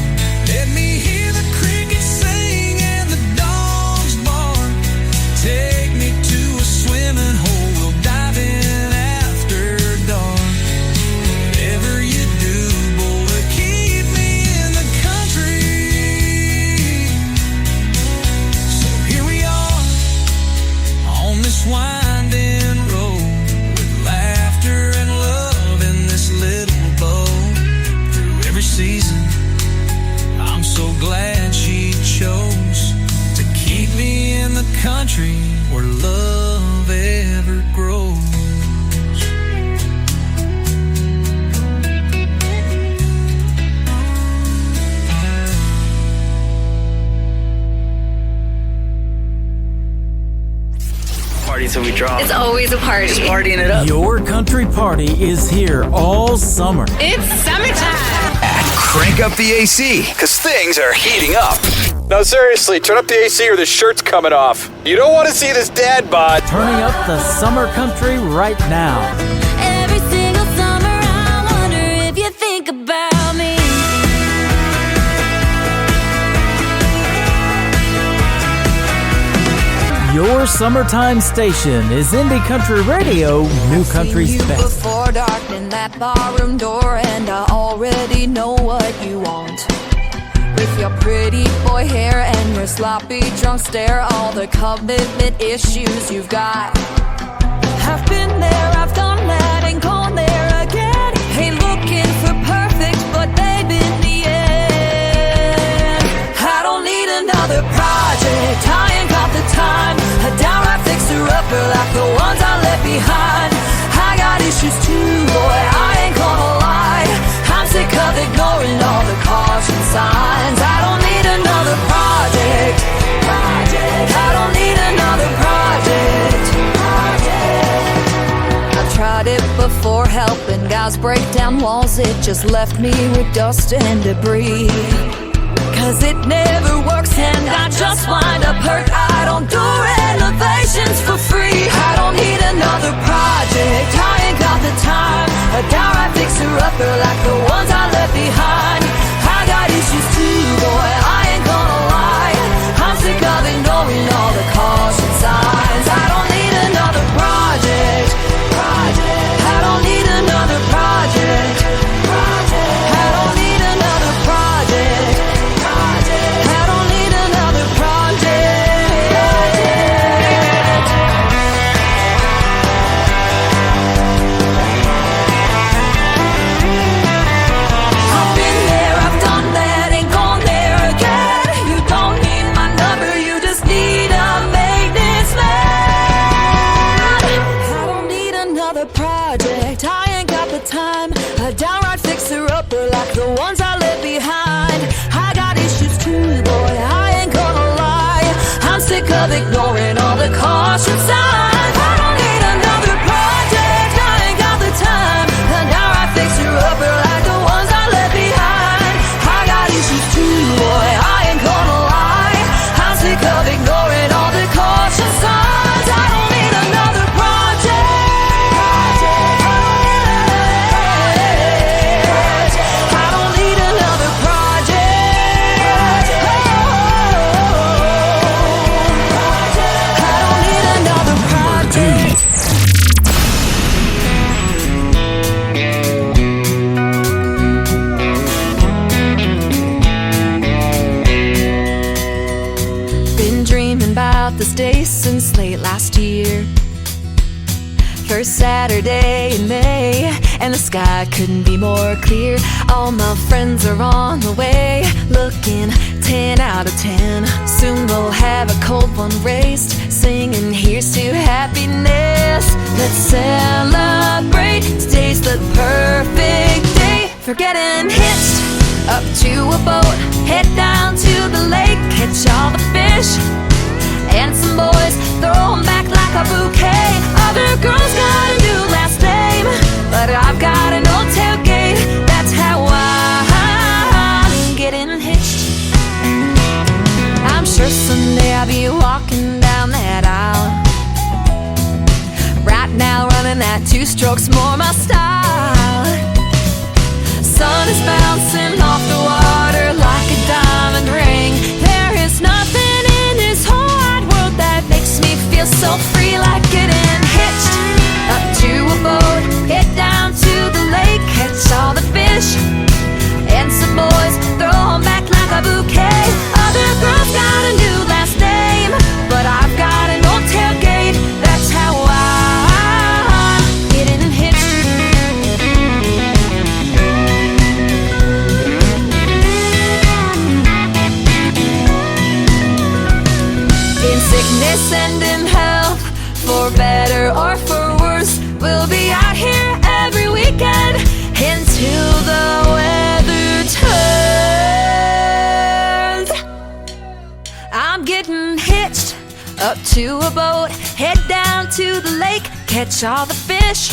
Let me hear the crickets sing and the dogs bark. Take me to a swimming hole, we'll dive in after dark. Whatever you do, boy, keep me in the country. So here we are on this winding road, with laughter and love in this little boat. Through every season, I'm so glad she chose to keep me in the country where love ever grows. Party till we drop. It's always a party. Just partying it up. Your country party is here all summer. It's summertime. Crank up the AC, because things are heating up. No, seriously, turn up the AC or the shirt's coming off. You don't want to see this dad bod. Turning up the summer country right now. Every single summer I wonder if you think about me. Your summertime station is Indie Country Radio, New Country's Seen you best. before dark in that barroom door, and I already know what you want. With your pretty boy hair and your sloppy drunk stare, all the commitment issues you've got. I've been there, I've done that, and gone there again. Ain't looking for perfect, but babe, in the end, I don't need another project. I ain't got the time. A downright fixer-upper like the ones I left behind. I got issues too, boy, I ain't gonna lie. I'm sick of ignoring all the caution signs. I don't need another project. I don't need another project. I've tried it before, helping guys break down walls. It just left me with dust and debris. Cause it never works and I just wind up hurt. I don't do renovations for free. I don't need another project. I ain't got the time. A downright fixer-upper like the ones I left behind. I got issues too, boy, I ain't gonna lie. I'm sick of ignoring all the caution signs. I don't need another project. I don't need another project. I don't need another project. I don't need another project. I've been there, I've done that, ain't gone there again. You don't need my number, you just need a maintenance man. I don't need another project, I ain't got the time. A downright fixer-upper like the ones I left behind. I got issues too, boy, I ain't gonna lie. I'm sick of ignoring all the caution signs. I don't need another project, I ain't got the time. A downright fixer-upper like the ones I left behind. I got issues too, boy, I ain't gonna lie. I'm sick of ignoring all the caution signs. I don't need another project. I don't need another project. I don't need another project. Been dreaming about this day since late last year. First Saturday in May, and the sky couldn't be more clear. All my friends are on the way, looking 10 out of 10. Soon we'll have a cold one raised, singing here's to happiness. Let's celebrate, today's the perfect day for getting hitched up to a boat. Head down to the lake, catch all the fish and some boys, throw 'em back like a bouquet. Other girls got a new last name, but I've got an old tailgate. That's how I'm getting hitched. I'm sure 2 strokes more my style. Sun is bouncing off the water like a diamond ring. There is nothing in this whole wide world that makes me feel so free, like getting hitched up to a boat, head down to the lake, catch all the fish, and some boys throw 'em back like a bouquet. Other girls got a new last name, but I've got an old tailgate. That's how I'm getting hitched. In sickness and in health, for better or for worse, we'll be out here every weekend until the weather turns. I'm getting hitched up to a boat, head down to the lake, catch all the fish,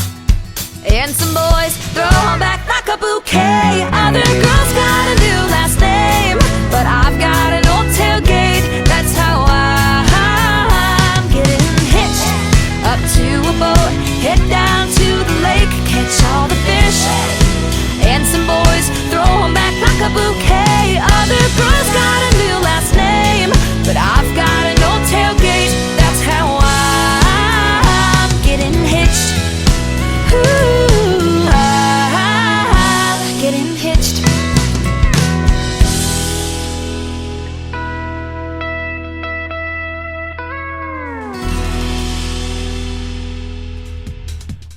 and some boys throw 'em back like a bouquet. Other girls got a new last name, but I've got an old tailgate. That's how I'm getting hitched up to a boat, head down to the lake, catch all the fish, and some boys throw 'em back like a bouquet. Other girls got a new last name, but I've got an old tailgate. That's how I'm getting hitched. Ooh, I'm getting hitched.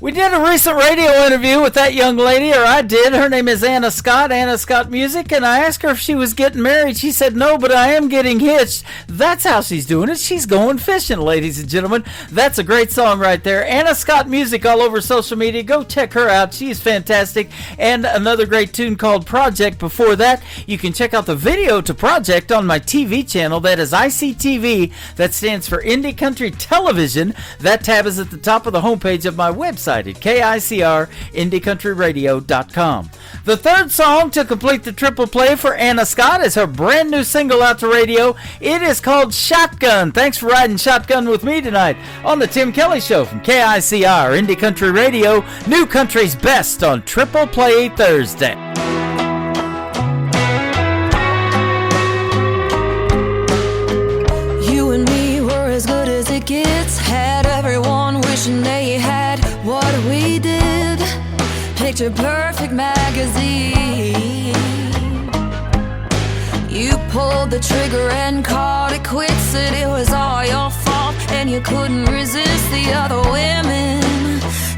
We did a recent radio interview with that young lady, or I did. Her name is Anna Scott, Anna Scott Music, and I asked her if she was getting married. She said no, but I am getting hitched. That's how she's doing it. She's going fishing, ladies and gentlemen. That's a great song right there. Anna Scott Music all over social media. Go check her out. She's fantastic. And another great tune called Project. Before that, you can check out the video to Project on my TV channel. That is ICTV. That stands for Indie Country Television. That tab is at the top of the homepage of my website at KICR-IndieCountryRadio.com. The third song to complete the triple play for Anna Scott is her brand new single out to radio. It is called Shotgun. Thanks for riding shotgun with me tonight on the Tim Kelly Show from KICR Indie Country Radio, New Country's best on Triple Play Thursday. You and me were as good as it gets. Had everyone wishing they had what we did. Picture Perfect magazine. You pulled the trigger and called it quits. Said it was all your fault and you couldn't resist the other women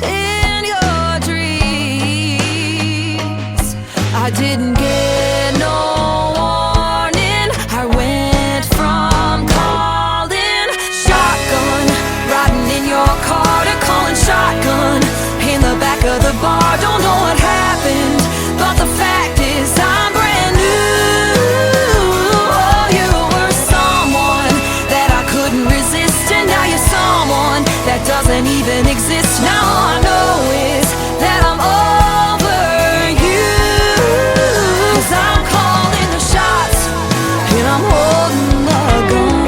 in your dreams. I didn't get no warning. I went from calling shotgun, riding in your car, to calling shotgun in the back of the bar. Don't know what happened, but the fact is I'm brand new. Oh, you were someone that I couldn't resist, and now you're someone that doesn't even exist. Now all I know is that I'm over you. 'Cause I'm calling the shots and I'm holding the gun.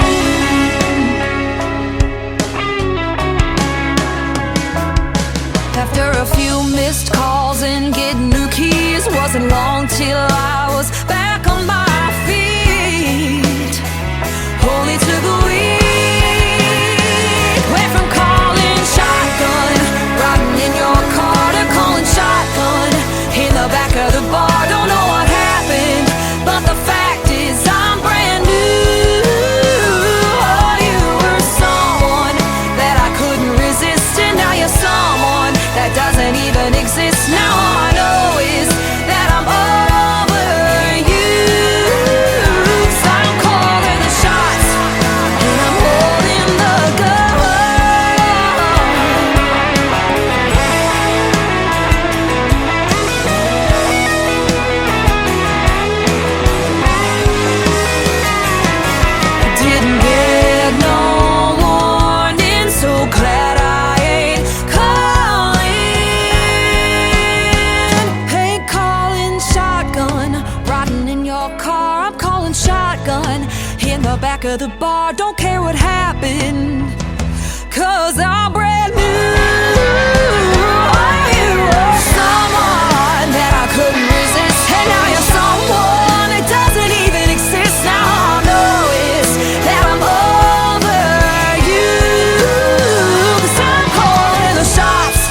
After a few missed calls and getting new keys, wasn't long till I was back on my feet. Only took a week. Went from calling shotgun, riding in your car, to calling shotgun in the back of the bar. Don't know what happened, but the fact is I'm brand new. Oh, you were someone that I couldn't resist, and now you're someone that doesn't even exist. Now all I know is that I'm over you. 'Cause I'm calling the shots and I'm holding the gun. Didn't get no warning, so glad I ain't calling. Ain't calling shotgun, riding in your car. I'm calling shotgun in the back of the bar. Don't care what happened, 'cause I'm brand new. someone that I couldn't resist, and now you're someone that doesn't even exist. Now all I know is that I'm over you. 'Cause I'm calling the shots,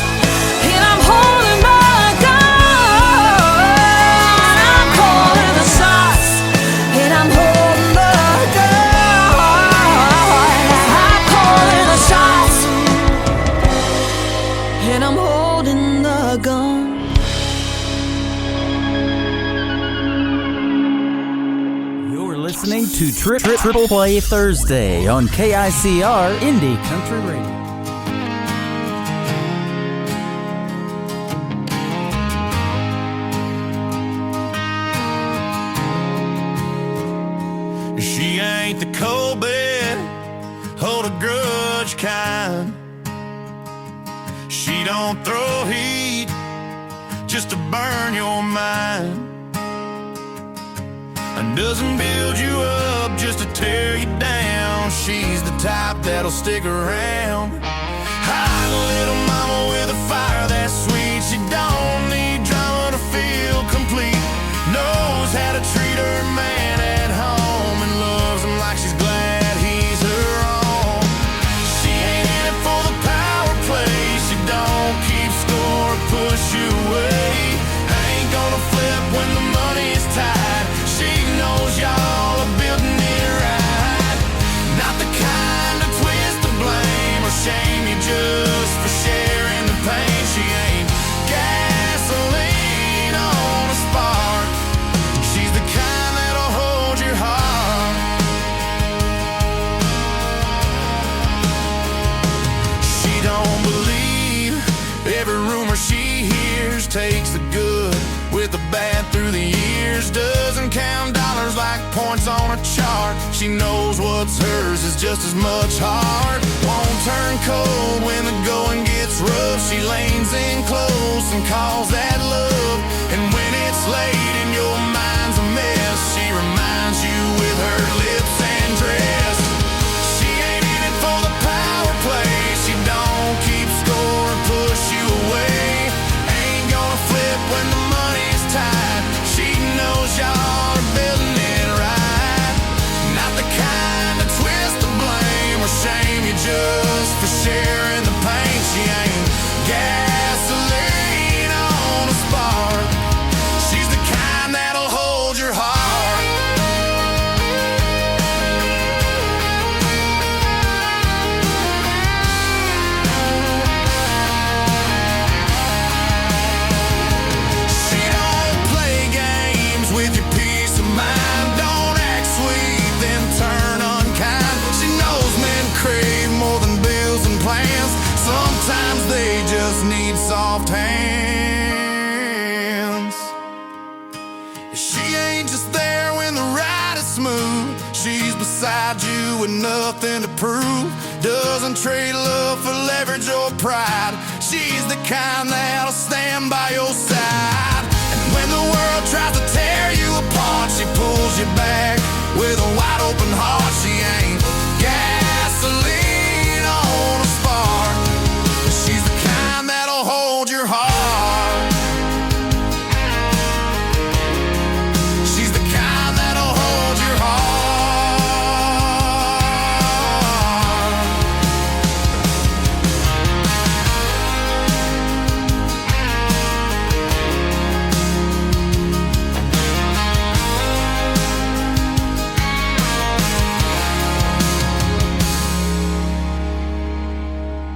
and I'm holding my gun. I'm calling the shots, and I'm holding the gun. I'm calling the shots, and I'm holding the gun. You're listening to Triple Play Thursday on KICR Indie Country Radio. She ain't the cold bed, hold a grudge kind. She don't throw heat just to burn your mind, and doesn't build you up just to tear you down. She's the type that'll stick around. Hot little mama with a fire that's sweet. She don't need drama to feel complete. Knows how to treat her man at home and loves him like she's glad he's her own. She ain't in it for the power play. She don't keep score or push you away. Ain't gonna flip when the money's tight. She knows y'all are building it right. Not the kind to twist the blame or shame you just for sharing the pain. She ain't gasoline on a spark. She's the kind that'll hold your heart. She don't believe every rumor she hears. Takes the good with the bad through the years. Doesn't count dollars like points on a chart. She knows what's hers is just as much heart. Won't turn cold when the going gets rough. She leans in close and calls that love. And when it's late and your mind's a mess, she reminds you with her lips and dress. She ain't in it for the power play. She don't keep score or push you away. Ain't gonna flip when the money's tight. She knows y'all are building it right. Not the kind to twist the blame or shame you just for sharing the pain. She ain't gasoline on a spark. She's the kind that'll hold your heart. She don't play games with your peace of mind. Don't act sweet, then turn unkind. She knows men crave more than bills and plans. Sometimes they just need soft hands. She ain't just there when the ride is smooth. She's beside you with nothing to prove. Doesn't trade love for leverage or pride. She's the kind that'll stand by your side. And when the world tries to tear you apart, she pulls you back with a wide open heart. She ain't gasoline on a spark. She's the kind that'll hold your heart. She's the kind that'll hold your heart.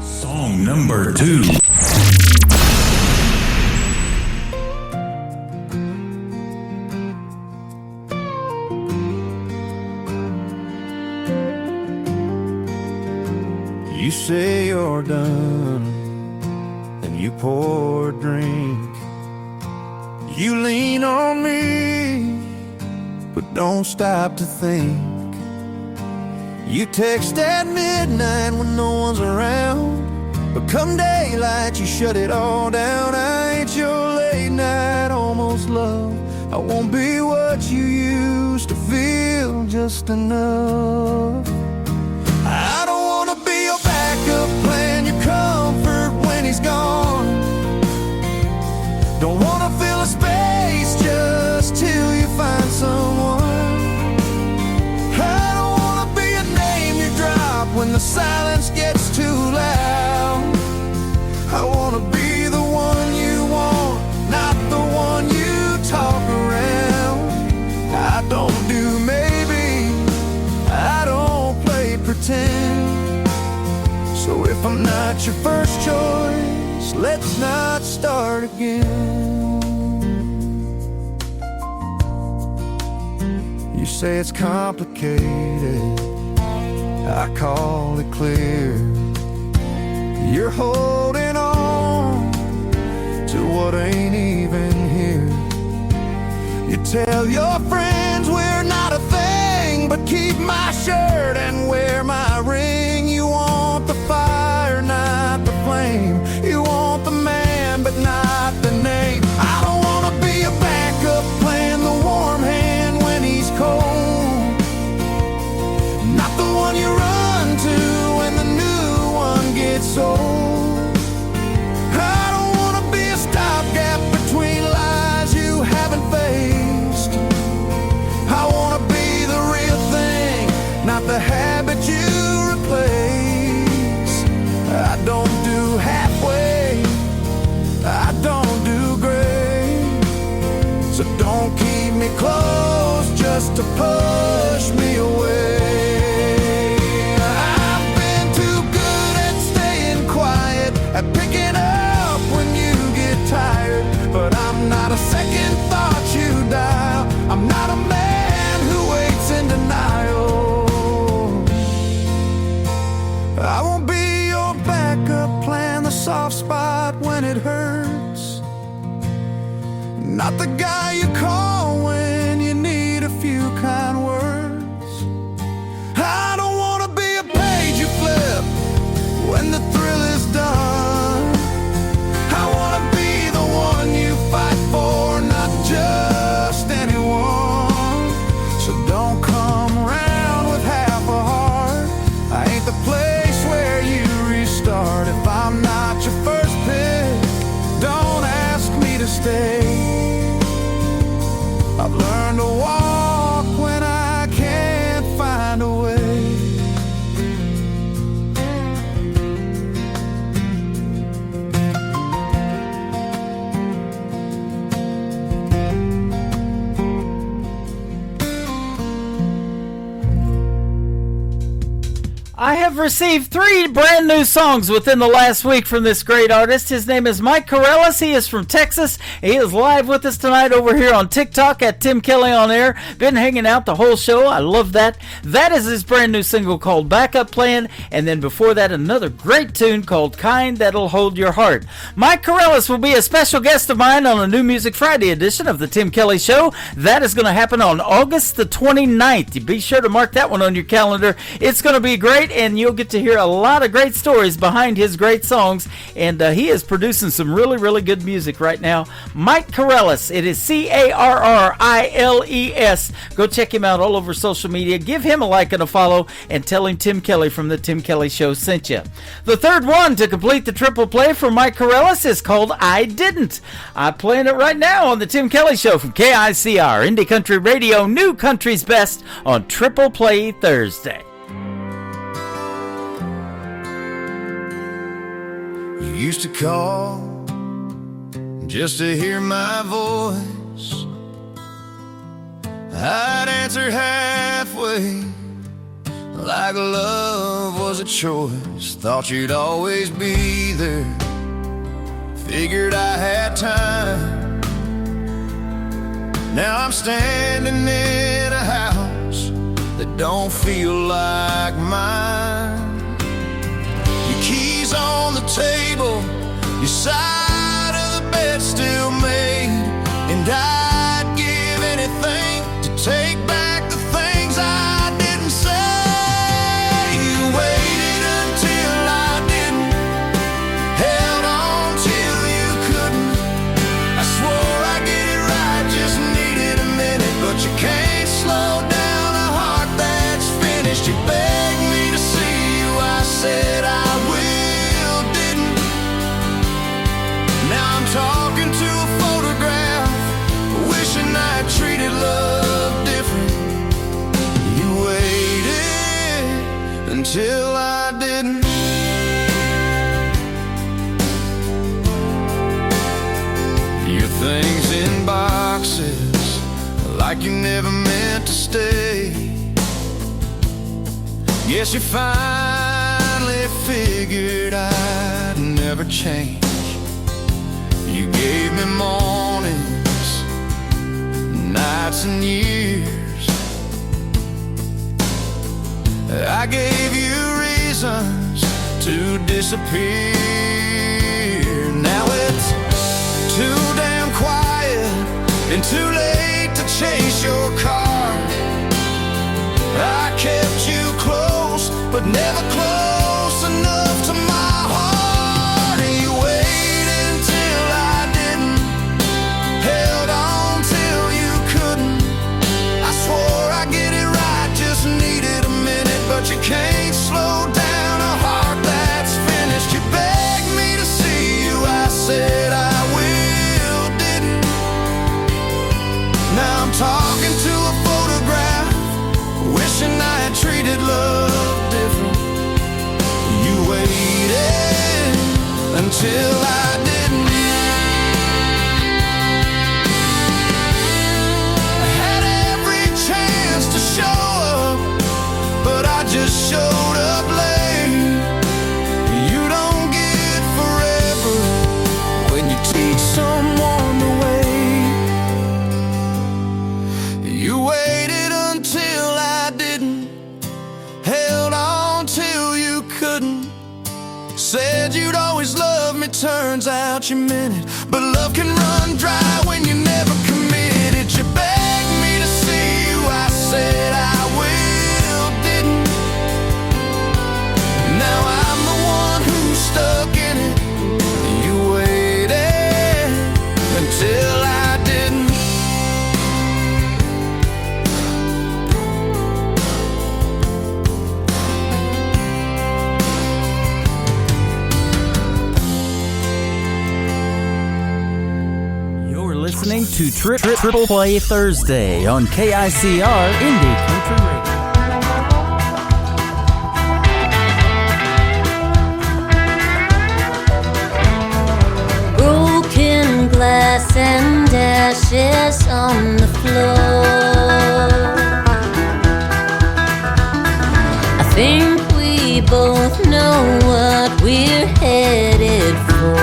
Song number 2. You say you're done, and you pour a drink. You lean on me, but don't stop to think. You text at midnight when no one's around, but come daylight you shut it all down. I ain't your late night almost love. I won't be what you used to feel, just enough. I don't wanna be your backup plan, your comfort when he's gone. the silence gets too loud. I wanna be the one you want, not the one you talk around. I don't do maybe, I don't play pretend. So if I'm not your first choice, let's not start again. You say it's complicated, I call it clear. You're holding on to what ain't even here. You tell your friends we're not a thing, but keep my shirt and wear my ring. You want the fire, not the flame. You want the man, but not the name. I don't wanna be a backup plan, the warm hand when he's cold, not the one you run to when the new one gets old. I don't wanna be a stopgap between lies you haven't faced. I wanna be the real thing, not the habit you replace. I don't do halfway, I don't do great. So don't keep me close just to push me away. I've been too good at staying quiet, at picking up when you get tired. But I'm not a second thought you dial. I'm not a man who waits in denial. I won't be your backup plan, the soft spot when it hurts, not the guy you call when you need a few kind words. I don't wanna be a page you flip when the thrill is done. I wanna be the one you fight for, not just anyone. So don't come around with half a heart. I ain't the place where you restart. If I'm not your first pick, don't ask me to stay. I've learned to walk when I can't find a way. I have received 3 brand new songs within the last week from this great artist. His name is Mike Corellis. He is from Texas. He is live with us tonight over here on TikTok at Tim Kelly on Air. Been hanging out the whole show. I love that. That is his brand new single called Backup Plan. And then before that, another great tune called Kind That'll Hold Your Heart. Mike Corellis will be a special guest of mine on a New Music Friday edition of the Tim Kelly Show. That is going to happen on August the 29th. You be sure to mark that one on your calendar. It's going to be great, and you'll get to hear a lot of great stories behind his great songs. And he is producing some really, really good music right now. Mike Corellis. It is Carriles. Go check him out all over social media. Give him a like and a follow, and tell him Tim Kelly from the Tim Kelly Show sent you. The third one to complete the triple play for Mike Corellis is called I Didn't. I'm playing it right now on the Tim Kelly Show from KICR, Indie Country Radio, New Country's Best on Triple Play Thursday. You used to call just to hear my voice. I'd answer halfway, like love was a choice. Thought you'd always be there, figured I had time. Now I'm standing in a house that don't feel like mine. Your keys on the table, your side of the bed still made, and I'd give anything to take back the things I didn't say. You waited until I didn't, held on till you couldn't. I swore I'd get it right, just needed a minute, but you can't slow down a heart that's finished. You begged me to see you, I said I will, didn't. Now I'm talking to a photograph, wishing I treated love different. You waited until I like you never meant to stay. Guess you finally figured I'd never change. You gave me mornings, nights and years. I gave you reasons to disappear. Now it's too damn quiet and too late to chase your car. I kept you close, but never close enough to my heart. And you waited till I didn't, held on till you couldn't. I swore I'd get it right, just needed a minute, but you can't slow down a heart that's finished. You begged me to see you, I said I will, didn't. Now I'm talking to a photograph, wishing I had treated love different. You waited until I didn't. I had every chance to show up, but I just showed up late. You don't get forever when you teach someone to wait. You waited until I didn't, held on till you couldn't. Said you'd always love me, turns out you meant it. But love can run dry when you never committed. You begged me to see you, I said I will, didn't. Now I'm the one who's stuck in it. You waited until I didn't. You're listening to Triple Play Thursday on KICR Indie Country Radio. Broken glass and ashes on the floor. I think we both know what we're headed for.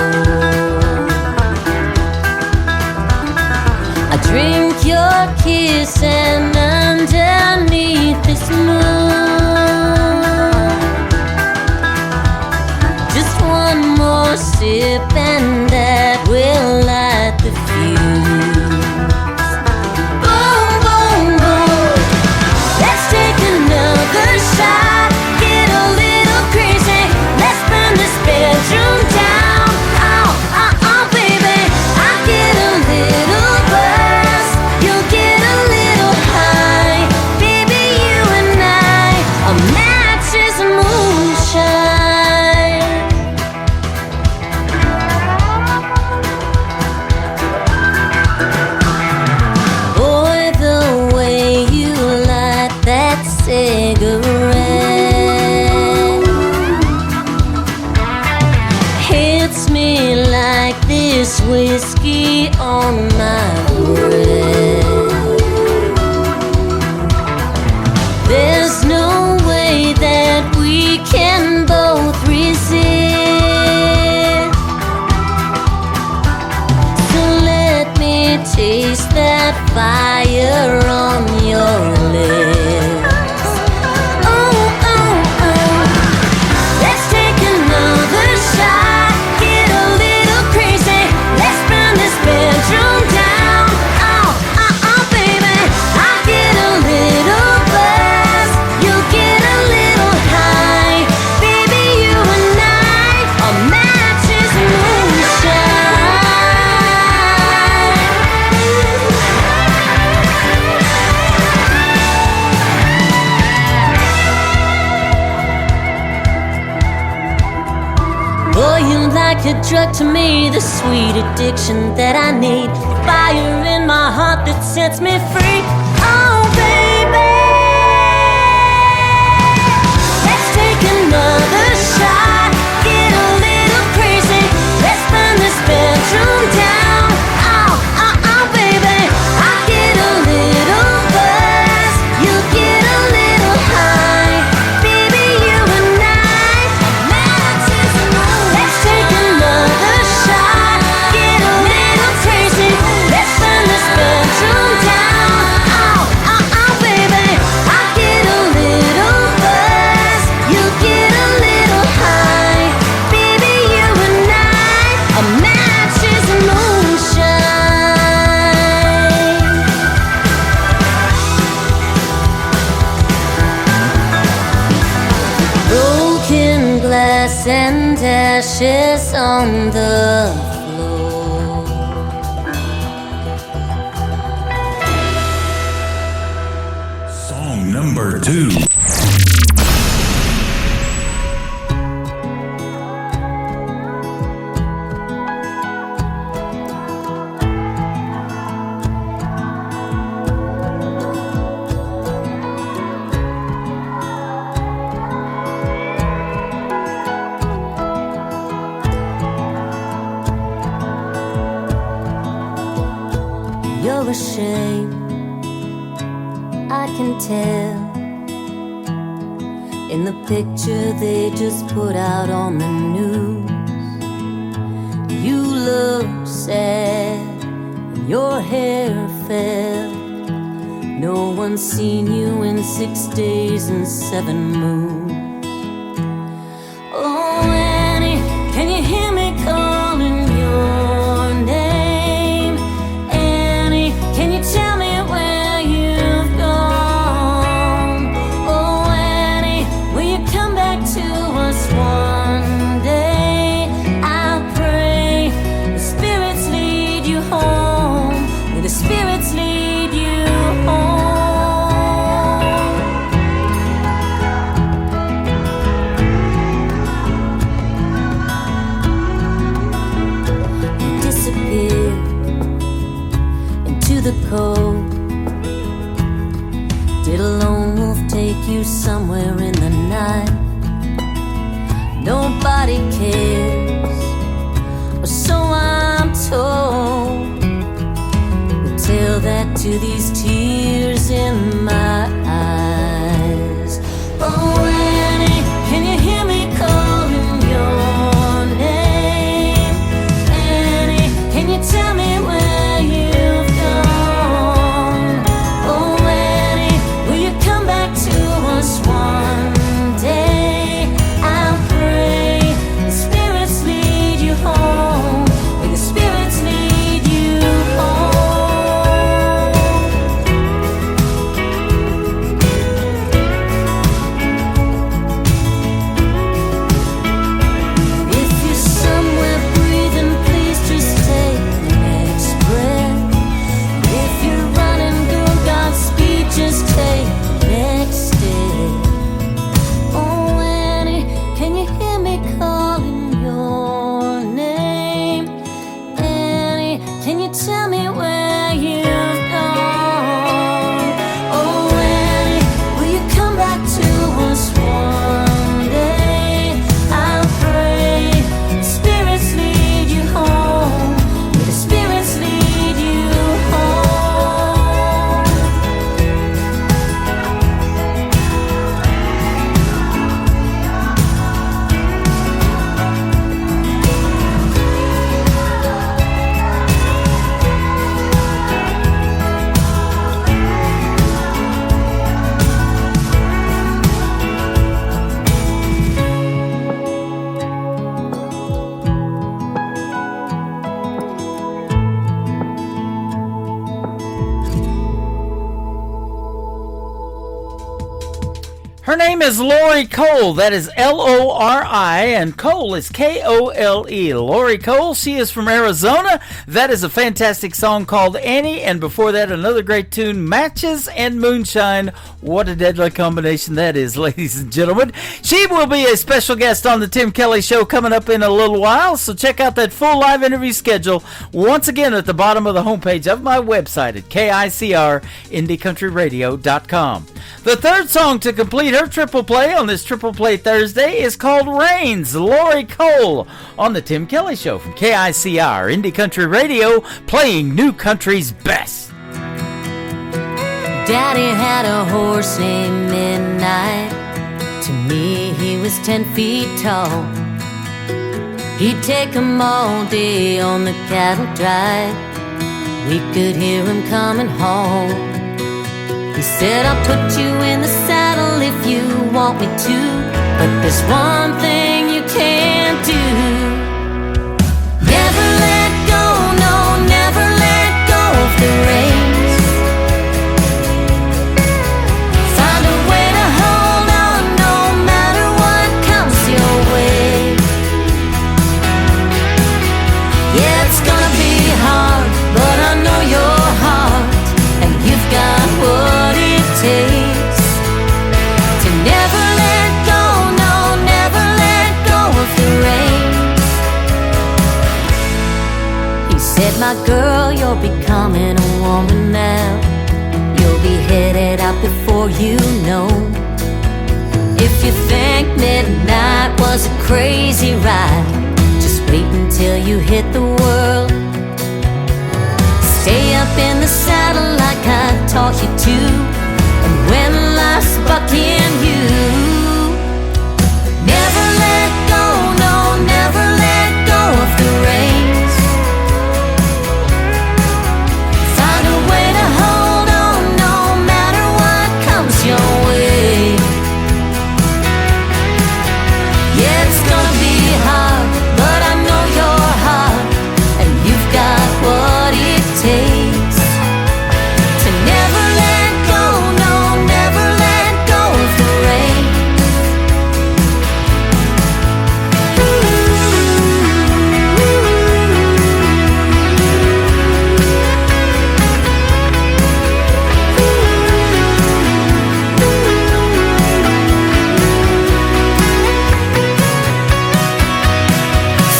I drink your kiss and underneath this moon, just one more sip and that will light the fuse. Boom, boom, boom. Let's take another shot. Get a little crazy. Let's burn this bedroom down. Oh, oh, oh, baby. I get a little buzz. You'll get a little high. Baby, you and I are matches and moonshine. Boy, the way you light that cigarette hits me like this whiskey on my breath. There's no way that we can both resist. So let me taste that fire on your lips. Oh, oh, oh. Let's take another shot. Get a little crazy. Let's burn this bedroom down. Oh, oh, oh, baby. I get a little buzz. You'll get a little high. Baby, you and I are matches and moonshine. Boy, you like a drug to me, the sweet addiction that I need, the fire in my heart that sets me free. Oh, baby, let's take another shot. Get a little crazy. Let's burn this bedroom down. Oh, oh, oh, baby, I get a little glass and ashes on the floor. Song number 2. You're ashamed, I can tell. In the picture they just put out on the news, you look sad, and your hair fell. No one's seen you in 6 days and 7 moons. Oh, Annie, can you hear me calling your name? Annie, can you tell me where you've gone? Oh, Annie, will you come back to us one day? I pray the spirits lead you home. May the spirits lead you home. You disappeared into the cold. Did a lone wolf take you somewhere in the night? Nobody cares, or so I'm told. But tell that to these tears in my eyes. Oh, Annie, can you hear me calling your name? Annie, can you tell me where you've gone? Oh, Annie, will you come back to us one day? I pray the spirits lead you home. May the spirits lead you home. If you're somewhere breathing, please just take the next breath. If you're running, go Godspeed, just take the next step. Oh, Annie, can you hear me calling your name? Annie, can you tell me where you've gone? Oh, Annie, will you come back to us one day? I pray the spirits lead you home. May the spirits lead you home. Her name is Lori Cole. That is Lori, and Cole is Kole. Lori Cole, she is from Arizona. That is a fantastic song called Annie, and before that, another great tune, Matches and Moonshine. What a deadly combination that is, ladies and gentlemen. She will be a special guest on the Tim Kelly Show coming up in a little while, so check out that full live interview schedule once again at the bottom of the homepage of my website at KICRIndieCountryRadio.com. The third song to complete her triple play on this Triple Play Thursday is called Rains, Lori Cole, on the Tim Kelly Show from KICR Indie Country Radio, playing new country's best. Daddy had a horse named Midnight. To me, he was 10 feet tall. He'd take him all day on the cattle drive. We could hear him coming home. He said, I'll put you in the saddle if you want me to, but there's one thing you can't do. Never let go, no, never let go of the reins. Find a way to hold on no matter what comes your way. my girl, you're becoming a woman now. You'll be headed out before you know. If you think midnight was a crazy ride, just wait until you hit the world. Stay up in the saddle like I taught you to, and when life's bucking you, never let go, no, never let go of the reins. Find a way to hold on no matter what comes your way. Yeah, it's gonna be hard, but I know your heart, and you've got what it takes to never let go, no, never let go of the reins.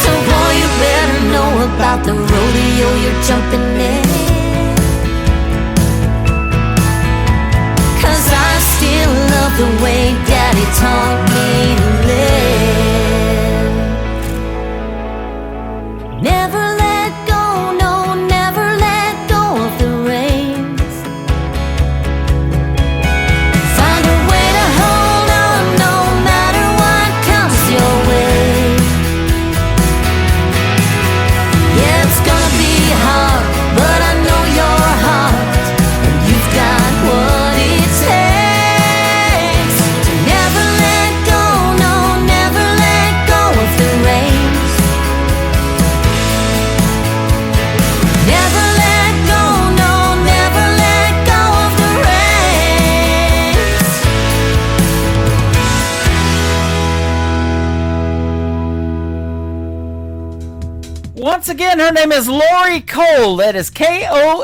So boy, you better know about the rodeo you're jumping in, 'cause I still love the way Daddy taught me to live. Never let go, no, never let go of the reins. Find a way to hold on no matter what comes your way. Yeah, it's gonna be hard, but I know your heart, and you've got what it takes to never let go, no, never let go of the reins. Never let go, no, never let go of the reins. Once again, her name is Lori Cole. That is Kole.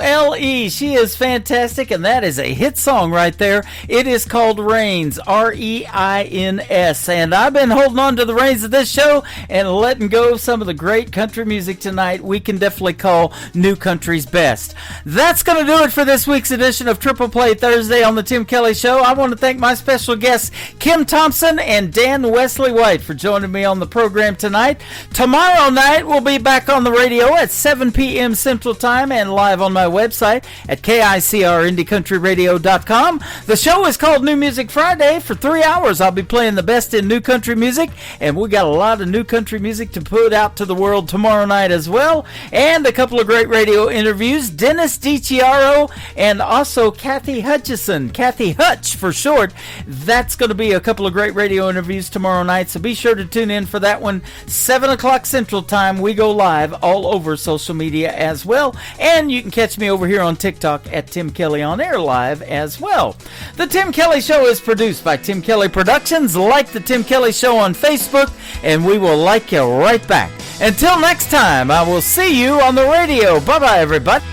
She is fantastic, and that is a hit song right there. It is called Reins, Reins. And I've been holding on to the reins of this show and letting go of some of the great country music tonight we can definitely call new country's best. That's going to do it for this week's edition of Triple Play Thursday on the Tim Kelly Show. I want to thank my special guests, Kim Thompson and Dan Wesley White, for joining me on the program tonight. Tomorrow night, we'll be back on the radio at 7 p.m. Central Time and live on my website at KICRIndieCountryRadio.com. The show is called New Music Friday. For 3 hours, I'll be playing the best in new country music, and we got a lot of new country music to put out to the world tomorrow night as well, and a couple of great radio interviews. Dennis DiCiaro and also Kathy Hutchison, Kathy Hutch for short. That's going to be a couple of great radio interviews tomorrow night, so be sure to tune in for that one. 7 o'clock Central Time, we go live all over social media as well, and you can catch me over here on TikTok at Tim Kelly On Air Live as well. The Tim Kelly Show is produced by Tim Kelly Productions. Like the Tim Kelly Show on Facebook, and we will like you right back. Until next time, I will see you on the radio. Bye-bye, everybody.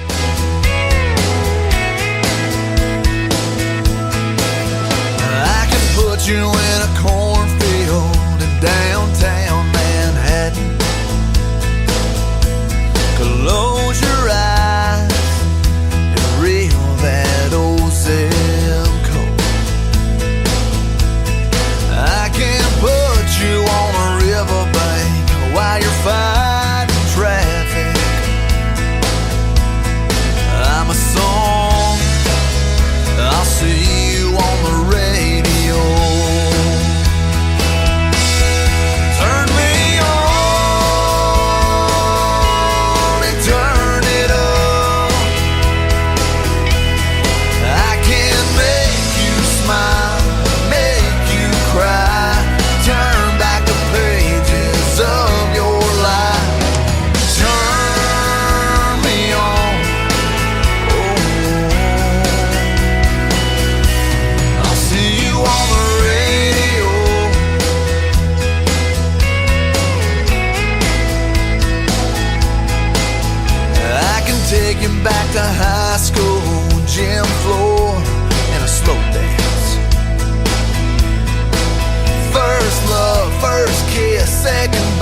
I can put you in a cornfield in downtown Manhattan. Close your eyes and reel that old zip code. I can put you on a riverbank while you're fighting traffic. I'm a song, I'll see you on the radio. Turn me on and turn it up. I can make you smile, make you cry, turn back the pages of your life. Turn me on, oh, I'll see you on the radio. I can take you back to high school, gym floor, and a slow dance. First love, first kiss, second